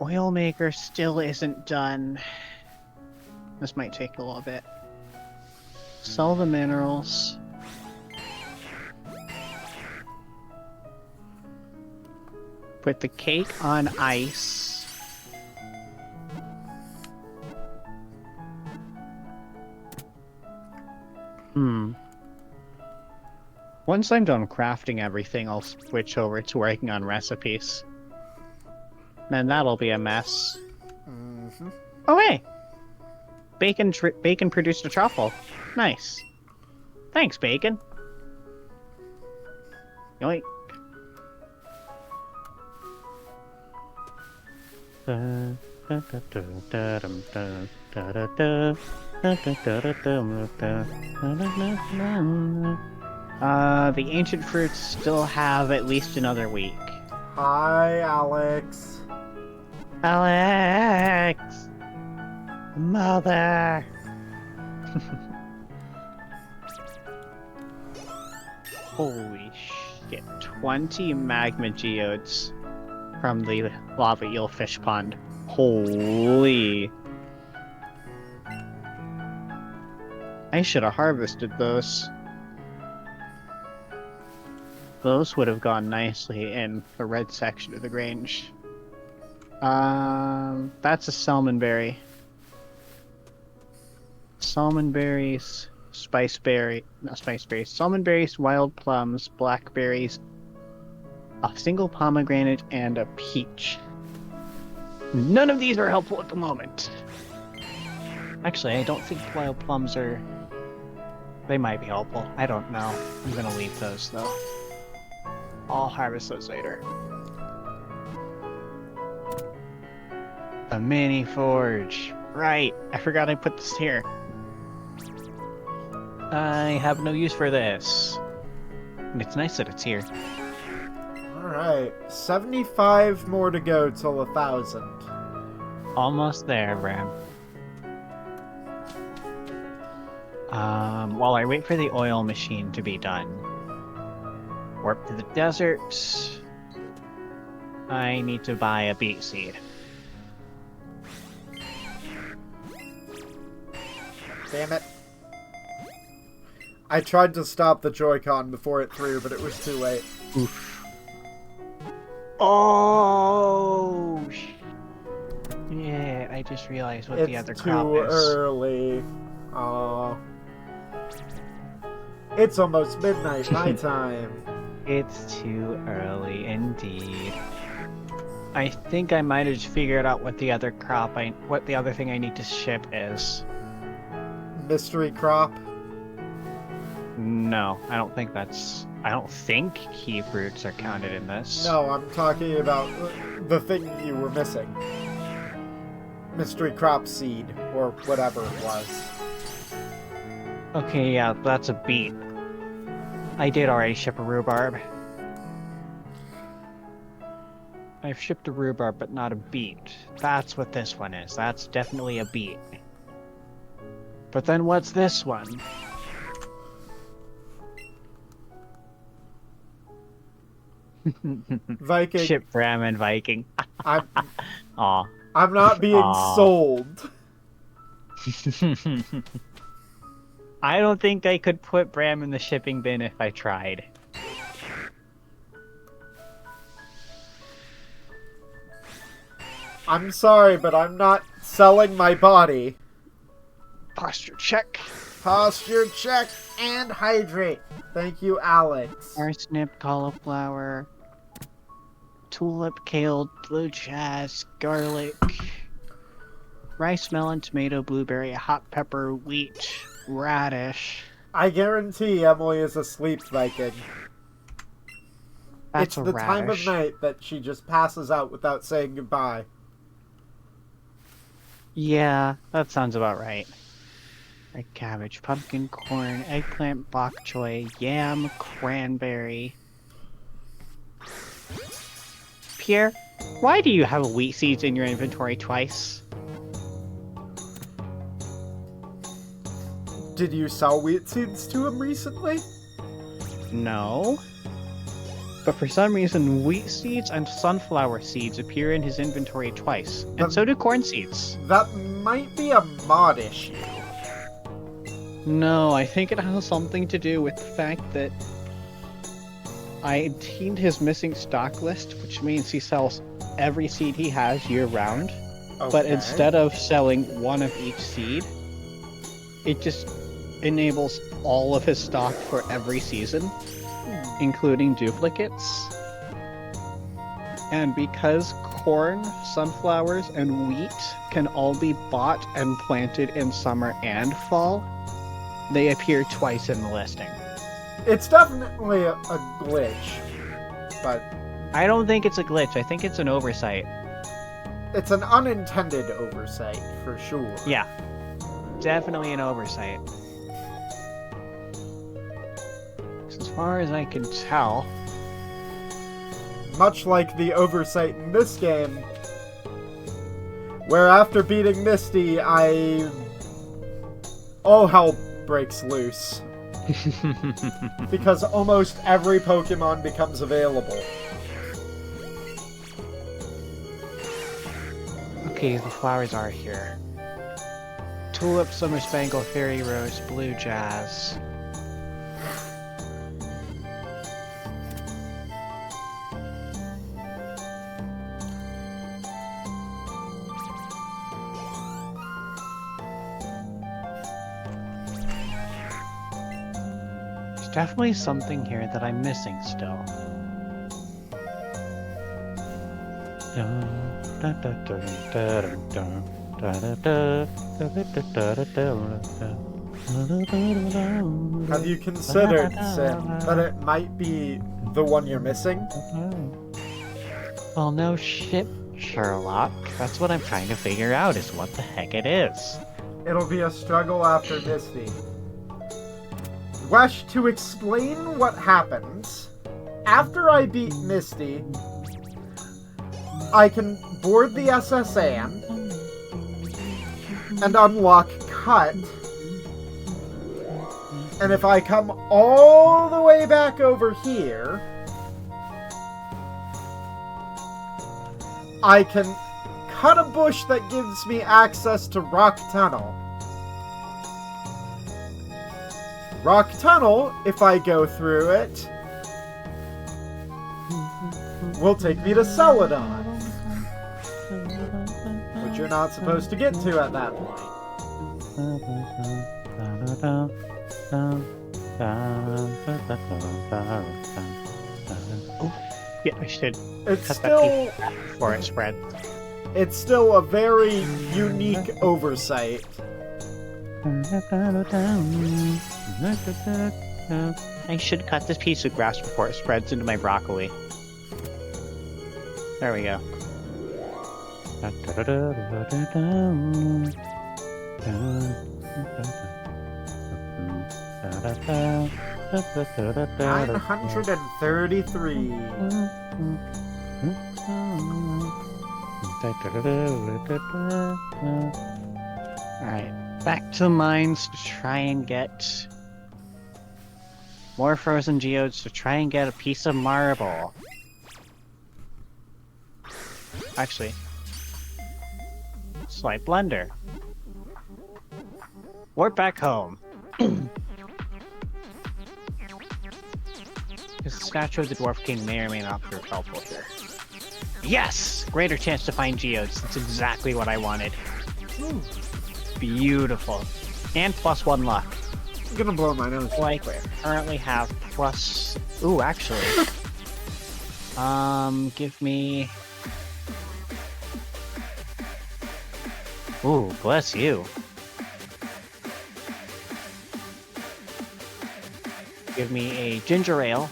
Oil maker still isn't done. This might take a little bit. Sell the minerals. Put the cake on ice. Once I'm done crafting everything, I'll switch over to working on recipes. Then that'll be a mess. Mm-hmm. Oh hey! Bacon produced a truffle. Nice. Thanks, Bacon. Yoink. The ancient fruits still have at least another week. Hi, Alex. Alex! Mother! Holy shit. 20 magma geodes from the lava eel fish pond. Holy. I should have harvested those. Those would have gone nicely in the red section of the Grange. That's a salmon berry. Salmon berries, salmon berries, wild plums, blackberries, a single pomegranate, and a peach. None of these are helpful at the moment. Actually, I don't think wild plums are... They might be helpful. I don't know. I'm gonna leave those, though. I'll harvest those later. A mini forge. Right, I forgot I put this here. I have no use for this. And it's nice that it's here. Alright, 75 more to go till 1,000. Almost there, Bram. While I wait for the oil machine to be done, warp to the desert. I need to buy a beet seed. Damn it. I tried to stop the Joy-Con before it threw, but it was too late. Oof. Oh! Yeah, I just realized what the other crop is. It's too early. Aw. It's almost midnight, my time. It's too early indeed. I think I might have just figured out what the other what the other thing I need to ship is. Mystery crop? No, I don't think key fruits are counted in this. No, I'm talking about the thing you were missing. Mystery crop seed, or whatever it was. Okay, yeah, that's a beet. I did already ship a rhubarb. I've shipped a rhubarb, but not a beet. That's what this one is. That's definitely a beet. But then what's this one? Viking. Ship Bram and Viking. I'm Aw. not being sold. I don't think I could put Bram in the shipping bin if I tried. I'm sorry, but I'm not selling my body. Posture check. Posture check and hydrate. Thank you, Alex. Parsnip, cauliflower, tulip, kale, blue jazz, garlic, rice, melon, tomato, blueberry, hot pepper, wheat, radish. I guarantee Emily is asleep, Viking. That's it's a the radish. time of night that she just passes out without saying goodbye. Yeah, that sounds about right. Red cabbage, pumpkin, corn, eggplant, bok choy, yam, cranberry. Pierre, why do you have wheat seeds in your inventory twice? Did you sell wheat seeds to him recently? No. But for some reason, wheat seeds and sunflower seeds appear in his inventory twice. And so do corn seeds. That might be a mod issue. No, I think it has something to do with the fact that I obtained his missing stock list, which means he sells every seed he has year-round. Okay. But instead of selling one of each seed, it just enables all of his stock for every season, including duplicates. And because corn, sunflowers, and wheat can all be bought and planted in summer and fall, they appear twice in the listing. It's definitely a glitch, but I don't think it's a glitch. I think it's an oversight. it's an unintended oversight for sure. Yeah, definitely an oversight. As far as I can tell, Much like the oversight in this game, where after beating Misty, all hell breaks loose. Because almost every Pokemon becomes available. okay, the flowers are here. Tulip, Summer Spangle, Fairy Rose, Blue Jazz. There's definitely something here that I'm missing still. Have you considered, Sim, that it might be the one you're missing? Well, no shit, Sherlock. That's what I'm trying to figure out, is what the heck it is. It'll be a struggle after Misty. Wesh, to explain what happens, after I beat Misty, I can board the SSN and unlock Cut. And if I come all the way back over here, I can cut a bush that gives me access to Rock Tunnel. Rock Tunnel, if I go through it, will take me to Celadon, which you're not supposed to get to at that point. Oh, yeah, I should It's cut still, that piece before it spreads. it's still a very unique oversight. I should cut this piece of grass before it spreads into my broccoli. There we go. $933. Alright, back to the mines to try and get more frozen geodes to try and get a piece of marble. Actually, slight blunder. Warp back home. Because the statue of the Dwarf King may or may not prove helpful here. Yes! Greater chance to find geodes. That's exactly what I wanted. Ooh, Beautiful. And +1 luck. I'm gonna blow my nose. Like, we currently have plus... Ooh, actually. Give me... Ooh, bless you. Give me a ginger ale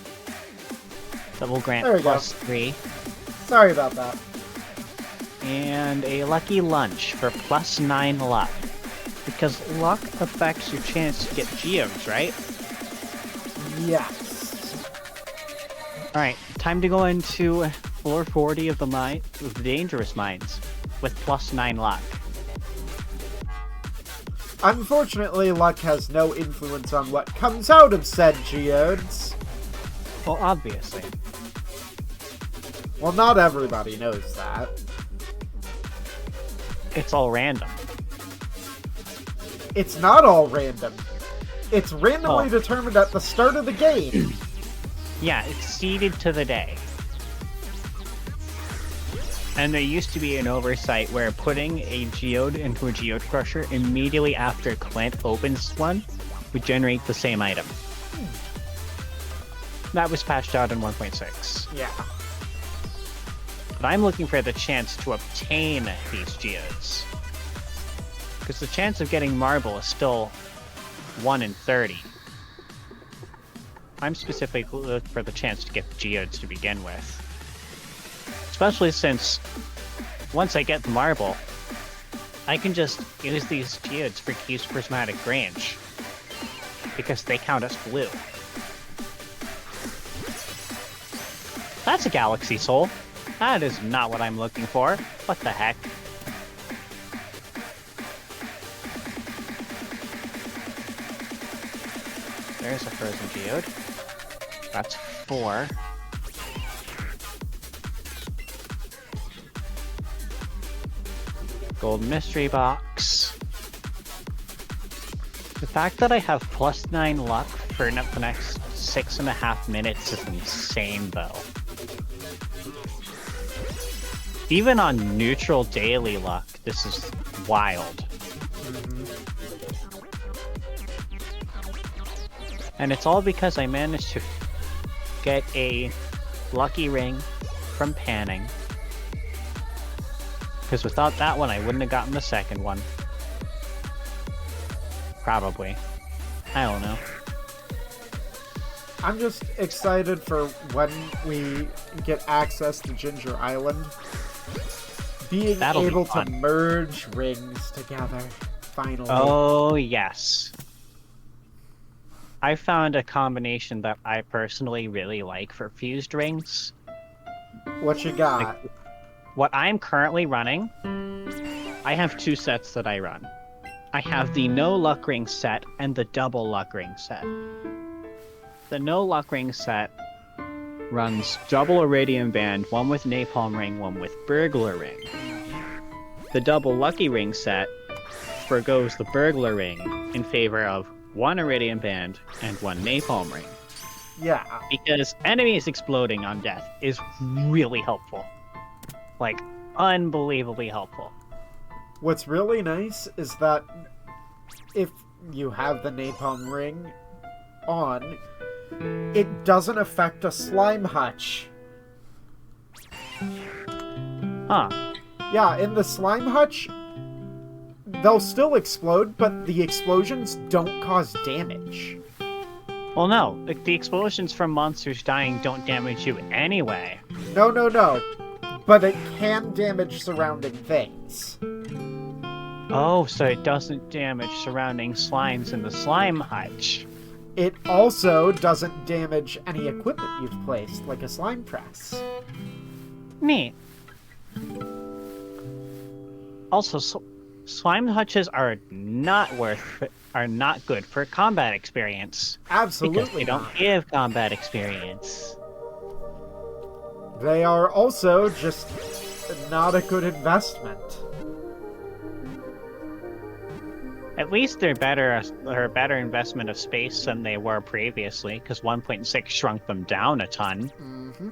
that will grant There we go. +3, Sorry about that. and a lucky lunch for +9 luck. Because luck affects your chance to get geodes, right? Yes. Alright, time to go into floor 40 of the mine, of the dangerous mines, with +9 luck. Unfortunately, luck has no influence on what comes out of said geodes. Well, obviously. Well, not everybody knows that. It's all random. It's not all random. It's randomly Oh. determined at the start of the game. Yeah, it's seeded to the day. And there used to be an oversight where putting a geode into a geode crusher immediately after Clint opens one would generate the same item. That was patched out in 1.6. Yeah. But I'm looking for the chance to obtain these geodes. Because the chance of getting marble is still 1 in 30. I'm specifically looking for the chance to get the geodes to begin with. Especially since, once I get the marble, I can just use these geodes for Q's prismatic range. Because they count as blue. That's a galaxy soul. That is not what I'm looking for. What the heck? There's a frozen geode. That's 4. Gold mystery box. The fact that I have +9 luck for the next 6.5 minutes is insane, though. Even on neutral daily luck, this is wild. And it's all because I managed to get a lucky ring from panning. Because without that one, I wouldn't have gotten the second one. Probably. I don't know. I'm just excited for when we get access to Ginger Island. Being That'll be able to fun. merge rings together, finally. Oh, yes. I found a combination that I personally really like for fused rings. What you got? Like, what I'm currently running, I have 2 sets that I run. I have the no luck ring set and the double luck ring set. The no luck ring set runs double Iridium Band, one with Napalm Ring, one with Burglar Ring. The double Lucky Ring set forgoes the Burglar Ring in favor of 1 Iridium Band and 1 Napalm Ring. Yeah. Because enemies exploding on death is really helpful. Like, unbelievably helpful. What's really nice is that if you have the Napalm Ring on, it doesn't affect a slime hutch. Huh. Yeah, in the slime hutch, they'll still explode, but the explosions don't cause damage. Well, no. Like, the explosions from monsters dying don't damage you anyway. No. But it can damage surrounding things. Oh, so it doesn't damage surrounding slimes in the slime hutch. It also doesn't damage any equipment you've placed, like a slime press. Neat. Also, slime hutches are not good for combat experience. Absolutely Because they don't not. give combat experience. They are also just not a good investment. At least they're a better investment of space than they were previously, because 1.6 shrunk them down a ton. Mm-hmm.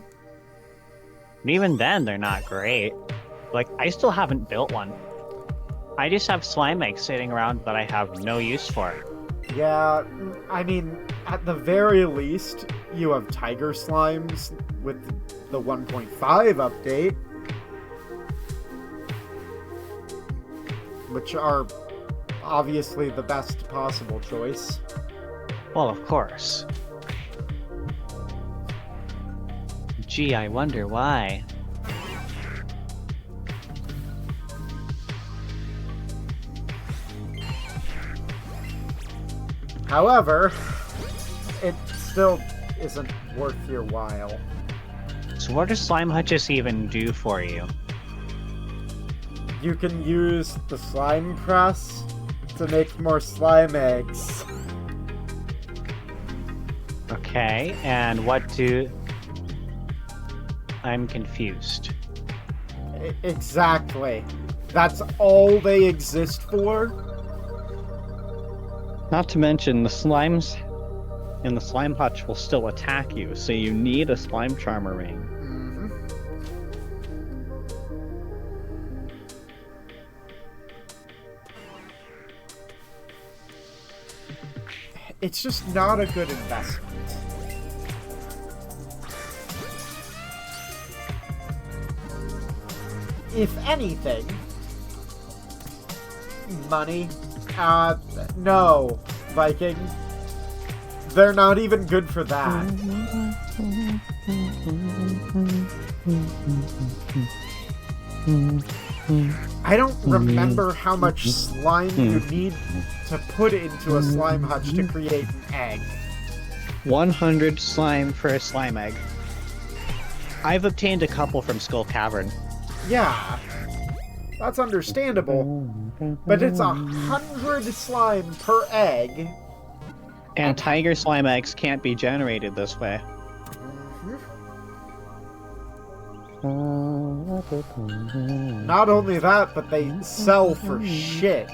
And even then, they're not great. Like, I still haven't built one. I just have slime eggs sitting around that I have no use for. Yeah, I mean, at the very least, you have tiger slimes with the 1.5 update, which are obviously the best possible choice. Well, of course. Gee, I wonder why. However, it still isn't worth your while. So what do slime hutches even do for you? You can use the slime press to make more slime eggs. Okay, and what do... I'm confused. Exactly. That's all they exist for? Not to mention, the slimes in the slime hutch will still attack you, so you need a slime charmer ring. Mm-hmm. It's just not a good investment. If anything, money. No, Viking. They're not even good for that. I don't remember how much slime you need to put into a slime hutch to create an egg. 100 slime for a slime egg. I've obtained a couple from Skull Cavern. Yeah, that's understandable, but it's 100 slime per egg. And tiger slime eggs can't be generated this way. Not only that, but they sell for shit.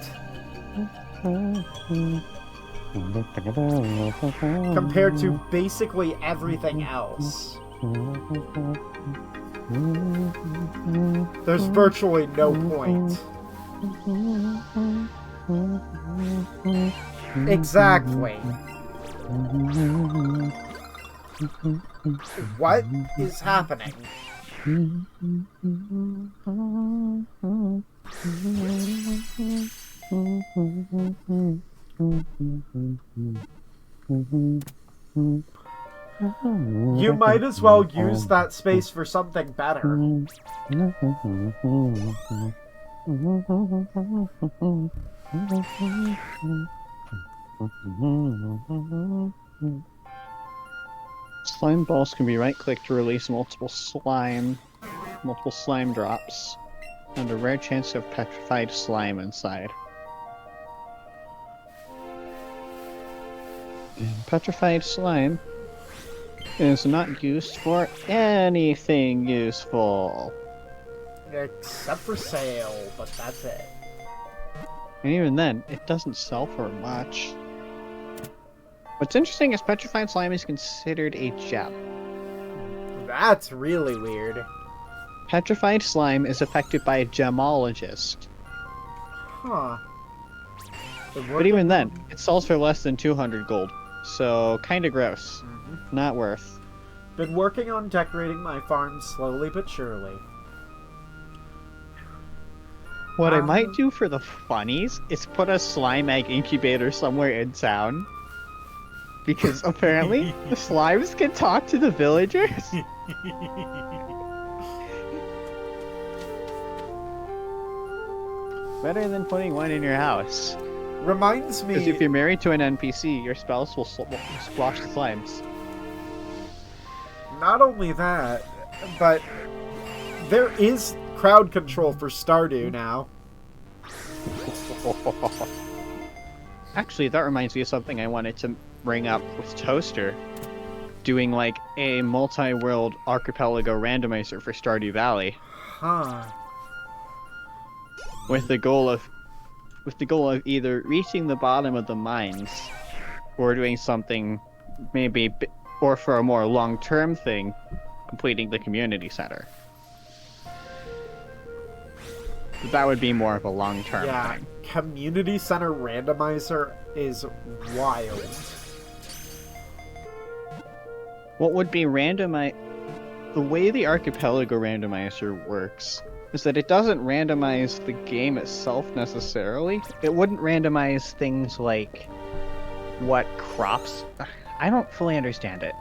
Compared to basically everything else. There's virtually no point. Exactly. What is happening? You might as well use that space for something better. Slime balls can be right-clicked to release multiple slime drops, and a rare chance of petrified slime inside. Petrified slime is not used for anything useful. Except for sale, but that's it. And even then, it doesn't sell for much. What's interesting is petrified slime is considered a gem. That's really weird. Petrified slime is affected by a gemologist. Huh. But even then, it sells for less than 200 gold. So, kinda gross. Not worth. Been working on decorating my farm slowly but surely. What I might do for the funnies is put a slime egg incubator somewhere in town. Because apparently, the slimes can talk to the villagers. Better than putting one in your house. Reminds me... Because if you're married to an NPC, your spouse will squash the slimes. Not only that, but there is crowd control for Stardew now. Actually, that reminds me of something I wanted to bring up with Toaster. Doing like a multi-world archipelago randomizer for Stardew Valley. Huh. With the goal of either reaching the bottom of the mines, or doing something maybe, or for a more long-term thing, completing the community center. That would be more of a long-term thing. Community center randomizer is wild. What would be randomized? The way the archipelago randomizer works is that it doesn't randomize the game itself necessarily. It wouldn't randomize things like what crops. I don't fully understand it.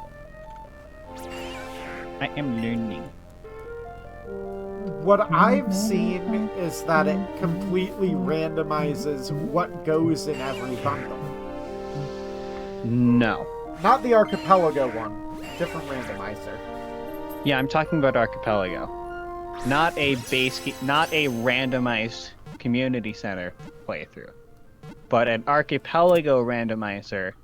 I am learning. What I've seen is that it completely randomizes what goes in every bundle. No. Not the archipelago one. Different randomizer. Yeah, I'm talking about archipelago. Not a randomized community center playthrough, but an archipelago randomizer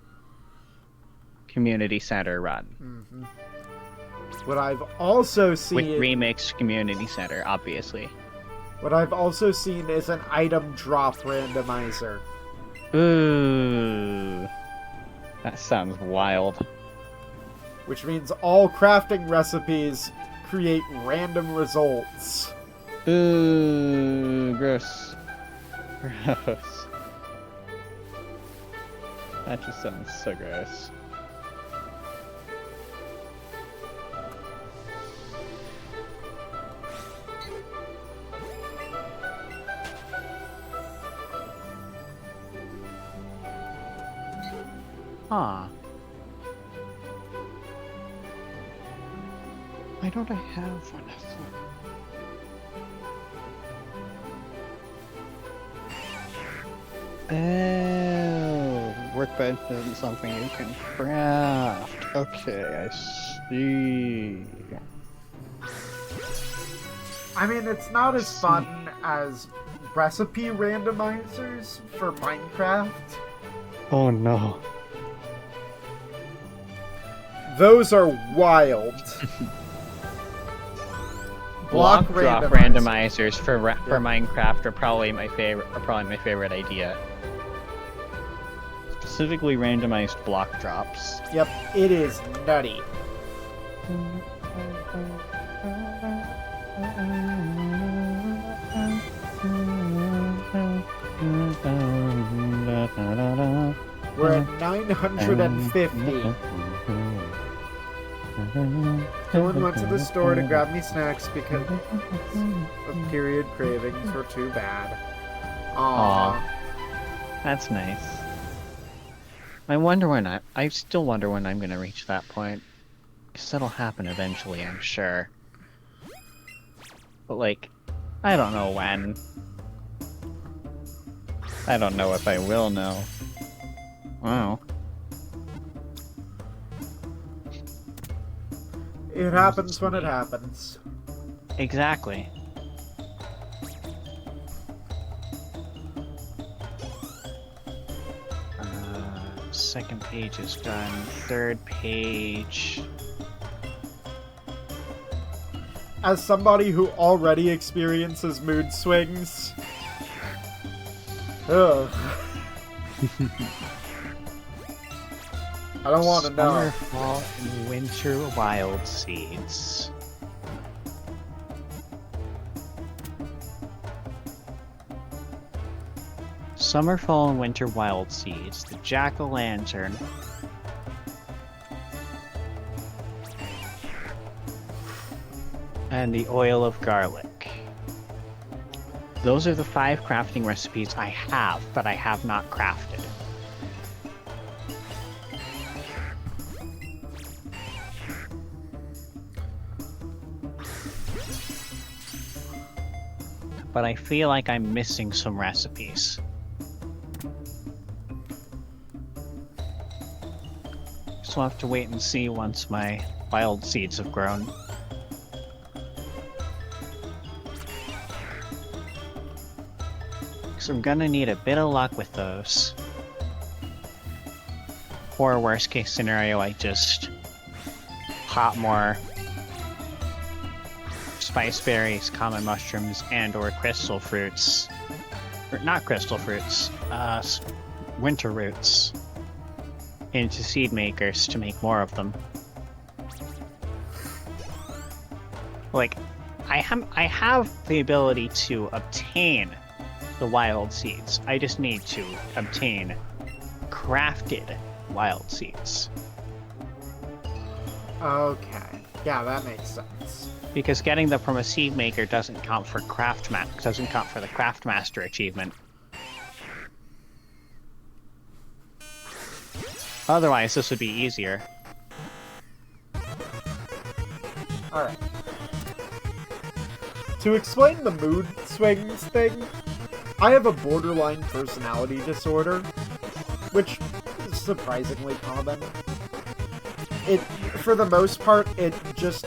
community center run. Mm-hmm. What I've also seen... With remixed community center, obviously. What I've also seen is an item drop randomizer. Ooh. That sounds wild. Which means all crafting recipes create random results. Ooh, gross. Gross. That just sounds so gross. Huh. Why don't I have one of them? Oh, workbench isn't something you can craft. Okay, I see. I mean, it's not as fun as recipe randomizers for Minecraft. Oh no. Those are wild. Block drop randomizers for Minecraft are probably my favorite idea. Specifically randomized block drops. Yep, it is nutty. We're at 950. Someone went to the store to grab me snacks because of period cravings were too bad. Aww. That's nice. I still wonder when I'm gonna reach that point. Because that'll happen eventually, I'm sure. But like, I don't know when. I don't know if I will know. Wow. It happens when it happens. Exactly. Second page is done. Third page. As somebody who already experiences mood swings, ugh. I don't want to know. Summer, fall, and winter wild seeds. Summer, fall, and winter wild seeds. The jack-o'-lantern. And the oil of garlic. Those are the 5 crafting recipes I have, but I have not crafted. But I feel like I'm missing some recipes. So I'll have to wait and see once my wild seeds have grown. So I'm gonna need a bit of luck with those. Or worst case scenario, I just pop more spice berries, common mushrooms, and or crystal fruits. Or not crystal fruits, winter roots into seed makers to make more of them. Like, I have the ability to obtain the wild seeds. I just need to obtain crafted wild seeds. Okay. Yeah, that makes sense. Because getting them from a seed maker doesn't count for the craft master achievement. Otherwise, this would be easier. Alright. To explain the mood swings thing, I have a borderline personality disorder, which is surprisingly common. For the most part, it just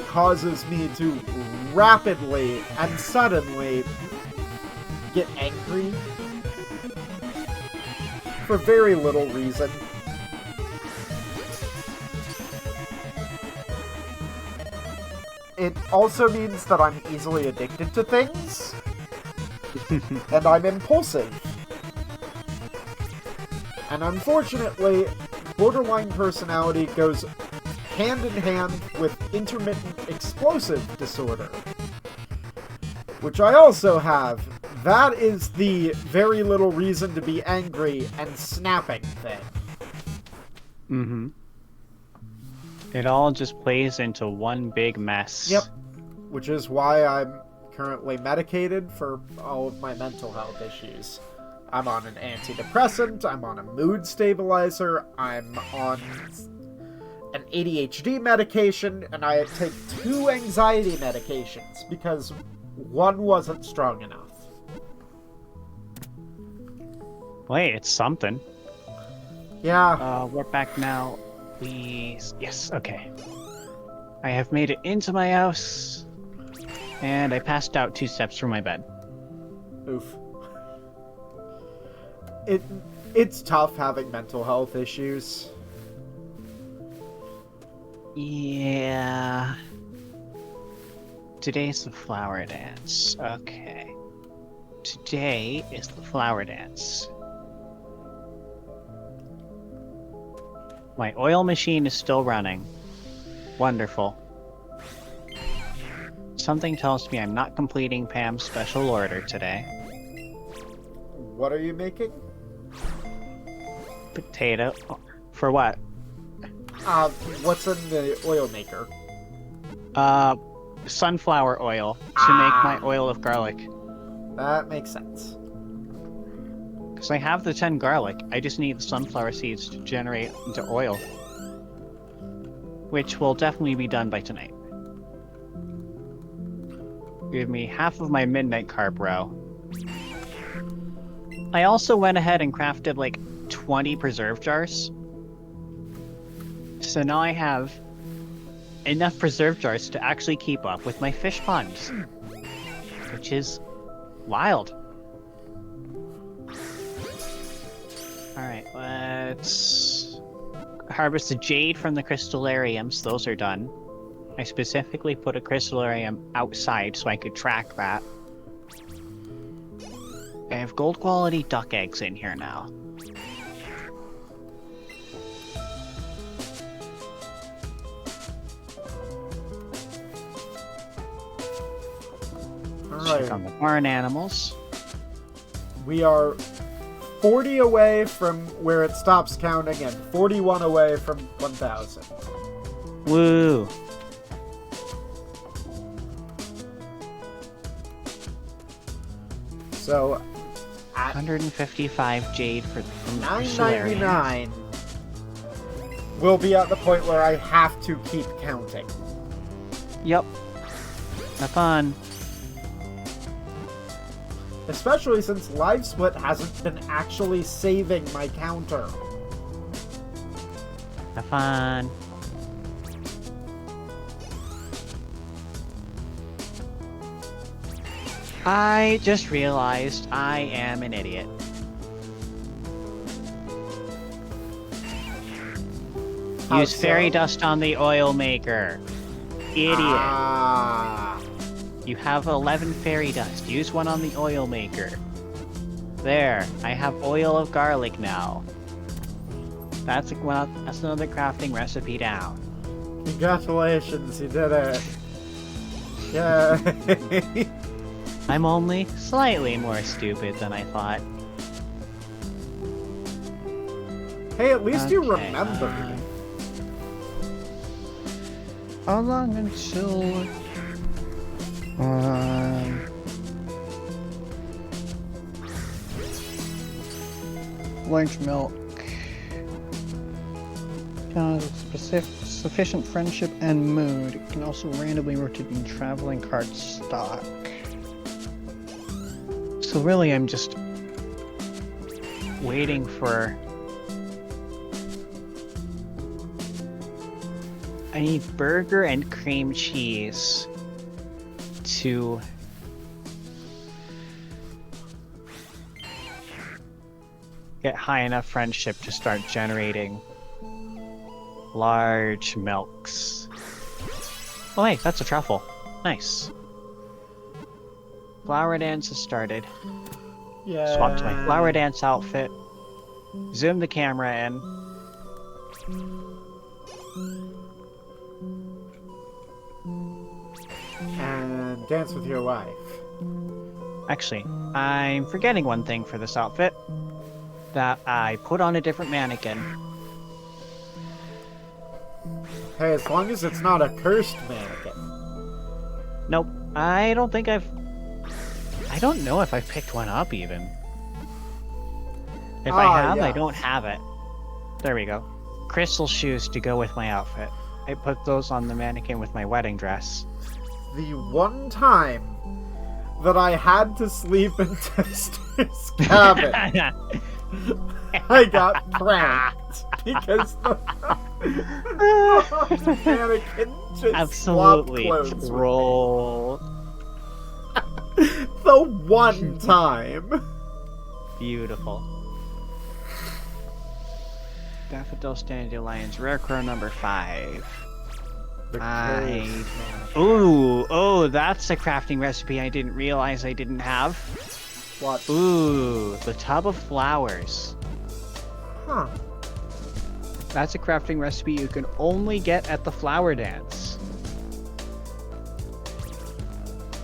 causes me to rapidly and suddenly get angry for very little reason. It also means that I'm easily addicted to things, and I'm impulsive. And unfortunately, borderline personality goes hand in hand with intermittent explosive disorder, which I also have. That is the very little reason to be angry and snapping thing. Mm-hmm. It all just plays into one big mess. Yep. Which is why I'm currently medicated for all of my mental health issues. I'm on an antidepressant, I'm on a mood stabilizer, I'm on an ADHD medication, and I take 2 anxiety medications because one wasn't strong enough. Wait, it's something. Yeah. We're back now. Please. Yes, okay. I have made it into my house, and I passed out 2 steps from my bed. Oof. It's tough having mental health issues. Yeah. Today's the flower dance. Okay. Today is the flower dance. My oil machine is still running. Wonderful. Something tells me I'm not completing Pam's special order today. What are you making? Potato. For what? What's in the oil maker? Sunflower oil to make my oil of garlic. That makes sense. Because I have the 10 garlic, I just need the sunflower seeds to generate into oil. Which will definitely be done by tonight. Give me half of my midnight carb row. I also went ahead and crafted like 20 preserve jars. So now I have enough preserve jars to actually keep up with my fish ponds. Which is wild. Alright, let's harvest the jade from the crystallariums. Those are done. I specifically put a crystallarium outside so I could track that. I have gold quality duck eggs in here now. Alright. Check on the barn animals. We are 40 away from where it stops counting and 41 away from 1,000. Woo! So, at 155 jade from the crystallariums. $9.99, we'll be at the point where I have to keep counting. Yep. Have fun. Especially since Live Split hasn't been actually saving my counter. Have fun. I just realized I am an idiot. How Use fairy so? dust on the oil maker. Idiot. Ah. You have 11 fairy dust. Use one on the oil maker. There. I have oil of garlic now. That's another crafting recipe down. Congratulations, you did it. Yay. I'm only slightly more stupid than I thought. Hey, at least you Okay, remembered. How long until... Large milk. Sufficient friendship and mood. It can also randomly rotate in traveling cart stock. So really, I'm just waiting for... I need burger and cream cheese to get high enough friendship to start generating large milks. Oh hey, that's a truffle. Nice. Flower dance has started. Yeah. Swap to my flower dance outfit. Zoom the camera in. And dance with your wife. Actually, I'm forgetting one thing for this outfit. That I put on a different mannequin. Hey, as long as it's not a cursed mannequin. Nope. I don't think I've... I don't know if I've picked one up, even. If I have, yeah. I don't have it. There we go. crystal shoes to go with my outfit. I put those on the mannequin with my wedding dress. The one time that I had to sleep in Tester's cabin, I got pranked because the mannequin just Absolutely swapped clothes with me. troll. The one time. Beautiful. Daffodils, dandelions, rare crow number 5. Oh, that's a crafting recipe I didn't realize I didn't have. What? Ooh, the tub of flowers. Huh. That's a crafting recipe you can only get at the flower dance.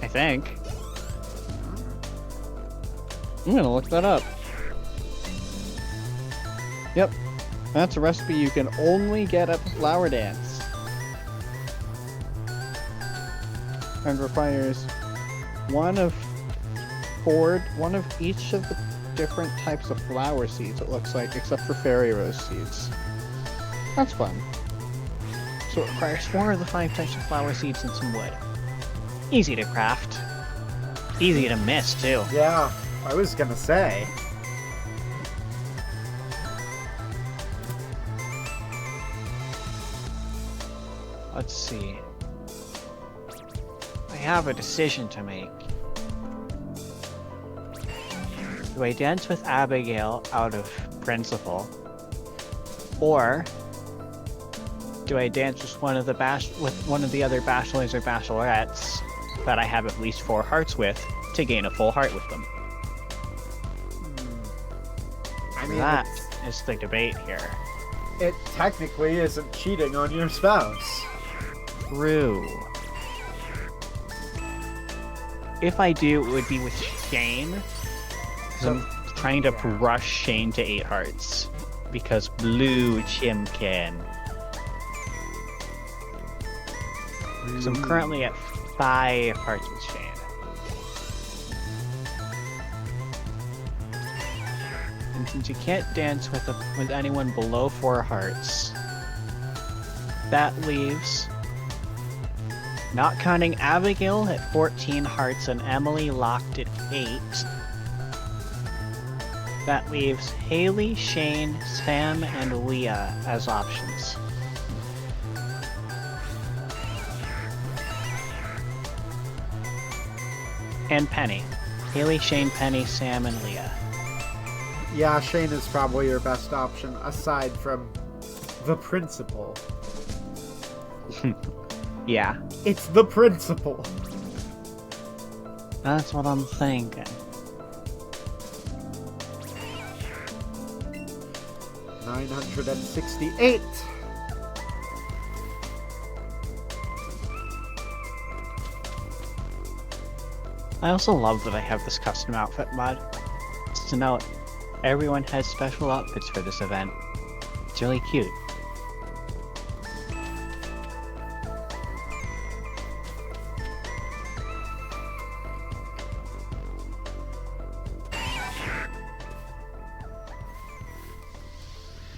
I think. I'm gonna look that up. Yep, that's a recipe you can only get at the flower dance. And requires one of each of the different types of flower seeds, it looks like, except for fairy rose seeds. That's fun. So it requires 4 of the 5 types of flower seeds and some wood. Easy to craft. Easy to miss, too. Yeah, I was gonna say. Let's see. I have a decision to make. Do I dance with Abigail out of principle? Or do I dance with one of the other bachelors or bachelorettes that I have at least 4 hearts with to gain a full heart with them? I mean, That is the debate here. it technically isn't cheating on your spouse. True. If I do, it would be with Shane. 'Cause I'm trying to rush Shane to 8 hearts. Because blue chimkin. So I'm currently at 5 hearts with Shane. And since you can't dance with anyone below 4 hearts, that leaves, not counting Abigail at 14 hearts and Emily locked at 8, that leaves Haley, Shane, Sam, and Leah as options. And Penny. Haley, Shane, Penny, Sam, and Leah. Yeah, Shane is probably your best option, aside from the principal. Yeah, It's the principal. that's what I'm thinking. 968. I also love that I have this custom outfit mod. Just to note, everyone has special outfits for this event. It's really cute.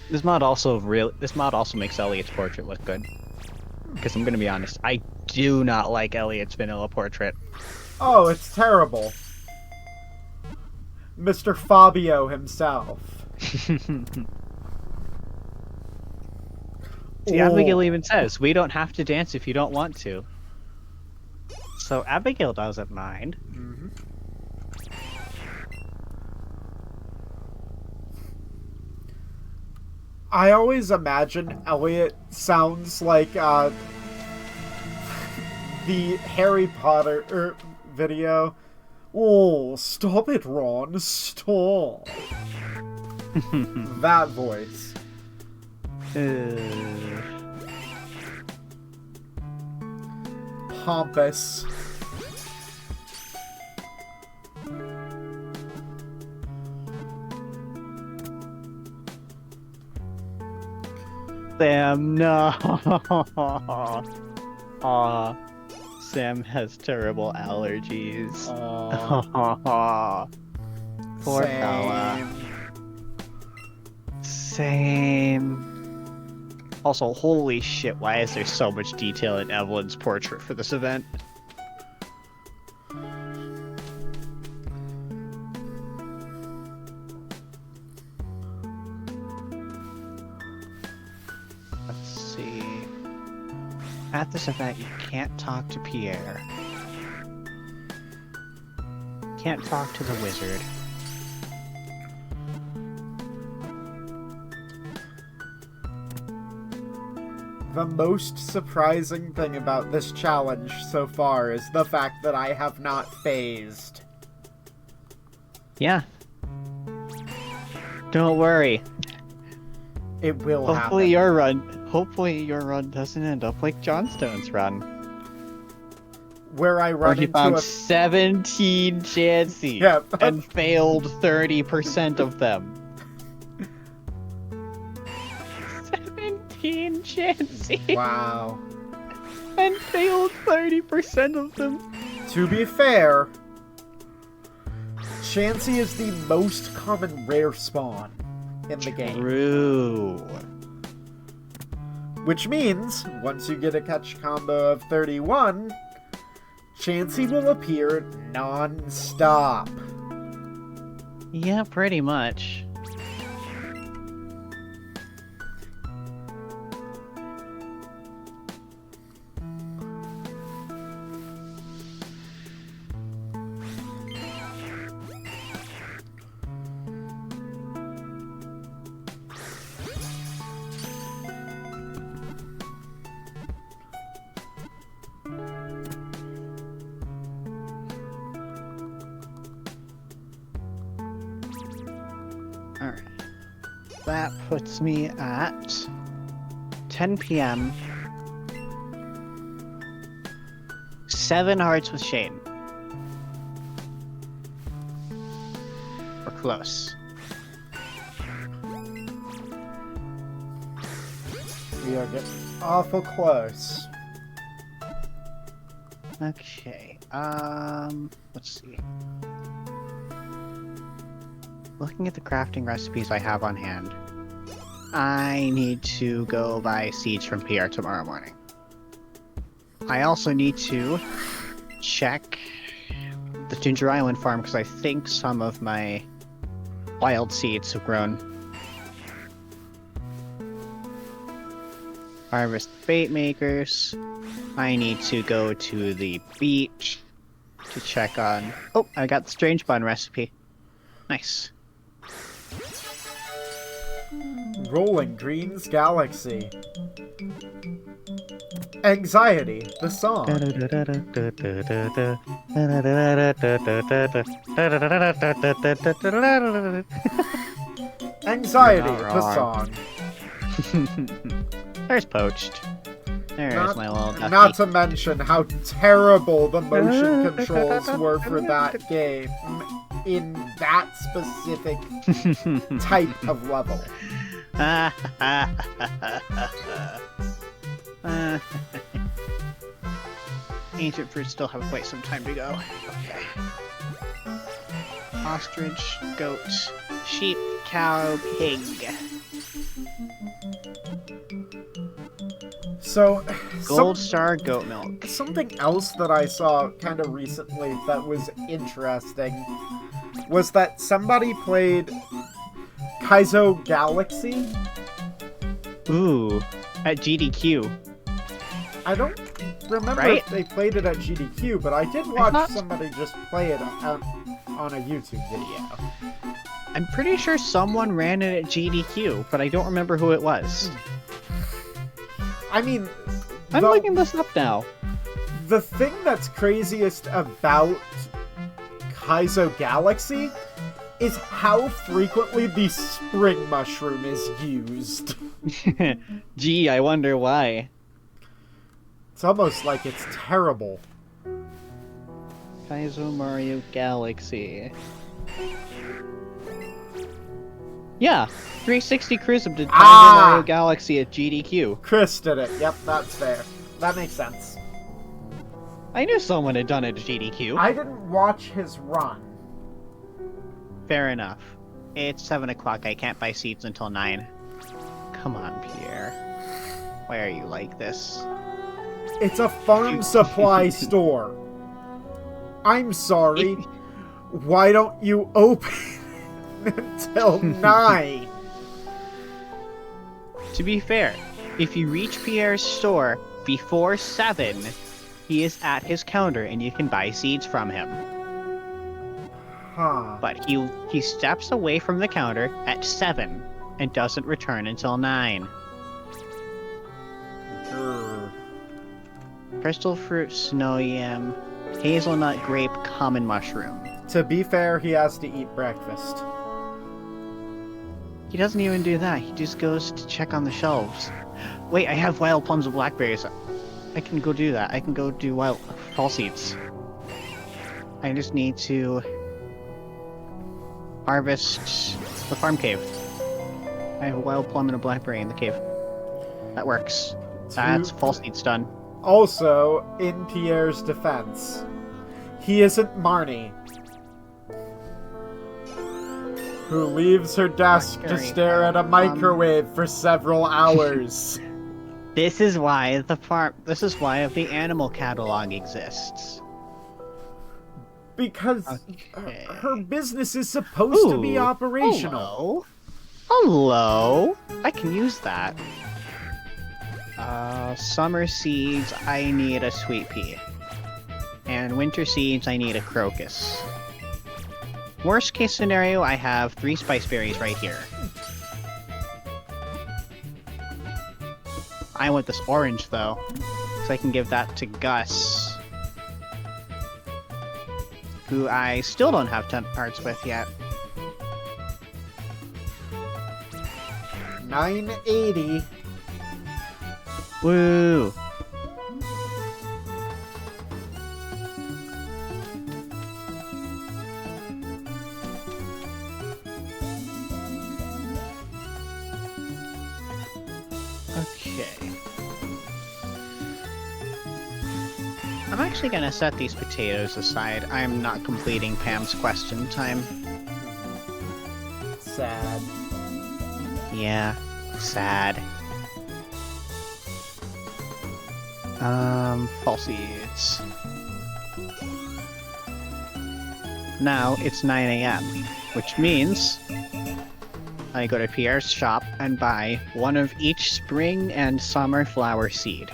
This mod also makes Elliot's portrait look good. Because I'm gonna be honest, I do not like Elliot's vanilla portrait. Oh, it's terrible. Mr. Fabio himself. See, Abigail even says, we don't have to dance if you don't want to. So Abigail doesn't mind. Mhm. I always imagine Elliot sounds like the Harry Potter video. Oh, stop it, Ron. Stop. That voice. Pompous. Sam, no. Aw, Sam has terrible allergies. Poor fella. Same. Also, holy shit, why is there so much detail in Evelyn's portrait for this event? Let's see. At this event, you can't talk to Pierre. Can't talk to the wizard. The most surprising thing about this challenge so far is the fact that I have not phased. Yeah. Don't worry. It will Hopefully happen. hopefully your run doesn't end up like Johnstone's run. Where I Where run he into found a... 17 chances Yep. and failed 30% of them. 17 chances Wow. and failed 30% of them. To be fair, Chansey is the most common rare spawn in the game. True. Which means, once you get a catch combo of 31, Chansey will appear non-stop. Yeah, pretty much. Alright. That puts me at 10 p.m. 7 hearts with Shane. We're close. We are getting awful close. Okay, let's see. Looking at the crafting recipes I have on hand, I need to go buy seeds from Pierre tomorrow morning. I also need to check the Ginger Island farm because I think some of my wild seeds have grown. Harvest bait makers. I need to go to the beach to check on... Oh, I got the strange bun recipe. Nice. Rolling Greens Galaxy. Anxiety, the song. Anxiety, the song. There's Poached. There's my little ducky. Not to mention how terrible the motion controls were for that game in that specific type of level. Ancient fruits still have quite some time to go. Okay. Ostrich, goat, sheep, cow, pig. So, Gold star goat milk. something else that I saw kind of recently that was interesting was that somebody played Kaizo Galaxy. Ooh, at GDQ. I don't remember Right? if they played it at GDQ, but I did watch somebody just play it on a YouTube video. I'm pretty sure someone ran it at GDQ, but I don't remember who it was. I mean, I'm looking this up now. the thing that's craziest about Kaizo Galaxy is how frequently the spring mushroom is used. Gee, I wonder why. It's almost like it's terrible. Kaizo Mario Galaxy. Yeah, 360 Cruis'em did Kaizo Mario Galaxy at GDQ. Chris did it. Yep, that's fair. That makes sense. I knew someone had done it at GDQ. I didn't watch his run. Fair enough. It's 7 o'clock. I can't buy seats until 9. Come on, Pierre. Why are you like this? It's a farm supply store. I'm sorry. Why don't you open until 9? To be fair, if you reach Pierre's store before 7, he is at his counter and you can buy seeds from him. Huh. But he steps away from the counter at 7 and doesn't return until 9. Grr. Crystal fruit, snow yam, hazelnut, grape, common mushroom. To be fair, he has to eat breakfast. He doesn't even do that. He just goes to check on the shelves. Wait, I have wild plums and blackberries. I can go do that. I can go do wild fall seeds. I just need to harvest the farm cave. I have a wild plum and a blackberry in the cave. That works. That's fall seeds done. Also, in Pierre's defense, he isn't Marnie, who leaves her desk to stare at a microwave for several hours. This is why the animal catalog exists. Because Okay. her business is supposed to be operational. Hello. I can use that. Summer seeds, I need a sweet pea. And winter seeds, I need a crocus. Worst case scenario, I have 3 spice berries right here. I want this orange, though, so I can give that to Gus, who I still don't have 10 parts with yet. 980. Woo! Okay. I'm actually gonna set these potatoes aside. I'm not completing Pam's question time. Sad. Yeah, sad. Fall seeds. Now it's 9 a.m., which means I go to Pierre's shop and buy one of each spring and summer flower seed.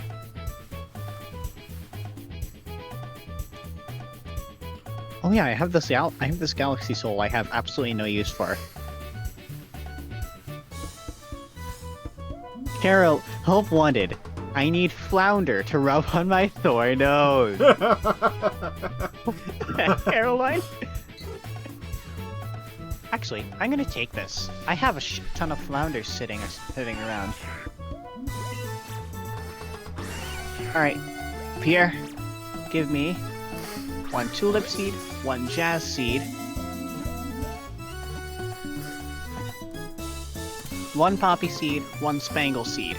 Oh yeah, I have this galaxy soul I have absolutely no use for. Carol, help wanted. I need flounder to rub on my sore nose. Caroline? Actually, I'm gonna take this. I have a ton of flounders sitting around. Alright, Pierre, give me 1 tulip seed, 1 jazz seed, 1 poppy seed, 1 spangle seed.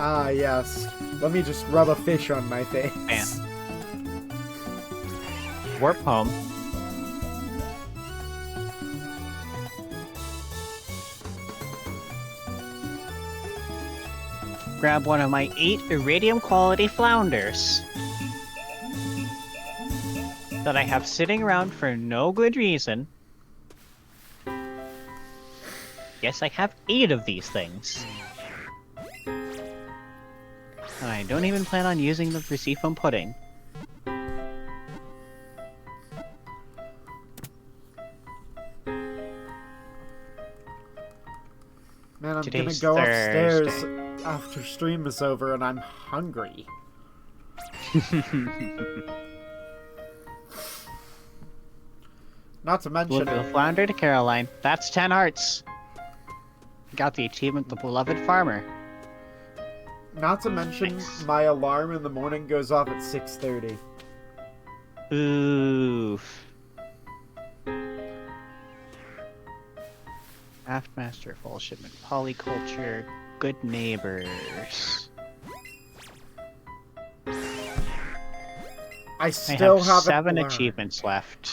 Ah, yes. Let me just rub a fish on my face. Man. Warp home. Grab one of my 8 iridium quality flounders that I have sitting around for no good reason. Yes, I have 8 of these things. And I don't even plan on using them for seafoam pudding. Man, I'm Today's gonna go Thursday. upstairs after stream is over and I'm hungry. Not to mention... Look at the flounder to Caroline. That's 10 hearts. Got the achievement, the beloved farmer. Not to mention, Nice. my alarm in the morning goes off at 6:30. Oof. Craftmaster, Fall Shipment, Polyculture, Good Neighbors. I I still have haven't 7 learned. achievements left.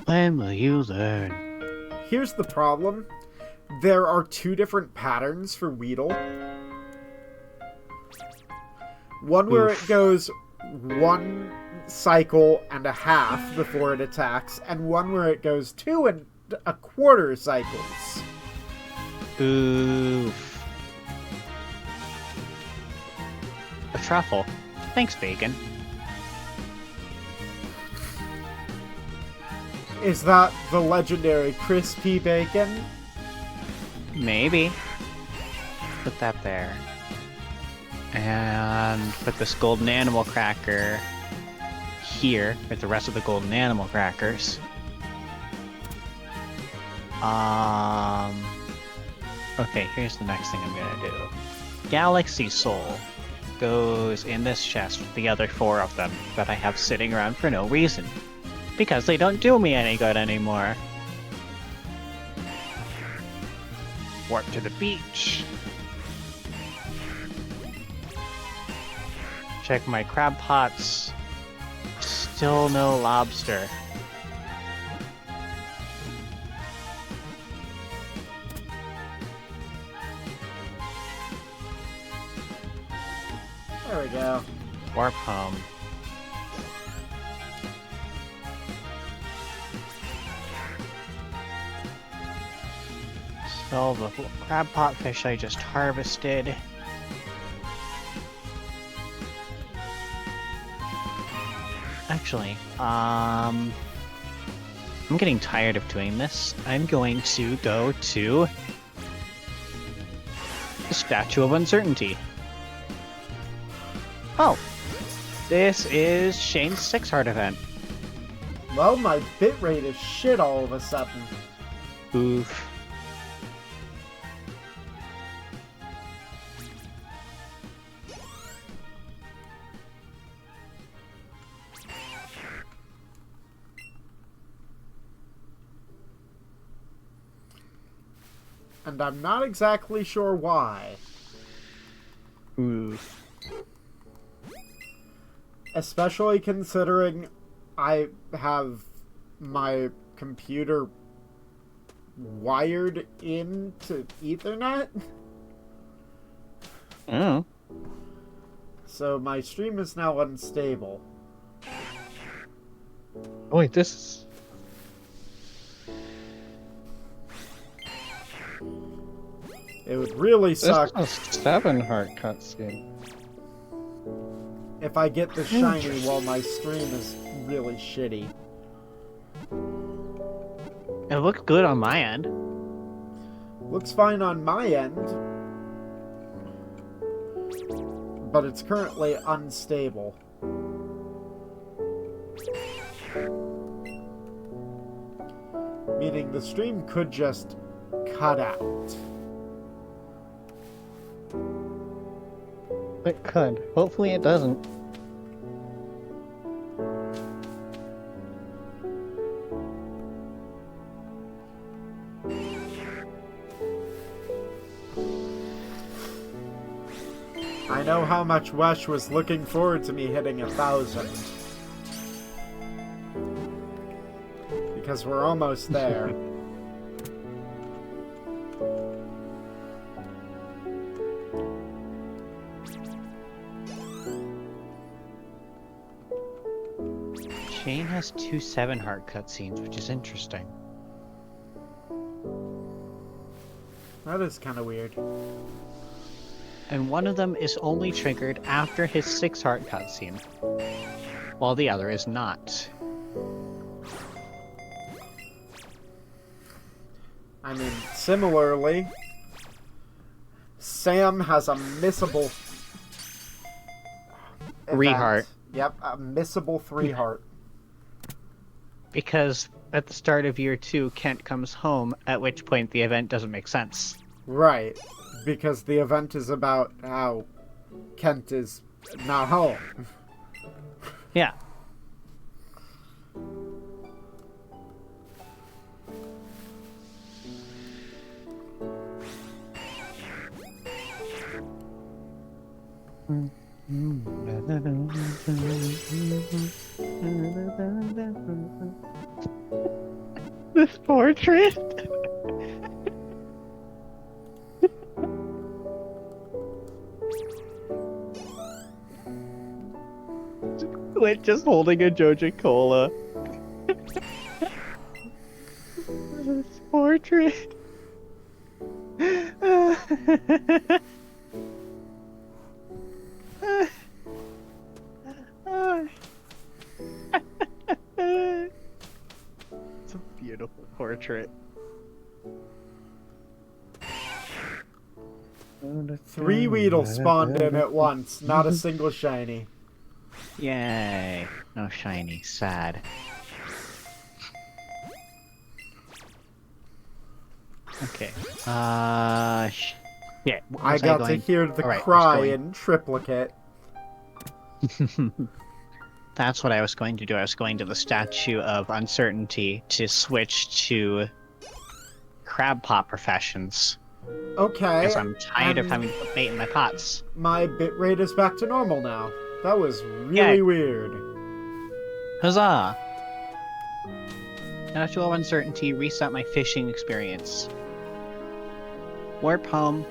When will you learn? here's the problem. There are 2 different patterns for Weedle. One where it goes 1 cycle and a half before it attacks, and one where it goes 2 1/4 cycles. Oof. A truffle. Thanks, bacon. Is that the legendary crispy bacon? Maybe. Put that there. And put this golden animal cracker here with the rest of the golden animal crackers. Okay, here's the next thing I'm gonna do. Galaxy Soul goes in this chest with the other 4 of them that I have sitting around for no reason. Because they don't do me any good anymore. Warp to the beach. Check my crab pots. Still no lobster. There we go. Warp home. So the crab pot fish I just harvested. Actually, I'm getting tired of doing this. I'm going to go to the Statue of Uncertainty. Oh, this is Shane's 6-heart event. Well, my bitrate is shit all of a sudden. Oof. And I'm not exactly sure why. Oof. Especially considering I have my computer wired into Ethernet. Oh. So my stream is now unstable. Oh wait, this is... It would really suck This is a 7-heart cutscene. if I get the shiny while my stream is really shitty. It looks good on my end. Looks fine on my end, but it's currently unstable. Meaning the stream could just cut out. It could. Hopefully it doesn't. I know how much Wesh was looking forward to me hitting 1,000. Because we're almost there. Shane has 2 7-heart cutscenes, which is interesting. That is kind of weird. And one of them is only triggered after his 6-heart cutscene, while the other is not. I mean, similarly, Sam has a missable 3-heart. Yep, a missable 3-heart. Because at the start of year 2, Kent comes home, at which point the event doesn't make sense. Right, because the event is about how Kent is not home. Yeah. This portrait. Squid just holding a Joja Cola. Portrait. It's a beautiful portrait. 3 Weedle spawned in at once, not a single shiny. Yay. No shiny. Sad. Okay. Yeah. I got to hear the cry in triplicate. That's what I was going to do. I was going to the Statue of Uncertainty to switch to crab pot professions. Okay. Because I'm tired of having to put bait in my pots. My bitrate is back to normal now. That was really weird. Huzzah! Statue of Uncertainty reset my fishing experience. Warp home.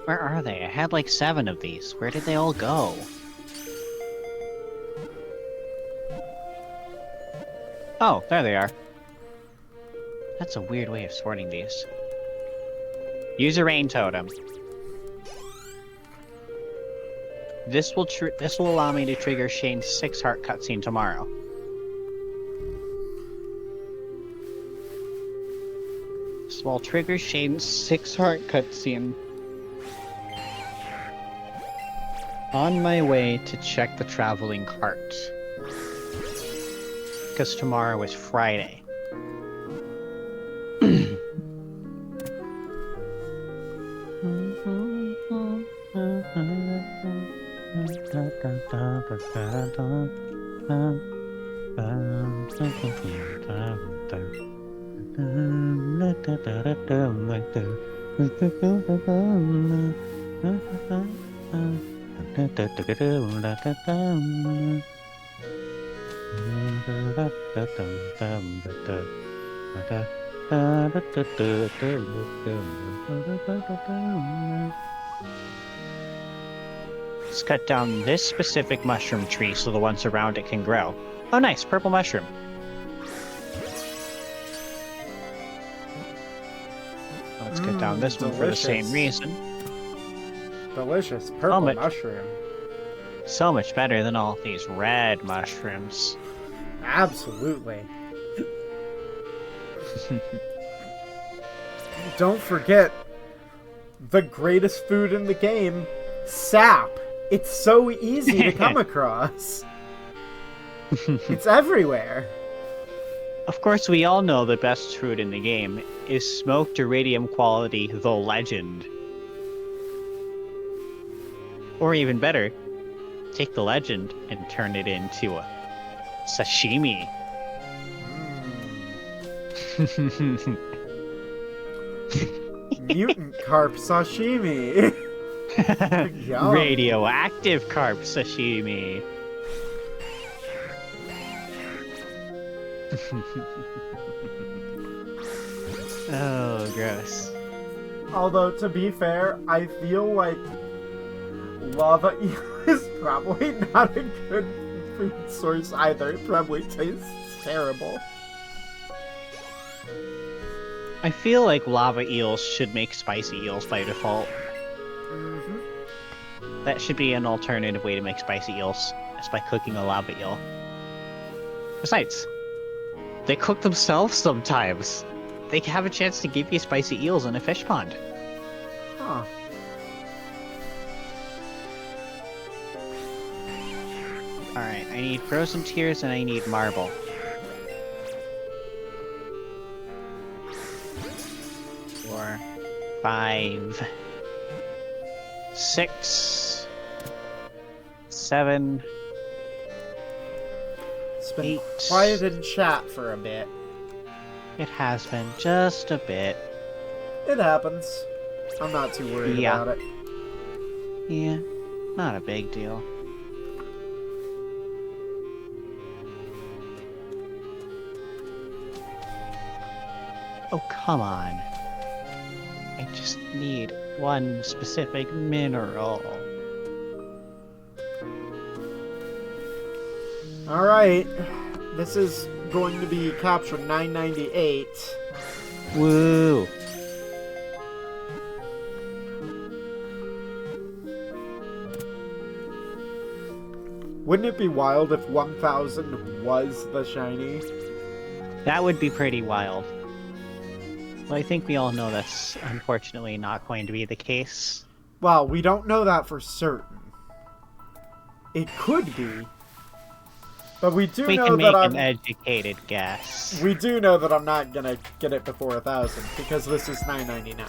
Where are they? I had like 7 of these. Where did they all go? Oh, there they are. That's a weird way of sorting these. Use a rain totem. This will allow me to trigger Shane's 6-heart cutscene tomorrow. This will trigger Shane's 6-heart cutscene. On my way to check the traveling cart. Because tomorrow is Friday. Let's cut down this specific mushroom tree so the ones around it can grow. Oh nice, purple mushroom. Let's cut down this one for the same reason. Delicious purple mushroom. So much better than all these red mushrooms. Absolutely. Don't forget the greatest food in the game, sap. It's so easy to come across. It's everywhere. Of course, we all know the best food in the game is smoked iridium quality The Legend. Or even better, take the Legend and turn it into a sashimi. Mutant carp sashimi. Radioactive carp sashimi. Oh, gross. Although, to be fair, I feel like lava eel is probably not a good food source either. It probably tastes terrible. I feel like lava eels should make spicy eels by default. Mm-hmm. That should be an alternative way to make spicy eels, is by cooking a lava eel. Besides, they cook themselves sometimes. They have a chance to give you spicy eels in a fish pond. Huh. Alright, I need frozen tears and I need marble. 4, 5, 6, 7, It's been 8. quiet in chat for a bit. It has been just a bit. It happens. I'm not too worried about it. Yeah, not a big deal. Oh, come on. I just need one specific mineral. Alright. This is going to be capture 998. Woo! Wouldn't it be wild if 1000 was the shiny? That would be pretty wild. Well, I think we all know that's unfortunately not going to be the case. Well, we don't know that for certain. It could be. But we do We know can that make I'm... an educated guess. We do know that I'm not gonna get it before 1000, because this is 999.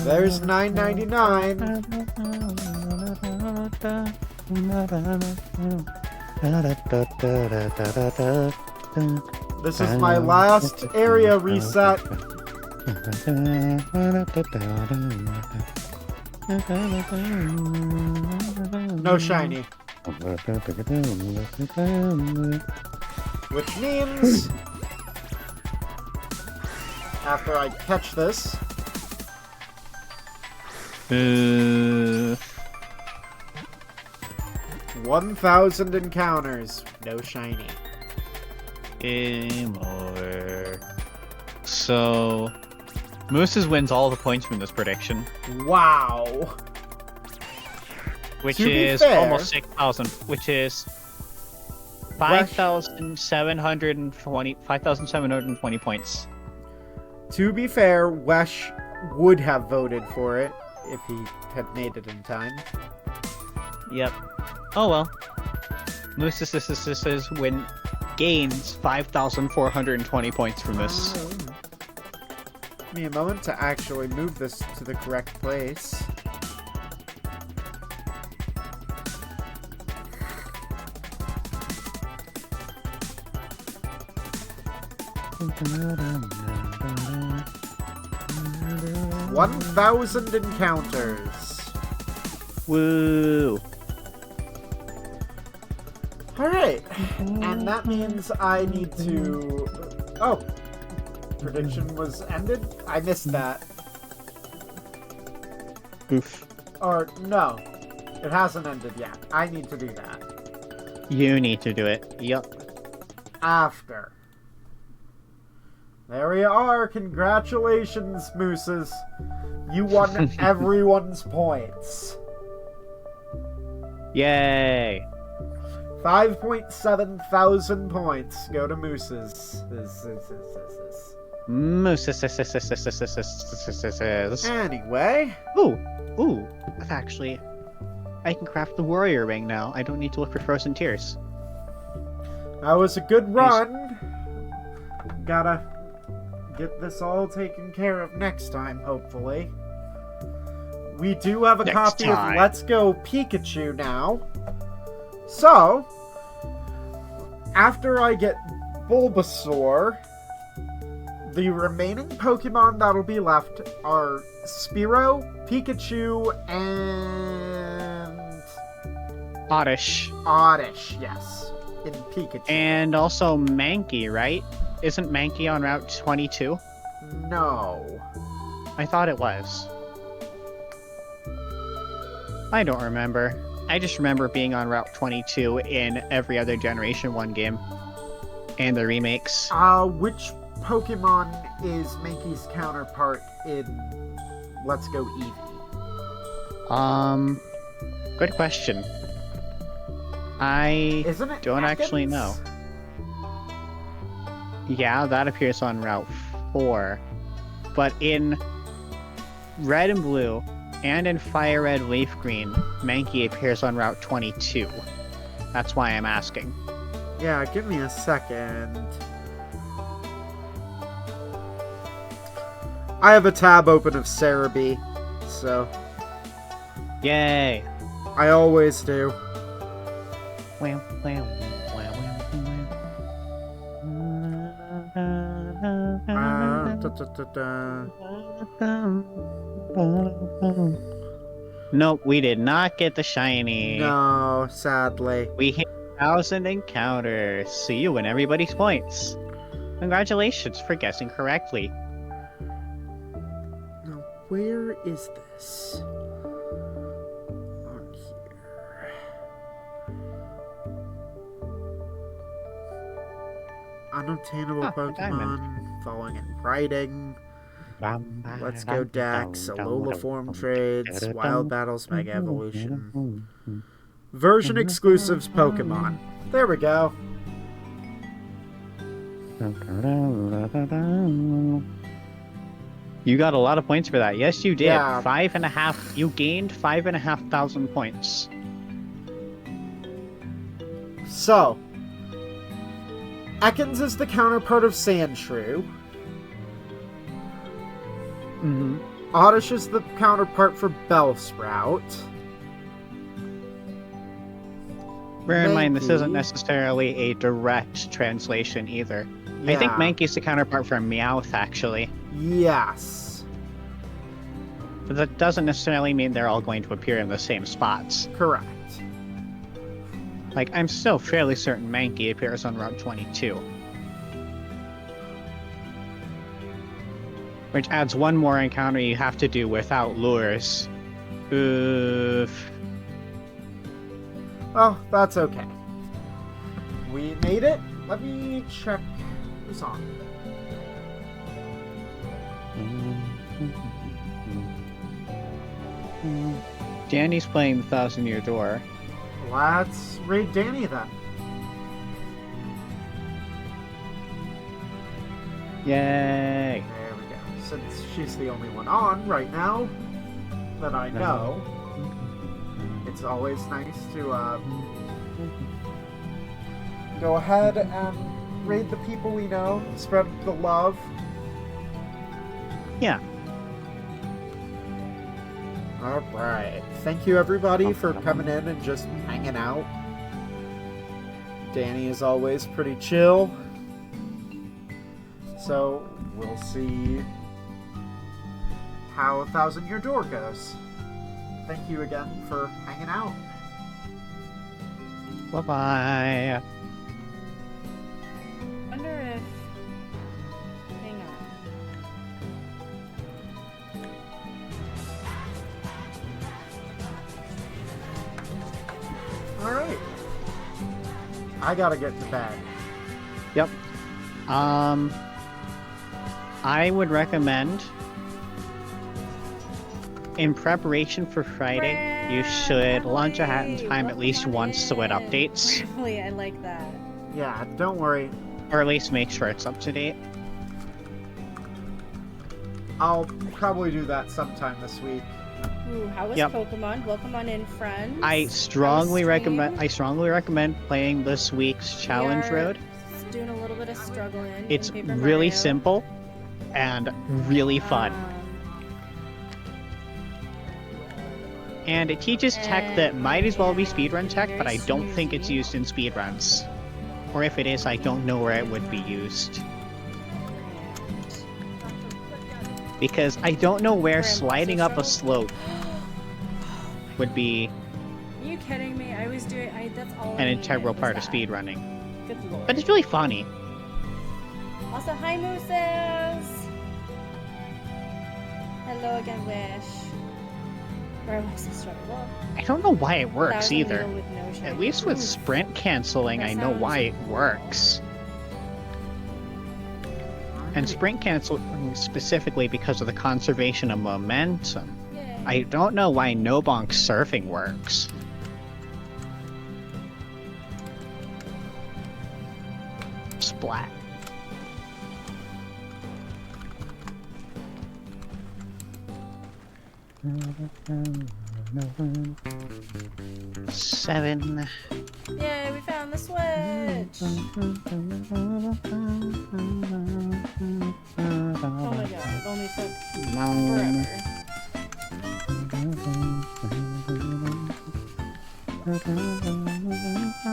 There's 999. This is my last area reset. No shiny. Which means after I catch this, 1000 encounters, no shiny. Game over. So, Mooses wins all the points from this prediction, Wow. which To be is fair- almost 6,000, which is 5,720 points. To be fair, Wesh would have voted for it if he had made it in time. Yep. Oh well. Mooses gains 5,420 points from this. Give me a moment to actually move this to the correct place. Oh. 1000 encounters. Woo! Alright. And that means I need to... Oh. Prediction was ended? I missed that. Oof. Or, no. It hasn't ended yet. I need to do that. You need to do it. Yup. After. There we are. Congratulations, Mooses. You won everyone's points. Yay! 5.7 thousand points go to Mooses. Mooses. Anyway, Ooh! Actually, I can craft the warrior ring now. I don't need to look for frozen tears. that was a good run. Gotta get this all taken care of next time, hopefully. We do have a Next copy time. of Let's Go Pikachu now. So, after I get Bulbasaur, the remaining Pokemon that'll be left are Spearow, Pikachu, and Oddish. Oddish, yes. In Pikachu. And also Mankey, right? Isn't Mankey on Route 22? No. I thought it was. I don't remember. I just remember being on Route 22 in every other Generation 1 game. And the remakes. Which Pokemon is Mankey's counterpart in Let's Go Eevee? Good question. I Isn't it don't actually Ekans? know. Yeah, that appears on Route 4. But in Red and Blue, and in Fire Red Leaf Green, Mankey appears on Route 22. That's why I'm asking. Yeah, give me a second. I have a tab open of Cerebi, so Yay! I always do. Wham, wham, wham, Nope, we did not get the shiny. No, sadly. We hit 1,000 encounters, so you win everybody's points. Congratulations for guessing correctly. Now, where is this? On here. Unobtainable Ah, a diamond. Pokemon, falling and writing. Let's go Dex, Alola form trades, Wild Battles, Mega Evolution. Version exclusives Pokemon. There we go. You got a lot of points for that. Yes, you did. Yeah. 5.5. You gained 5,500 points. So, Ekans is the counterpart of Sandshrew. Mm-hmm. Oddish is the counterpart for Bellsprout. Bear in mind, this isn't Mankey. necessarily a direct translation either. Yeah. I think Mankey's the counterpart for Meowth, actually. Yes. But that doesn't necessarily mean they're all going to appear in the same spots. Correct. Like, I'm still fairly certain Mankey appears on Route 22. Which adds one more encounter you have to do without lures. Oof. Oh, that's okay. We made it. Let me check who's on. Danny's playing the 1,000-Year Door. Let's raid Danny then. Yay! There we go. Since she's the only one on right now that I know, it's always nice to go ahead and raid the people we know, spread the love. Yeah. Alright. Thank you everybody for coming in and just hanging out. Danny is always pretty chill. So, we'll see how 1,000-Year Door goes. Thank you again for hanging out. Bye-bye. Wonder if. Hang on. Alright. I gotta get to bed. Yep. I would recommend, in preparation for Friday, you should launch a hat in time at least once so it updates. Really, I like that. Yeah, don't worry. Or at least make sure it's up to date. I'll probably do that sometime this week. Ooh, how was Yep. Pokemon? Welcome on in, friends. I strongly How's recommend stream? playing this week's challenge We are road. Doing a little bit of struggling. in It's Paper really Mario. simple and really fun. And it teaches tech that might as well be speedrun tech, but I don't think it's used in speedruns. Or if it is, I don't know where it would be used. Because I don't know where Bram, sliding so up a struggle. slope would be Are you kidding me? I was doing. That's all. I an needed integral was part of that. speedrunning. Good lord. But it's really funny. Also, hi Mooses! Hello again, Wish. Where was the struggle? I don't know why it works 1,000 either. meal with no shiny. At least with Oof. sprint canceling, That I know sounds- why it works. And sprint cancel specifically because of the conservation of momentum. Yay. I don't know why no bonk surfing works. Splat. Seven. Yay, we found the switch! Oh my god, it only took forever.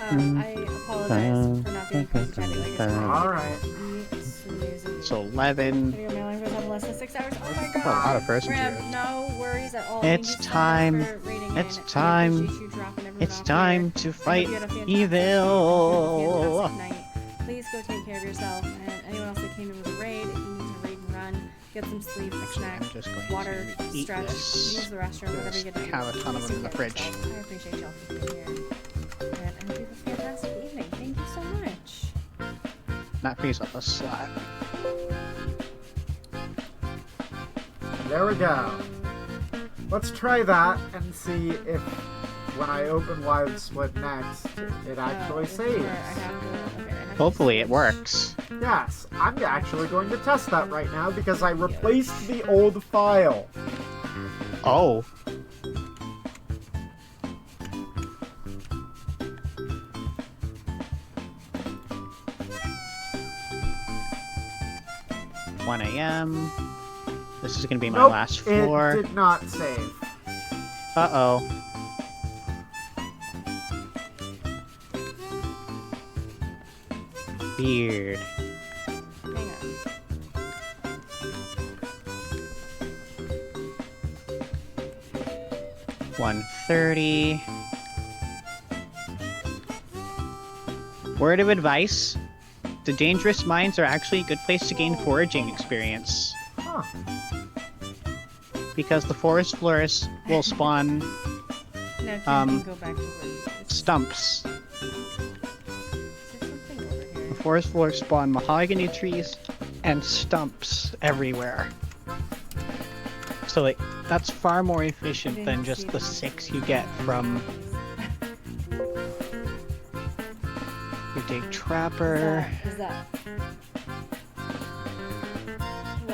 I apologize for not being crazy chatty like I said. Alright. So 11. Video mailing was on less than 6 hours. Oh my A lot god. of person Bram, here. no worries at all. It's Thank you so much time. for rating It's in. I time. appreciate you dropping everyone It's off time here. to I hope fight you had a fantastic evil. fantastic night. Please go take care of yourself and anyone else that came in with a raid. If you need to raid and run, get some sleep, a snack, I'm just going water, to eat stretch, this. use the restroom, whatever you get to do. Have a ton of Please them in the take care of fridge. yourself. I appreciate y'all for being here. And I hope you have a fantastic evening. Thank you so much. Not face off a slot. There we go. Let's try that and see if when I open Live Split next, it actually This is where saves. I have to- okay, I have to Hopefully it switch. works. Yes, I'm actually going to test that right now because I replaced the old file. Oh. One AM. This is gonna be my Nope, last floor. it did not save. Uh-oh. Weird. Hang on. 1:30. Word of advice: the dangerous mines are actually a good place to gain foraging experience. Huh. Because the forest floors will spawn No, Kim Um, can go back to where he was. stumps. Is there something over here? The forest floors spawn mahogany trees and stumps everywhere. So like that's far more efficient than just the 6 you get from your dig trapper. Is that?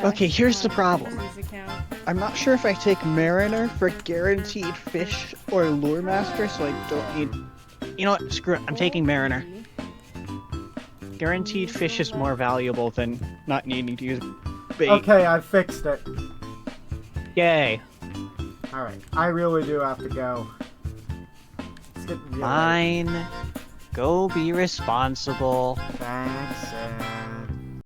Okay, here's the problem. His account. I'm not sure if I take Mariner for guaranteed fish or Lure Master, so I don't need... You know what? Screw it. I'm taking Mariner. Guaranteed fish is more valuable than not needing to use bait. Okay, I fixed it. Yay. Alright, I really do have to go. It's getting really late. Fine. Go be responsible. Thanks,